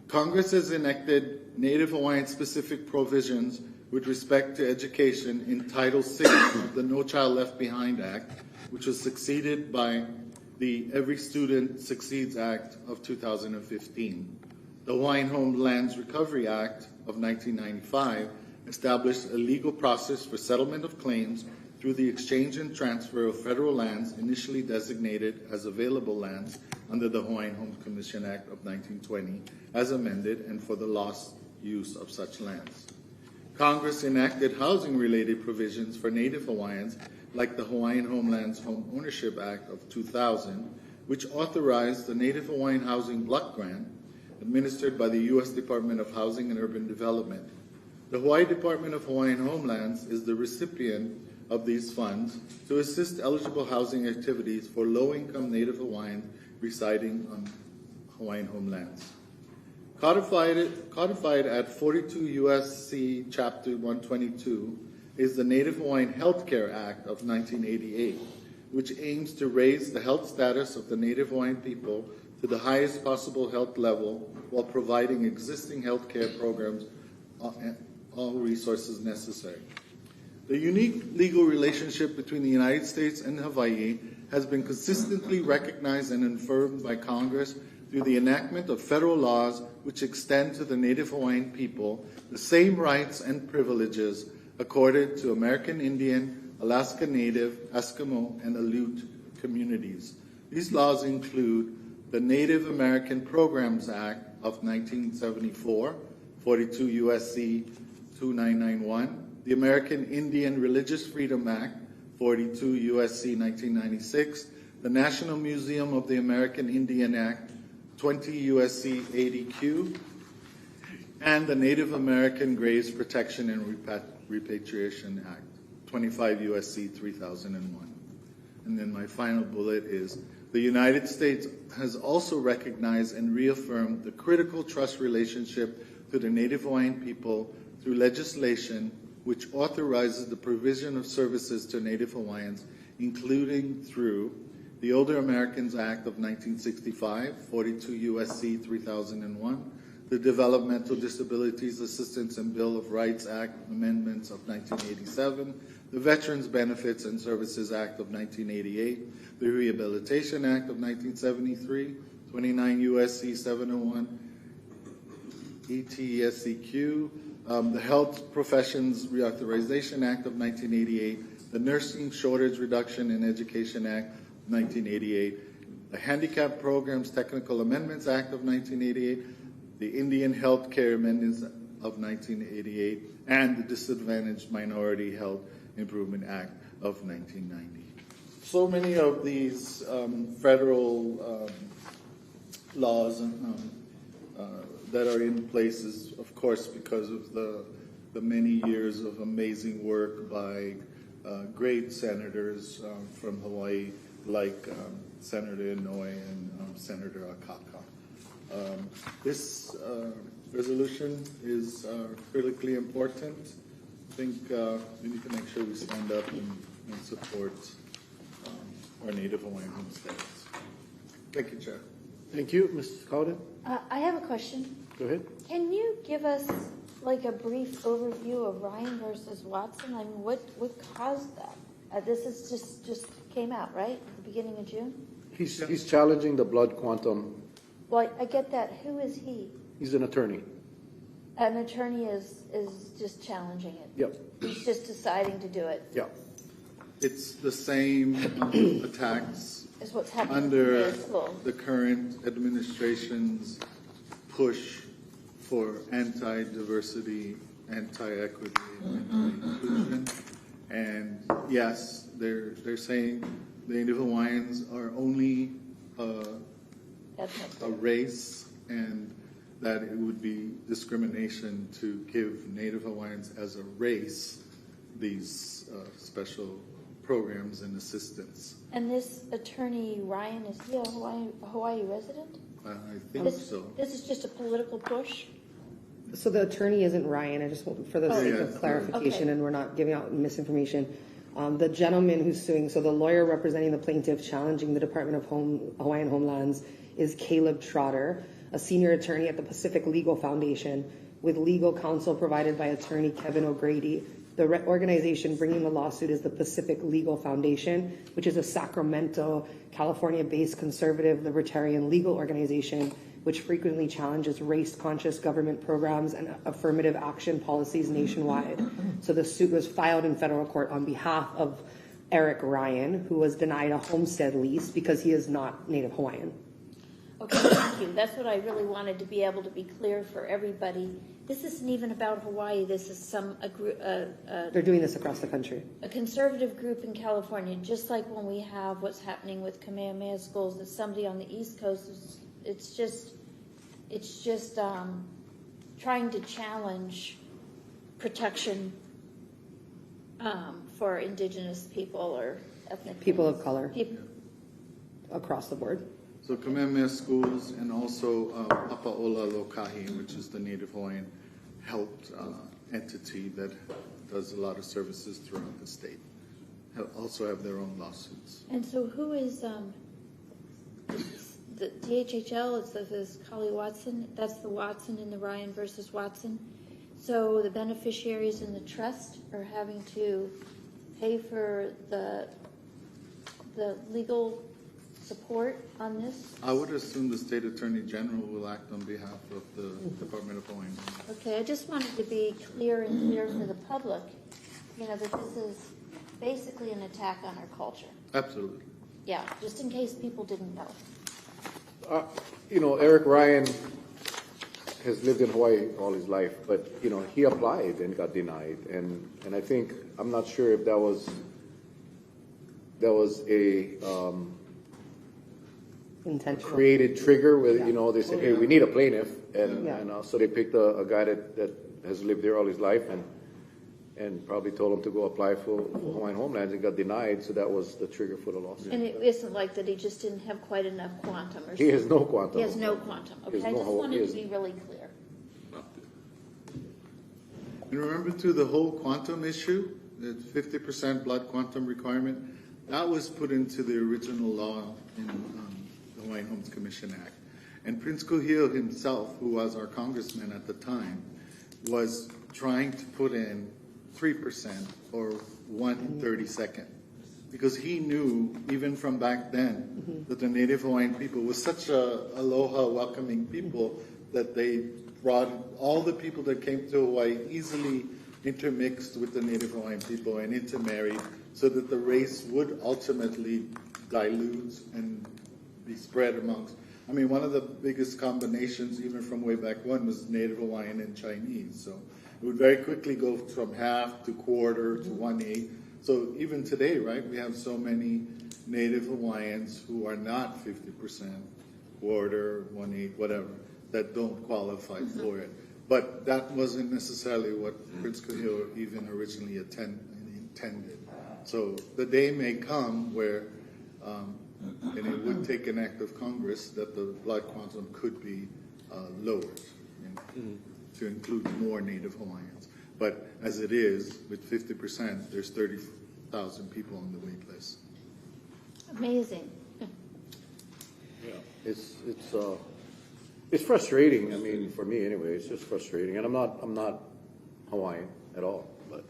Speaker 9: Congress has enacted Native Hawaiian specific provisions with respect to education in Title VI of the No Child Left Behind Act, which was succeeded by the Every Student Succeeds Act of 2015. The Hawaiian Homelands Recovery Act of 1995 established a legal process for settlement of claims through the exchange and transfer of federal lands initially designated as available lands under the Hawaiian Homes Commission Act of 1920, as amended, and for the lost use of such lands. Congress enacted housing-related provisions for Native Hawaiians, like the Hawaiian Homelands Home Ownership Act of 2000, which authorized the Native Hawaiian Housing Block Grant, administered by the U.S. Department of Housing and Urban Development. The Hawaii Department of Hawaiian Homelands is the recipient of these funds to assist eligible housing activities for low-income Native Hawaiians residing on Hawaiian homelands. Codified at 42 U.S.C. Chapter 122 is the Native Hawaiian Health Care Act of 1988, which aims to raise the health status of the Native Hawaiian people to the highest possible health level while providing existing health care programs and all resources necessary. The unique legal relationship between the United States and Hawaii has been consistently recognized and affirmed by Congress through the enactment of federal laws which extend to the Native Hawaiian people the same rights and privileges accorded to American Indian, Alaska Native, Eskimo, and Aleut communities. These laws include the Native American Programs Act of 1974, 42 U.S.C. 2991, the American Indian Religious Freedom Act, 42 U.S.C. 1996, the National Museum of the American Indian Act, 20 U.S.C. 80Q, and the Native American Graves Protection and Repatriation Act, 25 U.S.C. 3001. And then my final bullet is, the United States has also recognized and reaffirmed the critical trust relationship to the Native Hawaiian people through legislation which authorizes the provision of services to Native Hawaiians, including through the Older Americans Act of 1965, 42 U.S.C. 3001, the Developmental Disabilities Assistance and Bill of Rights Act amendments of 1987, the Veterans Benefits and Services Act of 1988, the Rehabilitation Act of 1973, 29 U.S.C. 701, ETSEQ, the Health Professions Reauthorization Act of 1988, the Nursing Shortage Reduction in Education Act of 1988, the Handicap Programs Technical Amendments Act of 1988, the Indian Health Care Amendments of 1988, and the Disadvantaged Minority Health Improvement Act of 1990. So many of these federal laws that are in place is, of course, because of the many years of amazing work by great senators from Hawaii, like Senator Inouye and Senator Akaka. This resolution is critically important. I think we need to make sure we stand up and support our Native Hawaiian homesteads. Thank you, Chair.
Speaker 2: Thank you. Ms. Cowden?
Speaker 4: I have a question.
Speaker 2: Go ahead.
Speaker 4: Can you give us like a brief overview of Ryan versus Watson? I mean, what caused that? This is just came out, right? At the beginning of June?
Speaker 2: He's challenging the blood quantum.
Speaker 4: Well, I get that. Who is he?
Speaker 2: He's an attorney.
Speaker 4: An attorney is just challenging it.
Speaker 2: Yep.
Speaker 4: He's just deciding to do it.
Speaker 2: Yeah.
Speaker 9: It's the same attacks
Speaker 4: Is what's happening
Speaker 9: under
Speaker 4: in school.
Speaker 9: the current administration's push for anti-diversity, anti-equity, anti-inclusion. And yes, they're saying the Native Hawaiians are only a race, and that it would be discrimination to give Native Hawaiians as a race these special programs and assistance.
Speaker 4: And this attorney, Ryan, is he a Hawaii resident?
Speaker 9: I think so.
Speaker 4: This is just a political push?
Speaker 7: So the attorney isn't Ryan, I just want, for the sake of clarification,
Speaker 4: Okay.
Speaker 7: and we're not giving out misinformation. The gentleman who's suing, so the lawyer representing the plaintiff challenging the Department of Hawaiian Homelands is Caleb Trotter, a senior attorney at the Pacific Legal Foundation, with legal counsel provided by attorney Kevin O'Grady. The organization bringing the lawsuit is the Pacific Legal Foundation, which is a Sacramento, California-based conservative libertarian legal organization which frequently challenges race-conscious government programs and affirmative action policies nationwide. So the suit was filed in federal court on behalf of Eric Ryan, who was denied a homestead lease because he is not Native Hawaiian.
Speaker 4: Okay, thank you. That's what I really wanted to be able to be clear for everybody. This isn't even about Hawaii. This is
Speaker 7: They're doing this across the country.
Speaker 4: a conservative group in California, just like when we have what's happening with Kamehameha schools, that somebody on the East Coast is, it's just trying to challenge protection for indigenous people or ethnic
Speaker 7: People of color.
Speaker 4: People.
Speaker 7: Across the board.
Speaker 9: So Kamehameha Schools and also Papaola Lokahi, which is the Native Hawaiian health entity that does a lot of services throughout the state, also have their own lawsuits.
Speaker 4: And so who is the DHHL? It's this Kali Watson. That's the Watson in the Ryan versus Watson. So the beneficiaries in the trust are having to pay for the legal support on this?
Speaker 9: I would assume the state attorney general will act on behalf of the Department of Hawaiian.
Speaker 4: Okay, I just wanted to be clear for the public, that this is basically an attack on our culture.
Speaker 9: Absolutely.
Speaker 4: Yeah, just in case people didn't know.
Speaker 2: Eric Ryan has lived in Hawaii all his life, but, he applied and got denied. And I think, I'm not sure if that was a
Speaker 7: Intentional.
Speaker 2: created trigger where, they said, hey, we need a plaintiff. And, so they picked a guy that has lived there all his life and probably told him to go apply for Hawaiian Homelands and got denied. So that was the trigger for the lawsuit.
Speaker 4: And it isn't like that he just didn't have quite enough quantum or something.
Speaker 2: He has no quantum.
Speaker 4: He has no quantum. Okay, I just wanted to be really clear.
Speaker 9: And remember too, the whole quantum issue, the 50% blood quantum requirement, that was put into the original law in the Hawaiian Homes Commission Act. And Prince Kuhio himself, who was our congressman at the time, was trying to put in 3% or 1/32, because he knew, even from back then, that the Native Hawaiian people was such a aloha, welcoming people that they brought all the people that came to Hawaii easily intermixed with the Native Hawaiian people and intermarried, so that the race would ultimately dilute and be spread amongst. I mean, one of the biggest combinations, even from way back when, was Native Hawaiian and Chinese. So it would very quickly go from half to quarter to 1/8. So even today, right, we have so many Native Hawaiians who are not 50%, quarter, 1/8, whatever, that don't qualify for it. But that wasn't necessarily what Prince Kuhio even originally intended. So the day may come where, and it would take an act of Congress, that the blood quantum could be lowered to include more Native Hawaiians. But as it is, with 50%, there's 30,000 people on the wait list.
Speaker 4: Amazing.
Speaker 2: Yeah, it's frustrating. I mean, for me anyway, it's just frustrating. And I'm not Hawaiian at all, but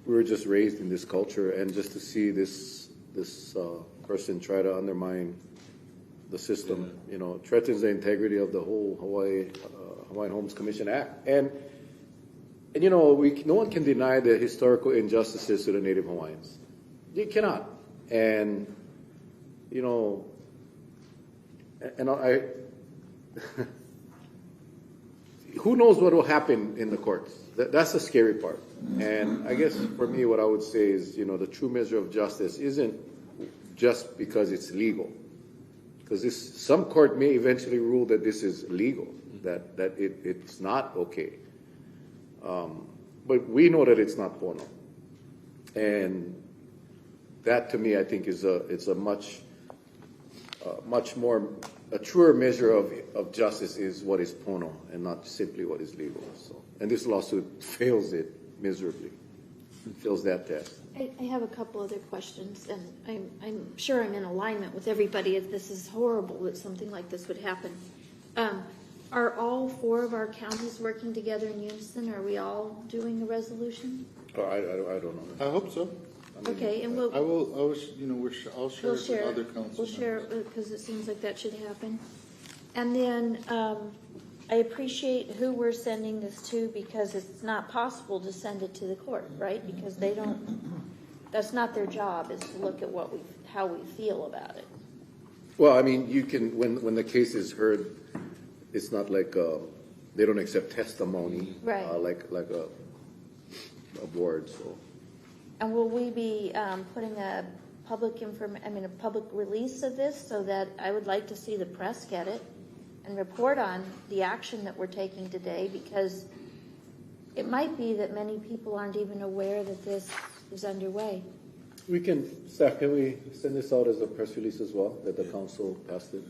Speaker 2: we were just raised in this culture, and just to see this person try to undermine the system, threatens the integrity of the whole Hawaiian Homes Commission Act. And no one can deny the historical injustices to the Native Hawaiians. You cannot. And I who knows what will happen in the courts? That's the scary part. And I guess for me, what I would say is, the true measure of justice isn't just because it's legal. Because some court may eventually rule that this is legal, that it's not okay. But we know that it's not pono. And that, to me, I think it's a much more, a truer measure of justice is what is pono and not simply what is legal. So, and this lawsuit fails it miserably. It fails that test.
Speaker 4: I have a couple other questions, and I'm sure I'm in alignment with everybody. If this is horrible that something like this would happen. Are all 4 of our counties working together in unison? Are we all doing a resolution?
Speaker 2: I don't know.
Speaker 9: I hope so.
Speaker 4: Okay, and we'll.
Speaker 9: I'll share it with other councils.
Speaker 4: We'll share it because it seems like that should happen. And then I appreciate who we're sending this to, because it's not possible to send it to the court, right? Because they don't. That's not their job, is to look at how we feel about it.
Speaker 2: Well, I mean, you can when the case is heard, it's not like they don't accept testimony,
Speaker 4: right?
Speaker 2: Like a board. So.
Speaker 4: And will we be putting a public release of this, so that I would like to see the press get it and report on the action that we're taking today, because it might be that many people aren't even aware that this is underway.
Speaker 2: Staff, can we send this out as a press release as well, that the council passed it?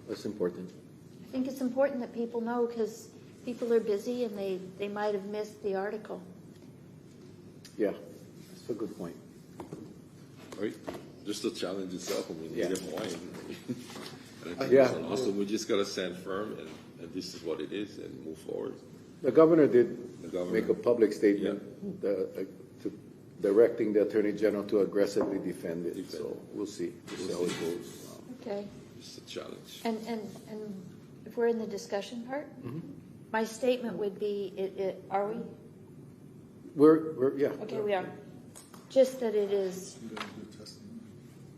Speaker 2: That's important.
Speaker 4: I think it's important that people know, because people are busy and they might have missed the article.
Speaker 2: Yeah, that's a good point.
Speaker 8: Right? Just the challenge itself, Native Hawaiian. And I think
Speaker 2: Yeah.
Speaker 8: it's awesome. We just got to stand firm, and this is what it is, and move forward.
Speaker 2: The governor did make a public statement directing the Attorney General to aggressively defend it. So we'll see. We'll see how it goes.
Speaker 4: Okay.
Speaker 8: It's a challenge.
Speaker 4: And if we're in the discussion part, my statement would be, are we?
Speaker 2: We're yeah.
Speaker 4: Okay, we are. Just that it is.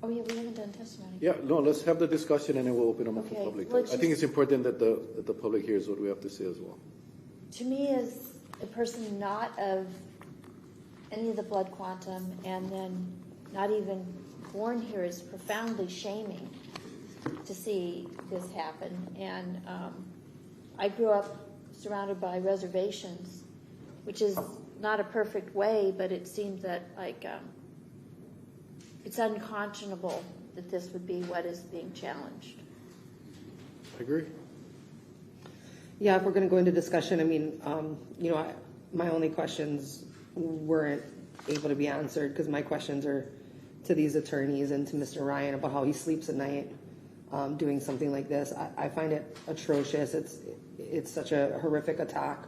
Speaker 4: Oh yeah, we haven't done testimony.
Speaker 2: Yeah, no, let's have the discussion and then we'll open them up
Speaker 4: Okay,
Speaker 2: for public.
Speaker 4: let's
Speaker 2: I think
Speaker 4: just-
Speaker 2: it's important that the public hears what we have to say as well.
Speaker 4: To me, as a person not of any of the blood quantum and then not even born here, is profoundly shaming to see this happen. And I grew up surrounded by reservations, which is not a perfect way, but it seems that like it's unconscionable that this would be what is being challenged.
Speaker 2: I agree.
Speaker 7: Yeah, if we're going to go into discussion, I mean, my only questions weren't able to be answered because my questions are to these attorneys and to Mr. Ryan about how he sleeps at night doing something like this. I find it atrocious. It's such a horrific attack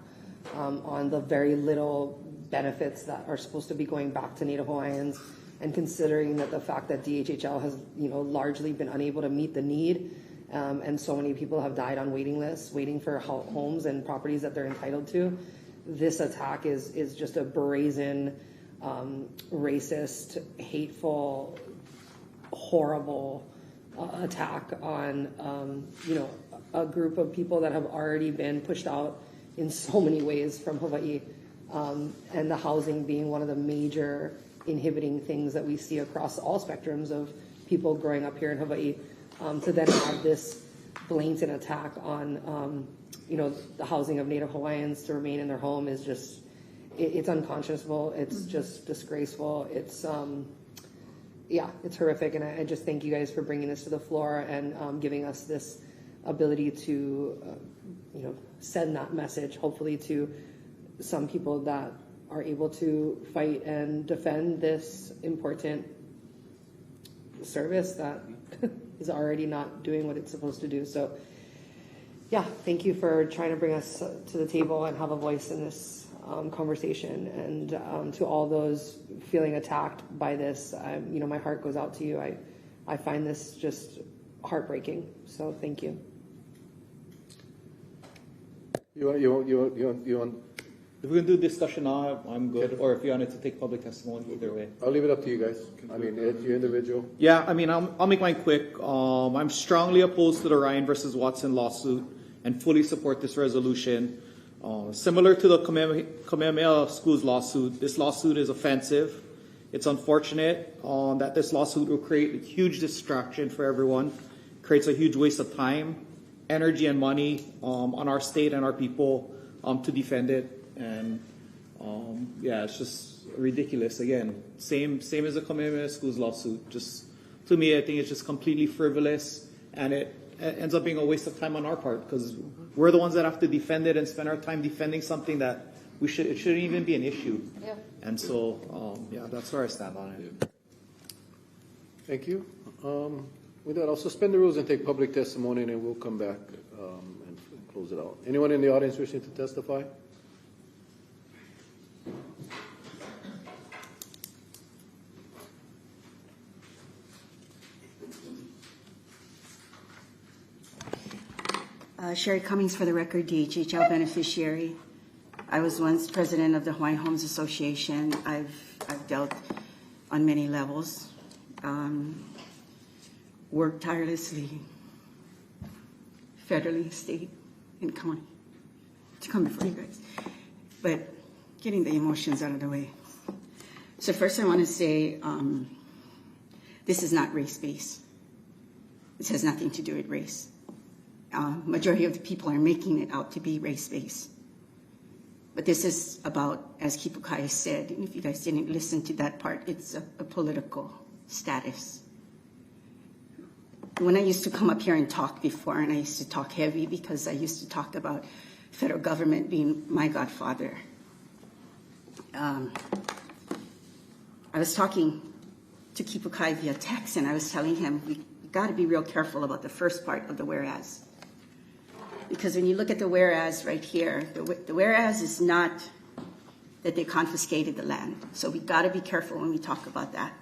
Speaker 7: on the very little benefits that are supposed to be going back to Native Hawaiians, and considering that the fact that DHHL has largely been unable to meet the need. And so many people have died on waiting lists, waiting for homes and properties that they're entitled to. This attack is just a brazen, racist, hateful, horrible attack on a group of people that have already been pushed out in so many ways from Hawaii, and the housing being one of the major inhibiting things that we see across all spectrums of people growing up here in Hawaii. To then have this blatant attack on, the housing of Native Hawaiians to remain in their home is just, it's unconscionable. It's just disgraceful. It's, it's horrific. And I just thank you guys for bringing this to the floor and giving us this ability to, send that message, hopefully to some people that are able to fight and defend this important service that is already not doing what it's supposed to do. So, yeah, thank you for trying to bring us to the table and have a voice in this conversation. And to all those feeling attacked by this, my heart goes out to you. I find this just heartbreaking. So, thank you.
Speaker 2: You want?
Speaker 11: If we can do discussion now, I'm good. Or if you wanted to take public testimony, either way.
Speaker 2: I'll leave it up to you guys. I mean, Ed, you individual.
Speaker 11: Yeah, I mean, I'll make mine quick. I'm strongly opposed to the Ryan versus Watson lawsuit and fully support this resolution. Similar to the Kamehameha Schools lawsuit, this lawsuit is offensive. It's unfortunate that this lawsuit will create a huge distraction for everyone, creates a huge waste of time, energy, and money on our state and our people to defend it. And it's just ridiculous. Again, same as the Kamehameha Schools lawsuit. Just to me, I think it's just completely frivolous, and it ends up being a waste of time on our part because we're the ones that have to defend it and spend our time defending something that it shouldn't even be an issue.
Speaker 4: Yeah.
Speaker 11: And so, that's where I stand on it.
Speaker 2: Thank you. With that, I'll suspend the rules and take public testimony, and then we'll come back and close it out. Anyone in the audience wishing to testify?
Speaker 1: Sherry Cummings, for the record, DHHL beneficiary. I was once president of the Hawaiian Homes Association. I've dealt on many levels, worked tirelessly, federally, state, and county, to come before you guys. But getting the emotions out of the way. So first I want to say this is not race-based. This has nothing to do with race. Majority of the people are making it out to be race-based. But this is about, as Kipukai said, and if you guys didn't listen to that part, it's a political status. When I used to come up here and talk before, and I used to talk heavy because I used to talk about federal government being my godfather. I was talking to Kipukai via text, and I was telling him, we got to be real careful about the first part of the whereas. Because when you look at the whereas right here, the whereas is not that they confiscated the land. So we got to be careful when we talk about that.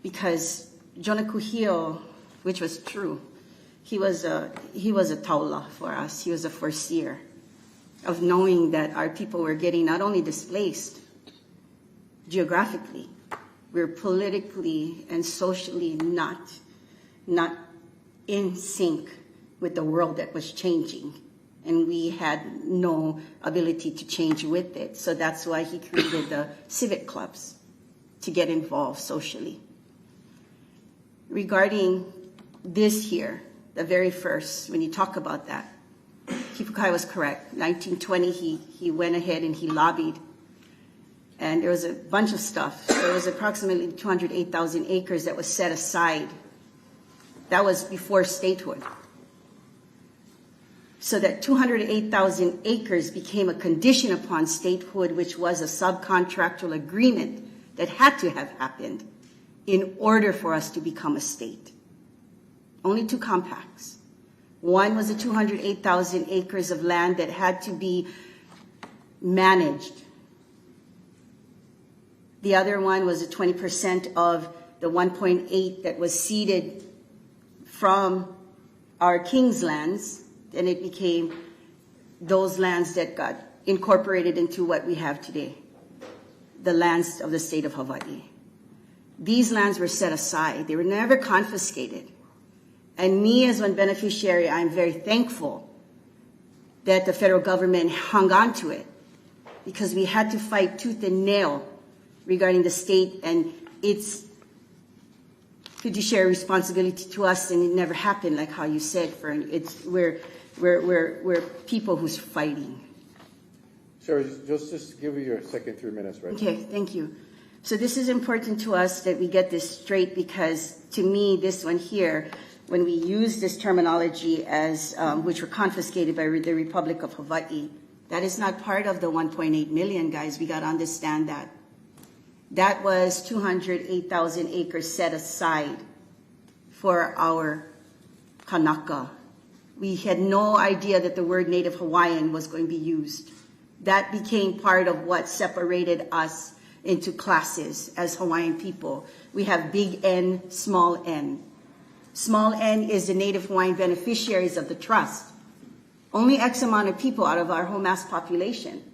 Speaker 1: Because Jonah Kuhio, which was true, he was a taula for us. He was a foreseer of knowing that our people were getting not only displaced geographically, we're politically and socially not in sync with the world that was changing. And we had no ability to change with it. So that's why he created the civic clubs, to get involved socially. Regarding this here, the very first, when you talk about that, Kipukai was correct. 1920, he went ahead and he lobbied. And there was a bunch of stuff. There was approximately 208,000 acres that was set aside. That was before statehood. So that 208,000 acres became a condition upon statehood, which was a subcontractual agreement that had to have happened in order for us to become a state. Only two compacts. One was the 208,000 acres of land that had to be managed. The other one was the 20% of the 1.8 that was ceded from our king's lands. And it became those lands that got incorporated into what we have today, the lands of the state of Hawaii. These lands were set aside. They were never confiscated. And me as one beneficiary, I'm very thankful that the federal government hung on to it, because we had to fight tooth and nail regarding the state and its fiduciary responsibility to us, and it never happened, like how you said, Fern. We're people who's fighting.
Speaker 2: Sarah, just give you your second 3 minutes, right?
Speaker 1: Okay, thank you. So this is important to us that we get this straight, because to me, this one here, when we use this terminology as, which were confiscated by the Republic of Hawaii, that is not part of the 1.8 million, guys. We got to understand that. That was 208,000 acres set aside for our Kanaka. We had no idea that the word Native Hawaiian was going to be used. That became part of what separated us into classes as Hawaiian people. We have big N, small n. Small n is the Native Hawaiian beneficiaries of the trust. Only X amount of people out of our whole mass population.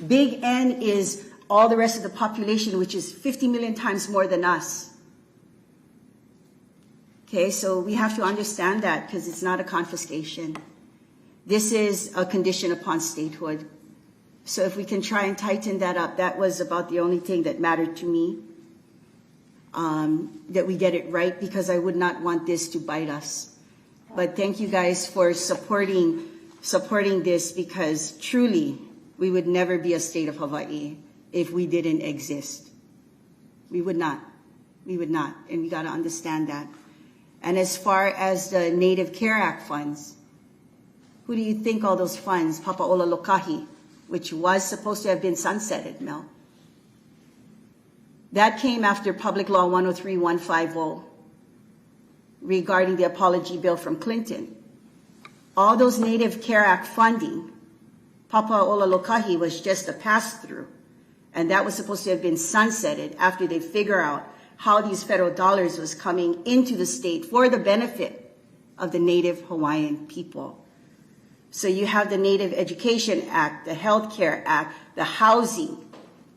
Speaker 1: Big N is all the rest of the population, which is 50 million times more than us. Okay, so we have to understand that, because it's not a confiscation. This is a condition upon statehood. So if we can try and tighten that up, that was about the only thing that mattered to me, that we get it right, because I would not want this to bite us. But thank you guys for supporting this, because truly we would never be a state of Hawaii if we didn't exist. We would not. We would not. And we got to understand that. And as far as the Native Care Act funds, who do you think all those funds, Papaola Lokahi, which was supposed to have been sunsetted, Mel? That came after Public Law 103-150 regarding the apology bill from Clinton. All those Native Care Act funding, Papaola Lokahi was just a pass-through. And that was supposed to have been sunsetted after they figure out how these federal dollars was coming into the state for the benefit of the Native Hawaiian people. So you have the Native Education Act, the Health Care Act, the housing.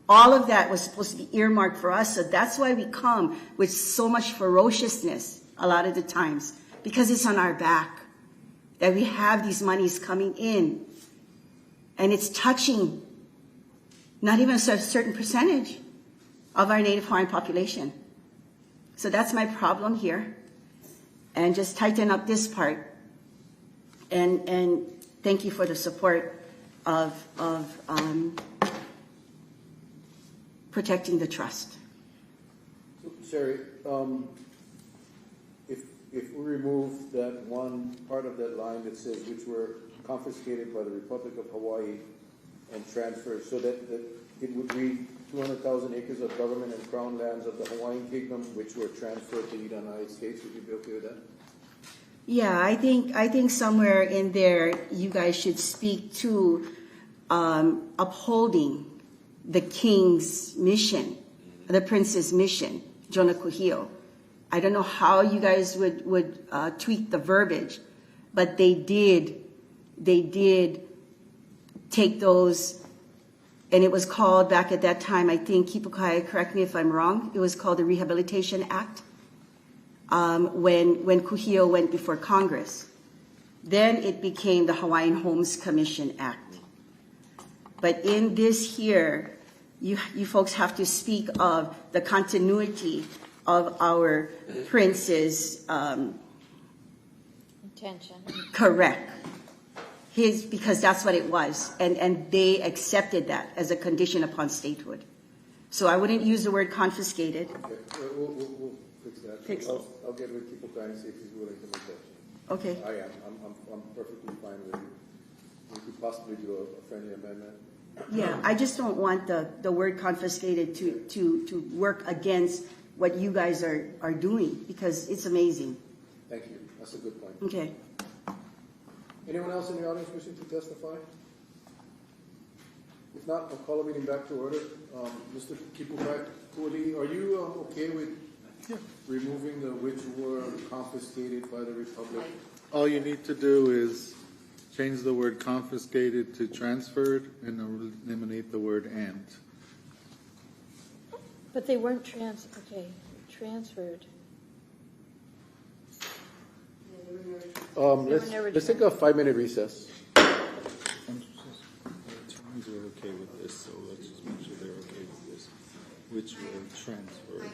Speaker 1: All of that was supposed to be earmarked for us. So that's why we come with so much ferociousness a lot of the times, because it's on our back that we have these monies coming in. And it's touching not even a certain percentage of our Native Hawaiian population. So that's my problem here. And just tighten up this part. And thank you for the support of protecting the trust.
Speaker 2: Sherry, if we remove that one part of that line that says which were confiscated by the Republic of Hawaii and transferred, so that it would read 200,000 acres of government and crown lands of the Hawaiian Kingdom, which were transferred to the United States. Would you be okay with that?
Speaker 1: Yeah, I think somewhere in there you guys should speak to upholding the king's mission, the prince's mission, Jonah Kuhio. I don't know how you guys would tweak the verbiage, but they did take those, and it was called back at that time, I think, Kipukai, correct me if I'm wrong, it was called the Rehabilitation Act when Kuhio went before Congress. Then it became the Hawaiian Homes Commission Act. But in this here, you folks have to speak of the continuity of our prince's
Speaker 4: Intention.
Speaker 1: correct. Because that's what it was. And they accepted that as a condition upon statehood. So I wouldn't use the word confiscated.
Speaker 2: Okay, we'll fix that.
Speaker 1: Fix it.
Speaker 2: I'll get with Kipukai and see if he's willing to make that change.
Speaker 1: Okay.
Speaker 2: I am. I'm perfectly fine with it. We could possibly do a friendly amendment.
Speaker 1: Yeah, I just don't want the word confiscated to work against what you guys are doing, because it's amazing.
Speaker 2: Thank you. That's a good point.
Speaker 1: Okay.
Speaker 2: Anyone else in the audience wishing to testify? If not, I'll call the meeting back to order. Mr. Kipukai, are you okay with removing the which were confiscated by the Republic?
Speaker 9: All you need to do is change the word confiscated to transferred and eliminate the word and.
Speaker 4: But they weren't transferred.
Speaker 2: Let's take a 5-minute recess.
Speaker 20: Attorneys are okay with this, so let's just make sure they're okay with this, which were transferred.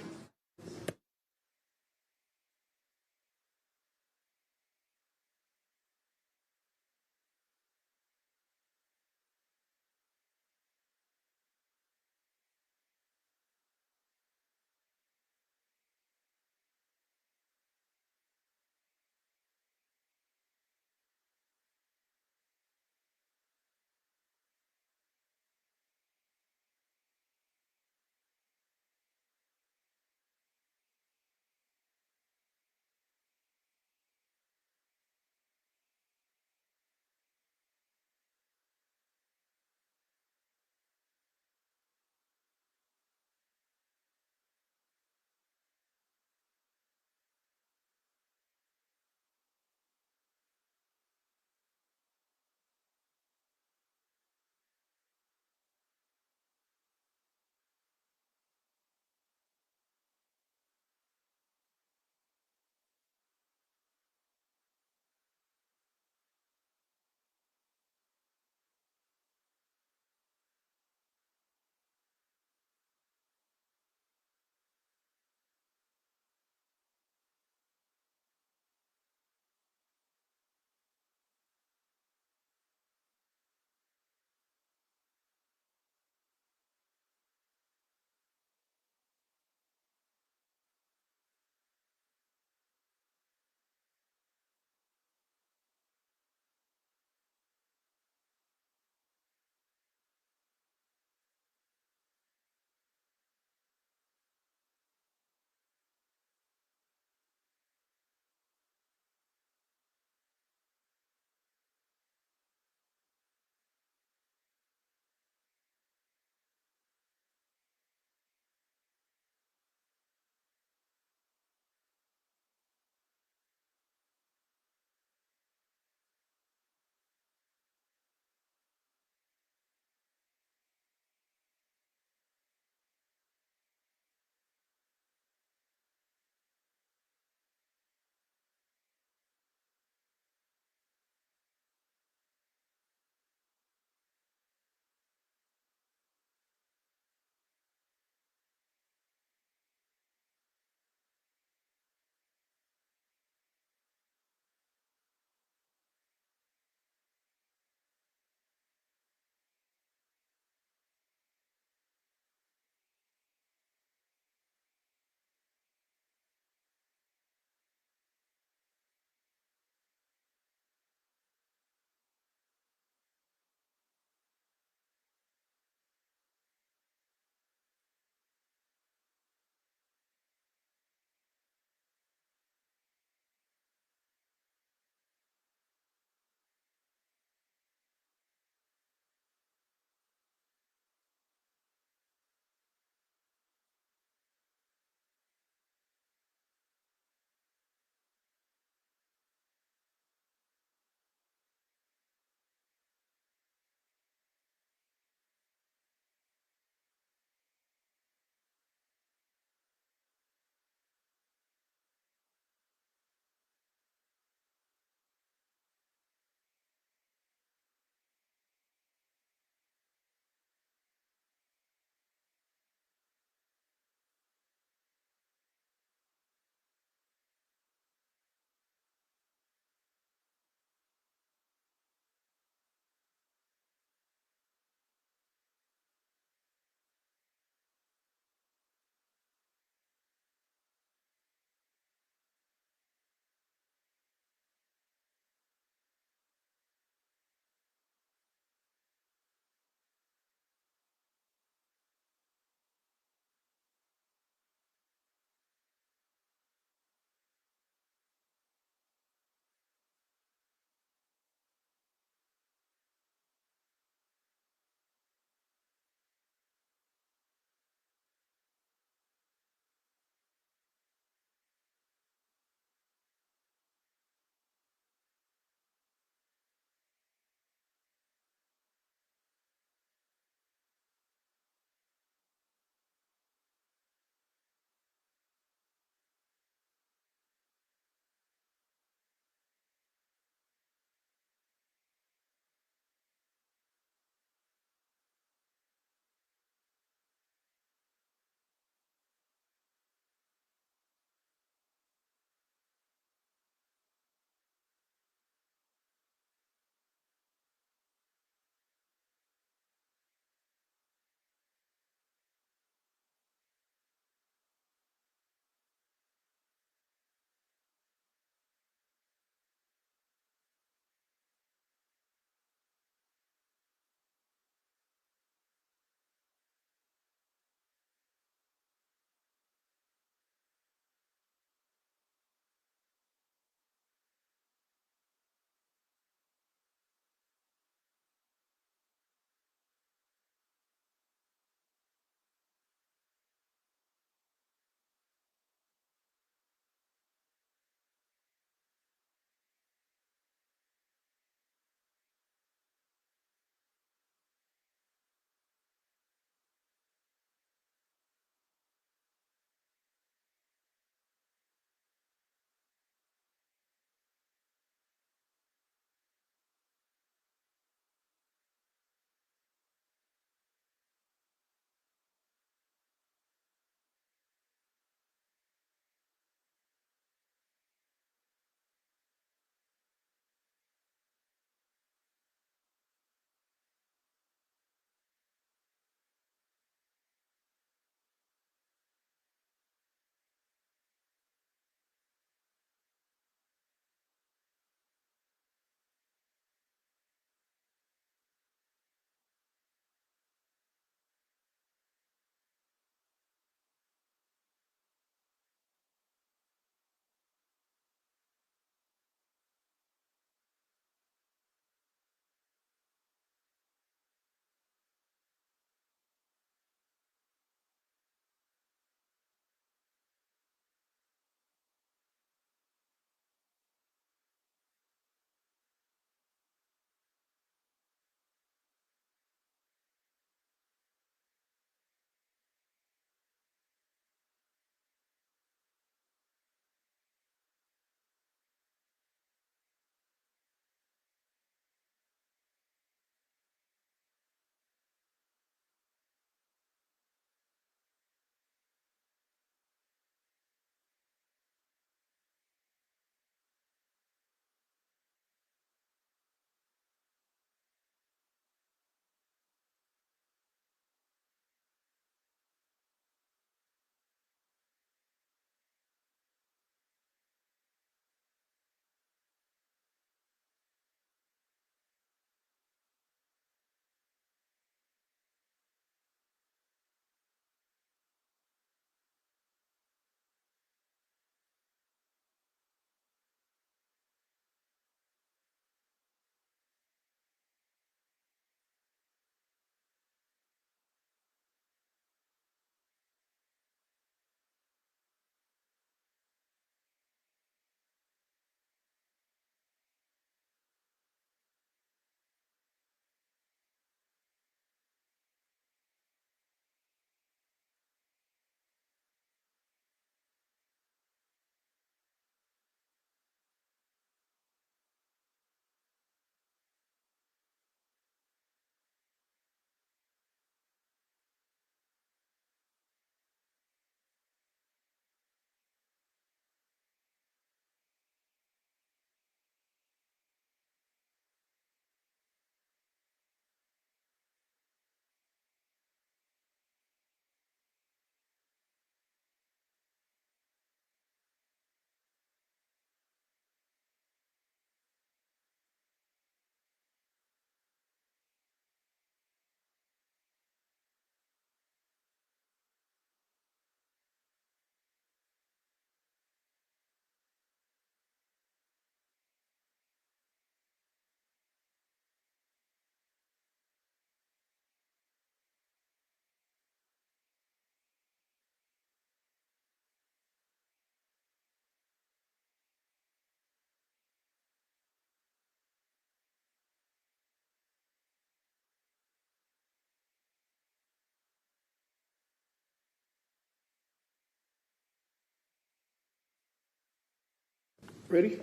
Speaker 2: Ready?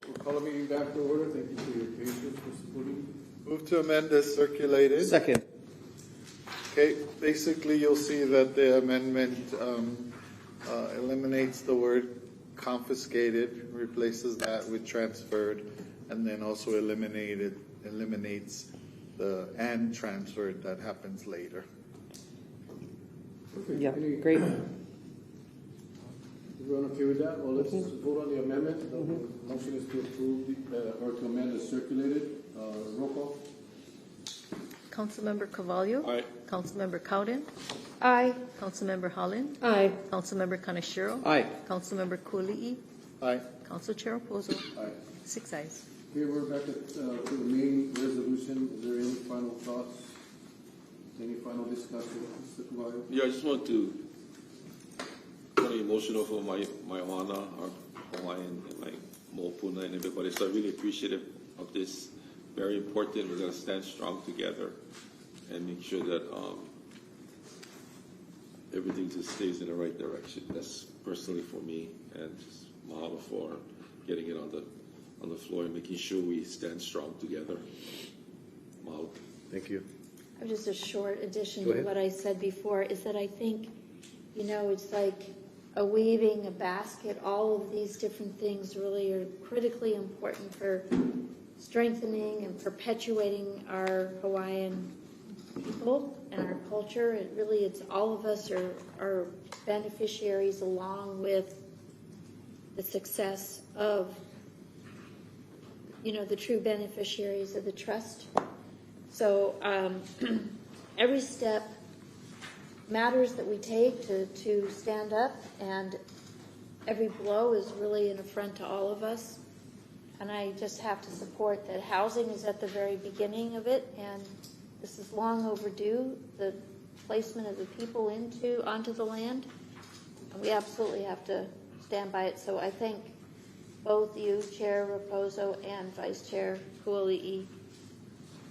Speaker 2: We'll call a meeting back to order. Thank you for your patience, Mr. Pulley.
Speaker 9: Move to amend as circulated.
Speaker 11: Second.
Speaker 9: Okay, basically you'll see that the amendment eliminates the word confiscated, replaces that with transferred, and then also eliminates the and transferred that happens later.
Speaker 2: Okay.
Speaker 7: Yeah, great.
Speaker 2: Everyone okay with that? Well, let's vote on the amendment. The motion is to approve or to amend as circulated. Roll call.
Speaker 3: Councilmember Carvalho?
Speaker 8: Aye.
Speaker 3: Councilmember Cowden?
Speaker 4: Aye.
Speaker 3: Councilmember Holland?
Speaker 7: Aye.
Speaker 3: Councilmember Kaneshiro?
Speaker 11: Aye.
Speaker 3: Councilmember Kuli'i?
Speaker 9: Aye.
Speaker 3: Council Chair Opozo?
Speaker 2: Aye.
Speaker 3: 6 ayes.
Speaker 2: Okay, we're back to the main resolution. Is there any final thoughts? Any final discussion, Mr. Kaua?
Speaker 8: Yeah, I just want to kind of emotional for my Wana, our Hawaiian, and my Mo'opuna and everybody. So I'm really appreciative of this. Very important. We're going to stand strong together and make sure that everything just stays in the right direction. That's personally for me, and just mahalo for getting it on the floor and making sure we stand strong together. Mahalo.
Speaker 2: Thank you.
Speaker 4: Just a short addition
Speaker 2: Go
Speaker 4: to
Speaker 2: ahead.
Speaker 4: what I said before is that I think, it's like a weaving, a basket, all of these different things really are critically important for strengthening and perpetuating our Hawaiian people and our culture. It's all of us are beneficiaries along with the success of, the true beneficiaries of the trust. So every step matters that we take to stand up, and every blow is really an affront to all of us. And I just have to support that housing is at the very beginning of it, and this is long overdue, the placement of the people onto the land. And we absolutely have to stand by it. So I thank both you, Chair Raposo, and Vice Chair Kuali'i,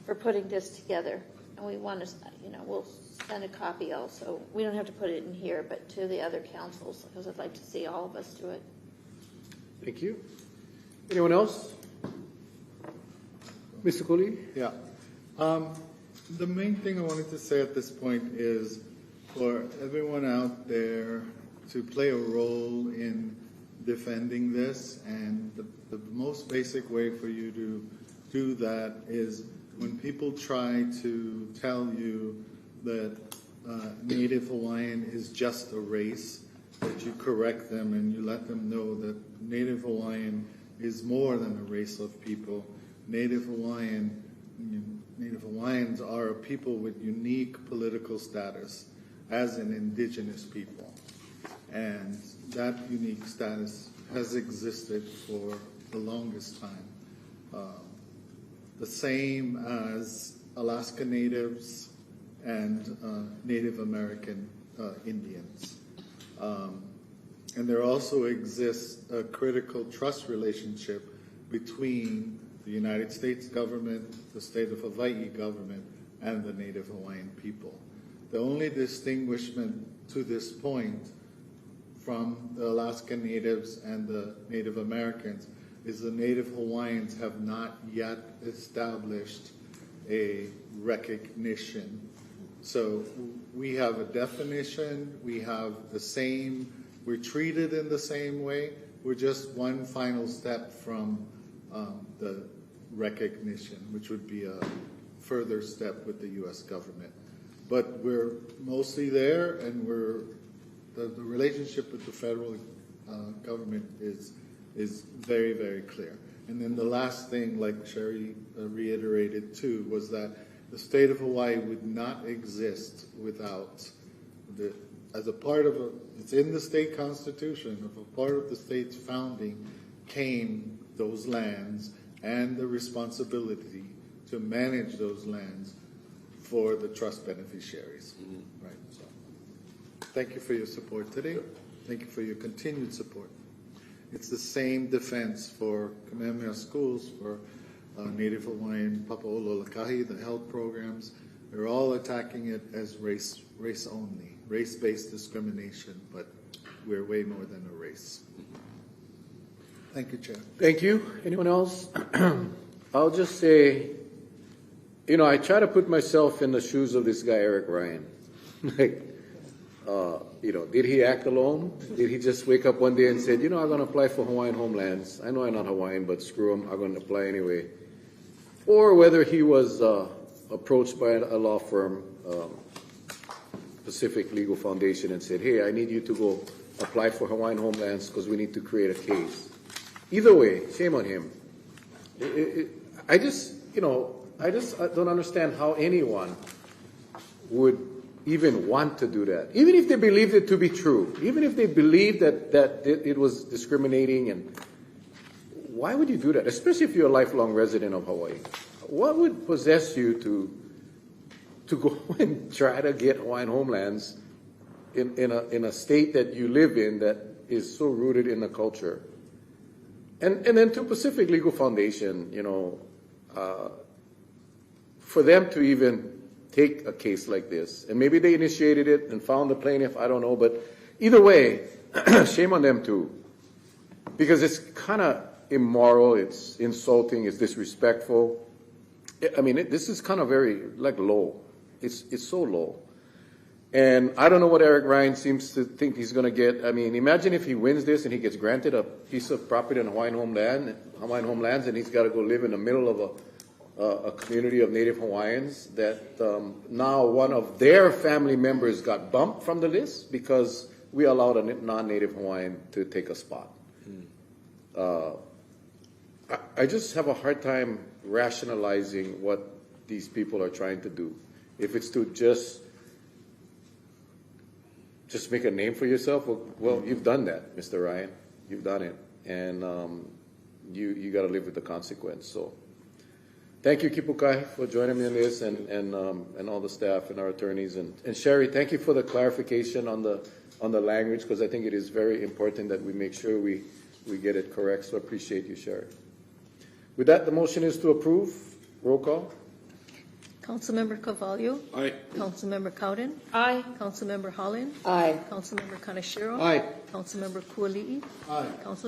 Speaker 4: for putting this together. And we want to, we'll send a copy also. We don't have to put it in here, but to the other councils, because I'd like to see all of us do it.
Speaker 2: Thank you. Anyone else? Mr. Cooley?
Speaker 9: Yeah. The main thing I wanted to say at this point is for everyone out there to play a role in defending this, and the most basic way for you to do that is when people try to tell you that Native Hawaiian is just a race, that you correct them and you let them know that Native Hawaiian is more than a race of people. Native Hawaiians are a people with unique political status as an indigenous people. And that unique status has existed for the longest time. The same as Alaska Natives and Native American Indians. And there also exists a critical trust relationship between the United States government, the state of Hawaii government, and the Native Hawaiian people. The only distinguishment to this point from the Alaska Natives and the Native Americans is the Native Hawaiians have not yet established a recognition. So we have a definition, we have the same, we're treated in the same way, we're just one final step from the recognition, which would be a further step with the U.S. government. But we're mostly there, and the relationship with the federal government is very, very clear. And then the last thing, like Sherry reiterated too, was that the state of Hawaii would not exist without as a part of it's in the state constitution, of a part of the state's founding came those lands and the responsibility to manage those lands for the trust beneficiaries. Right. So thank you for your support today. Thank you for your continued support. It's the same defense for Kamehameha schools, for Native Hawaiian Papa'ololakahi, the health programs. They're all attacking it as race only, race-based discrimination, but we're way more than a race. Thank you, Chair.
Speaker 2: Thank you. Anyone else? I'll just say, I try to put myself in the shoes of this guy, Eric Ryan. Did he act alone? Did he just wake up one day and said, I'm going to apply for Hawaiian homelands. I know I'm not Hawaiian, but screw him, I'm going to apply anyway. Or whether he was approached by a law firm, Pacific Legal Foundation, and said, hey, I need you to go apply for Hawaiian homelands because we need to create a case. Either way, shame on him. I don't understand how anyone would even want to do that. Even if they believed it to be true, even if they believed that it was discriminating, and why would you do that? Especially if you're a lifelong resident of Hawaii. What would possess you to go and try to get Hawaiian homelands in a state that you live in that is so rooted in the culture? And then to Pacific Legal Foundation, for them to even take a case like this, and maybe they initiated it and found the plaintiff, I don't know, but either way, shame on them too. Because it's kind of immoral, it's insulting, it's disrespectful. I mean, this is kind of very, low. It's so low. And I don't know what Eric Ryan seems to think he's going to get. I mean, imagine if he wins this and he gets granted a piece of property on Hawaiian homelands, and he's got to go live in the middle of a community of Native Hawaiians that now one of their family members got bumped from the list because we allowed a non-Native Hawaiian to take a spot. I just have a hard time rationalizing what these people are trying to do. If it's to just make a name for yourself, well, you've done that, Mr. Ryan. You've done it. And you got to live with the consequence. So thank you, Kipukai, for joining me on this, and all the staff and our attorneys. And Sherry, thank you for the clarification on the language, because I think it is very important that we make sure we get it correct. So I appreciate you, Sherry. With that, the motion is to approve. Roll call.
Speaker 3: Councilmember Carvalho?
Speaker 2: Aye.
Speaker 3: Councilmember Cowden?
Speaker 4: Aye.
Speaker 3: Councilmember Holland?
Speaker 7: Aye.
Speaker 3: Councilmember Kaneshiro?
Speaker 2: Aye.
Speaker 3: Councilmember Kuali'i?
Speaker 9: Aye.
Speaker 3: Council